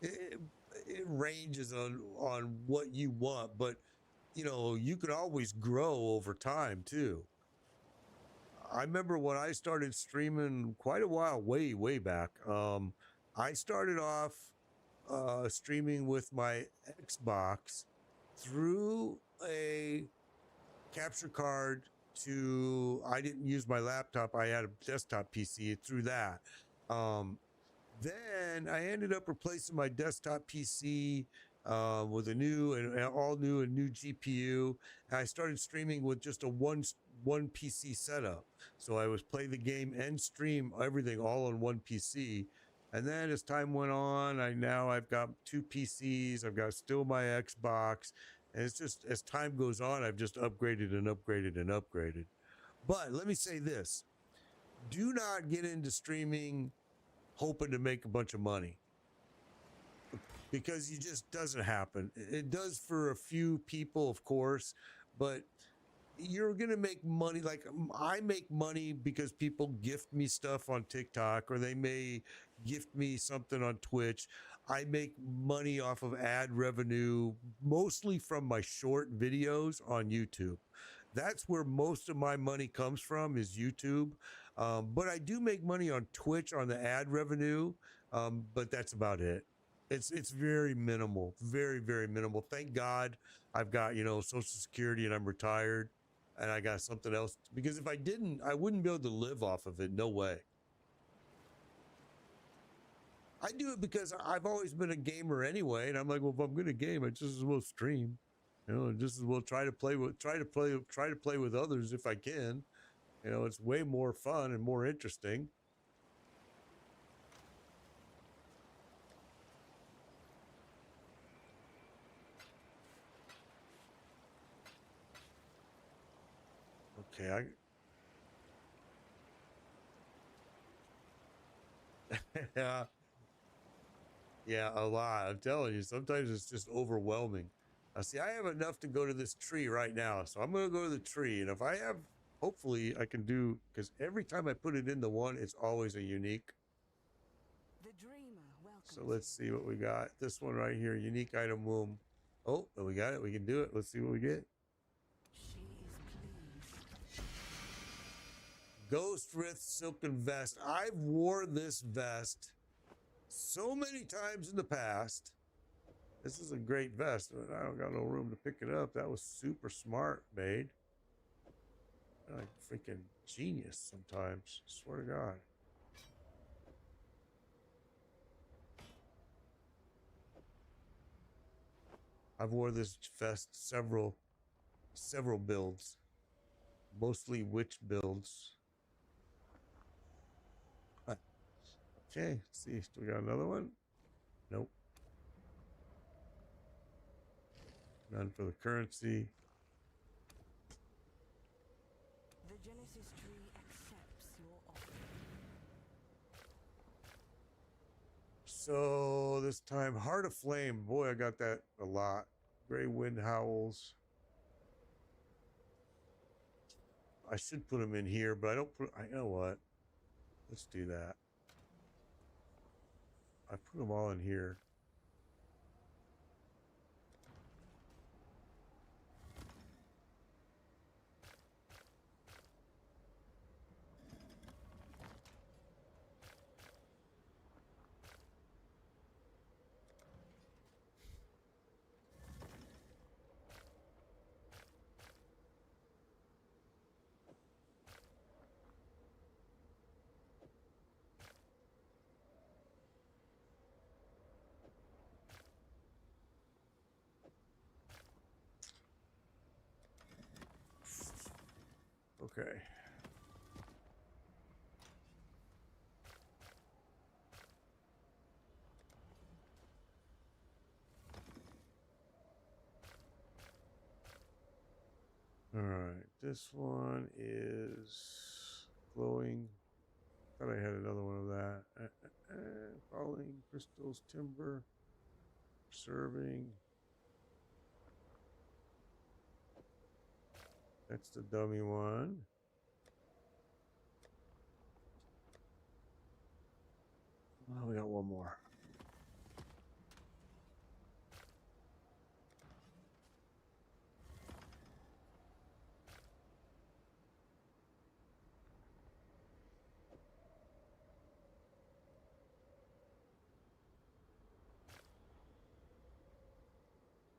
it ranges on what you want, but you could always grow over time too. I remember when I started streaming quite a while, way back. I started off streaming with my Xbox through a capture card I didn't use my laptop. I had a desktop PC through that. Then I ended up replacing my desktop PC with a new and all new and new GPU. And I started streaming with just a one PC setup. So I was play the game and stream everything all on one PC. And then as time went on, I've got two PCs. I've got still my Xbox. And it's just, as time goes on, I've just upgraded and upgraded and upgraded. But let me say this. Do not get into streaming hoping to make a bunch of money, because it just doesn't happen. It does for a few people, of course, but you're going to make money. Like, I make money because people gift me stuff on TikTok, or they may gift me something on Twitch. I make money off of ad revenue, mostly from my short videos on YouTube. That's where most of my money comes from, is YouTube. But I do make money on Twitch on the ad revenue, but that's about it. It's very minimal, very, very minimal. Thank God I've got, Social Security, and I'm retired, and I got something else, because if I didn't, I wouldn't be able to live off of it. No way. I do it because I've always been a gamer anyway, and I'm like, well, if I'm gonna game, I just as well stream, you know, and just as well try to play with others if I can. You know, it's way more fun and more interesting. Okay, yeah, yeah, a lot. I'm telling you, sometimes it's just overwhelming. See, I have enough to go to this tree right now, so I'm gonna go to the tree, and if I have, hopefully, I can do because every time I put it into one, it's always a unique. The dreamer welcomes So let's see what we got. This one right here, unique item womb. Oh, we got it. We can do it. Let's see what we get. She is pleased. Ghost Writh Silken Vest. I've worn this vest so many times in the past. This is a great vest, but I don't got no room to pick it up. That was super smart made. Like freaking genius sometimes. Swear to God. I've worn this vest several builds. Mostly witch builds. Okay, let's see. Do we got another one? Nope. None for the currency. The Genesis tree accepts your offer. So this time, Heart of Flame. Boy, I got that a lot. Gray Wind Howls. I should put them in here, but I don't put. I know what. Let's do that. I put them all in here. Okay. All right. This one is glowing. Thought I had another one of that. Falling crystals, timber, serving. That's the dummy one. Oh, we got one more.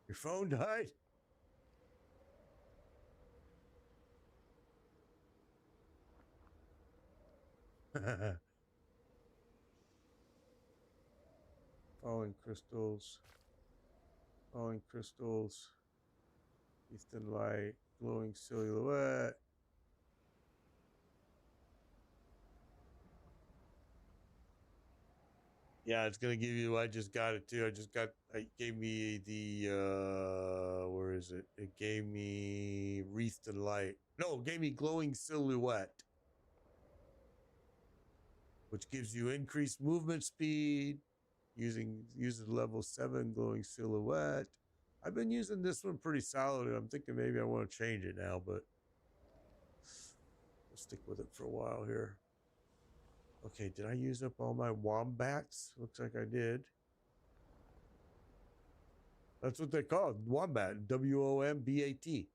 Your phone died? Falling crystals. Falling crystals. Eastern light. Glowing silhouette. Yeah, it's gonna give you. I just got it too. It gave me the. Where is it? It gave me wreathed in light. No, it gave me glowing silhouette, which gives you increased movement speed. Uses level 7 glowing silhouette. I've been using this one pretty solid, and I'm thinking maybe I want to change it now, but we'll stick with it for a while here. Okay, did I use up all my wombats? Looks like I did. That's what they call it, wombat. WOMBAT.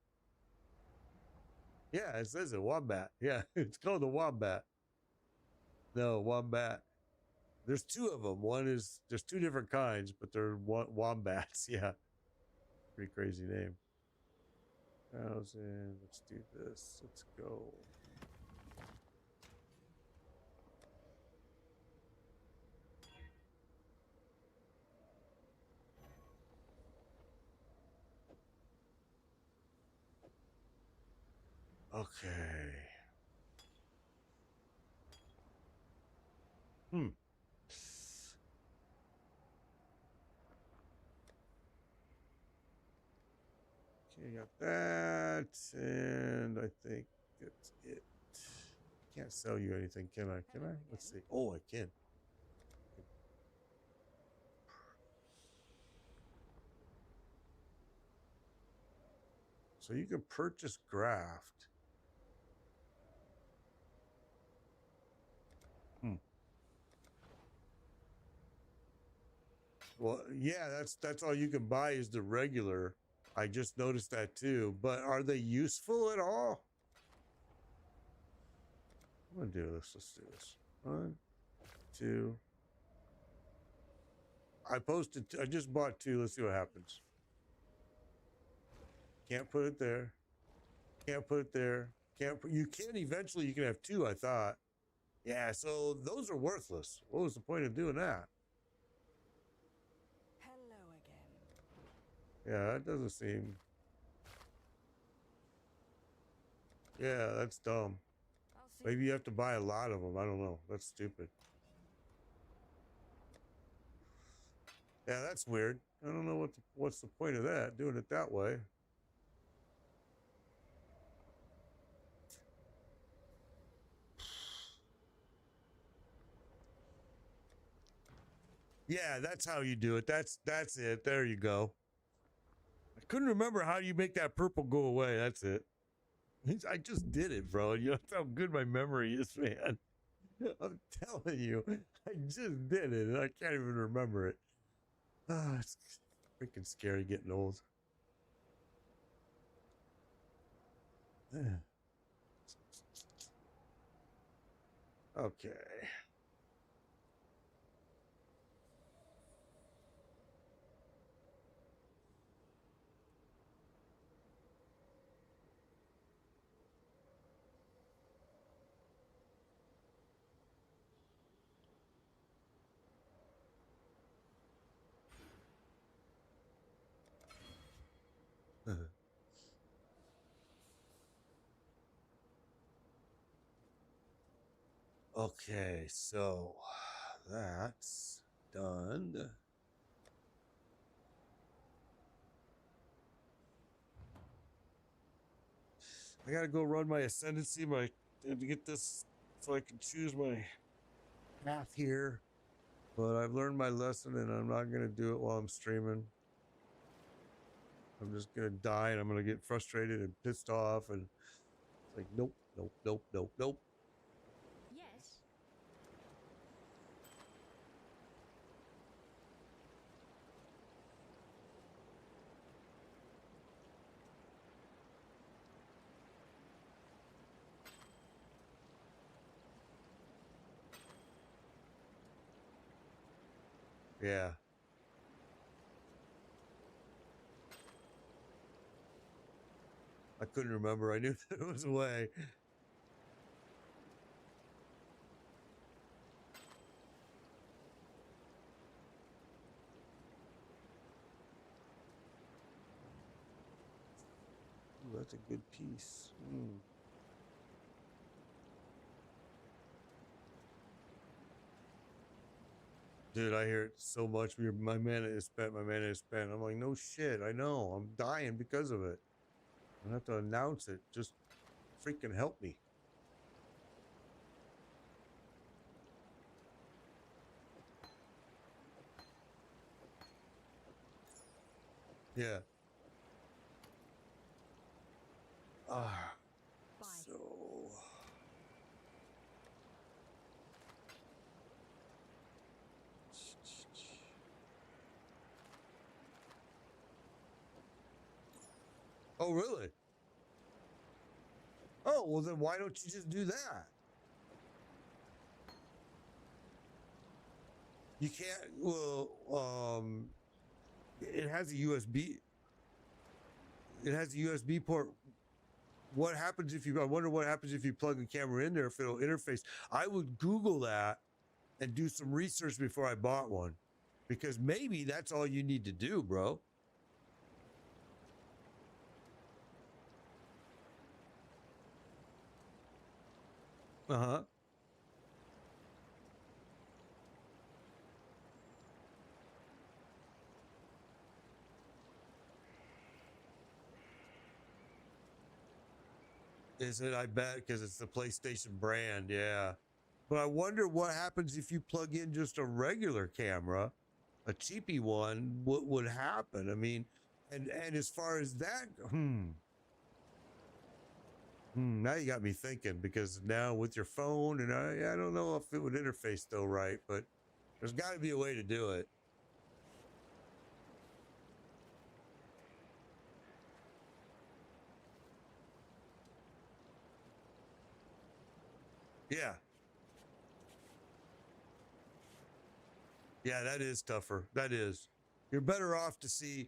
Yeah, it says it, wombat. Yeah, it's called a wombat. No, wombat. There's two of them. There's two different kinds, but they're wombats. Yeah. Pretty crazy name. 1,000. Let's do this. Let's go. Okay. Hmm. Okay, got that, and I think that's it. Can't sell you anything, can I? Can I? Let's see. Oh, I can. So you can purchase graft. Well, yeah, that's all you can buy is the regular. I just noticed that too. But are they useful at all? I'm gonna do this. Let's do this. 1, 2. I just bought 2. Let's see what happens. Can't put it there. Can't put it there. You can eventually, you can have 2, I thought. Yeah, so those are worthless. What was the point of doing that? Hello again. Yeah, that doesn't seem. Yeah, that's dumb. I'll see. Maybe you have to buy a lot of them. I don't know. That's stupid. Yeah, that's weird. I don't know what's the point of that, doing it that way. Yeah, that's how you do it. That's it. There you go. I couldn't remember how you make that purple go away. That's it. I just did it, bro. You know how good my memory is, man. I'm telling you, I just did it, and I can't even remember it. Ah, it's freaking scary getting old. Okay. Okay, so that's done. I gotta go run my ascendancy, to get this so I can choose my path here. But I've learned my lesson, and I'm not gonna do it while I'm streaming. I'm just gonna die, and I'm gonna get frustrated and pissed off, and it's like, nope, nope, nope, nope, nope. Yes. Yeah. I couldn't remember. I knew that it was a way. Ooh, that's a good piece. Dude, I hear it so much. My mana is spent. My mana is spent. I'm like, no shit. I know. I'm dying because of it. I don't have to announce it. Just freaking help me. Yeah. Ah. Bye. So. Oh, really? Oh, well, then why don't you just do that? You can't. Well, it has a USB. It has a USB port. What happens if you? I wonder what happens if you plug a camera in there. If it'll interface. I would Google that and do some research before I bought one, because maybe that's all you need to do, bro. Uh-huh. Is it? I bet, because it's the PlayStation brand, yeah. But I wonder what happens if you plug in just a regular camera, a cheapy one. What would happen? I mean, and as far as that, now you got me thinking, because now with your phone, and I don't know if it would interface still right, but there's got to be a way to do it. Yeah. Yeah, that is tougher. That is. You're better off to see.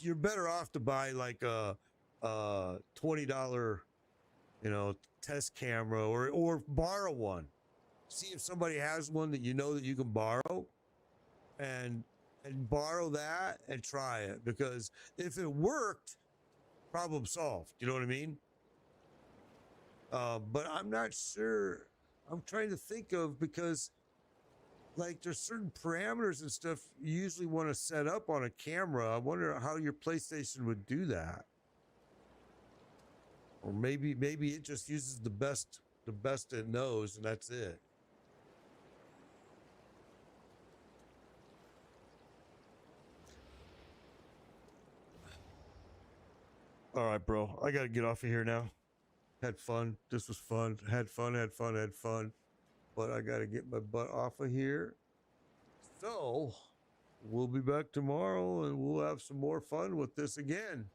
You're better off to buy like a $20, test camera, or borrow one. See if somebody has one that you know that you can borrow, and borrow that and try it, because if it worked, problem solved. You know what I mean? But I'm not sure. I'm trying to think of, because like there's certain parameters and stuff you usually want to set up on a camera. I wonder how your PlayStation would do that. Or maybe it just uses the best it knows, and that's it. All right, bro. I got to get off of here now. Had fun. This was fun. Had fun. But I got to get my butt off of here. So, we'll be back tomorrow and we'll have some more fun with this again.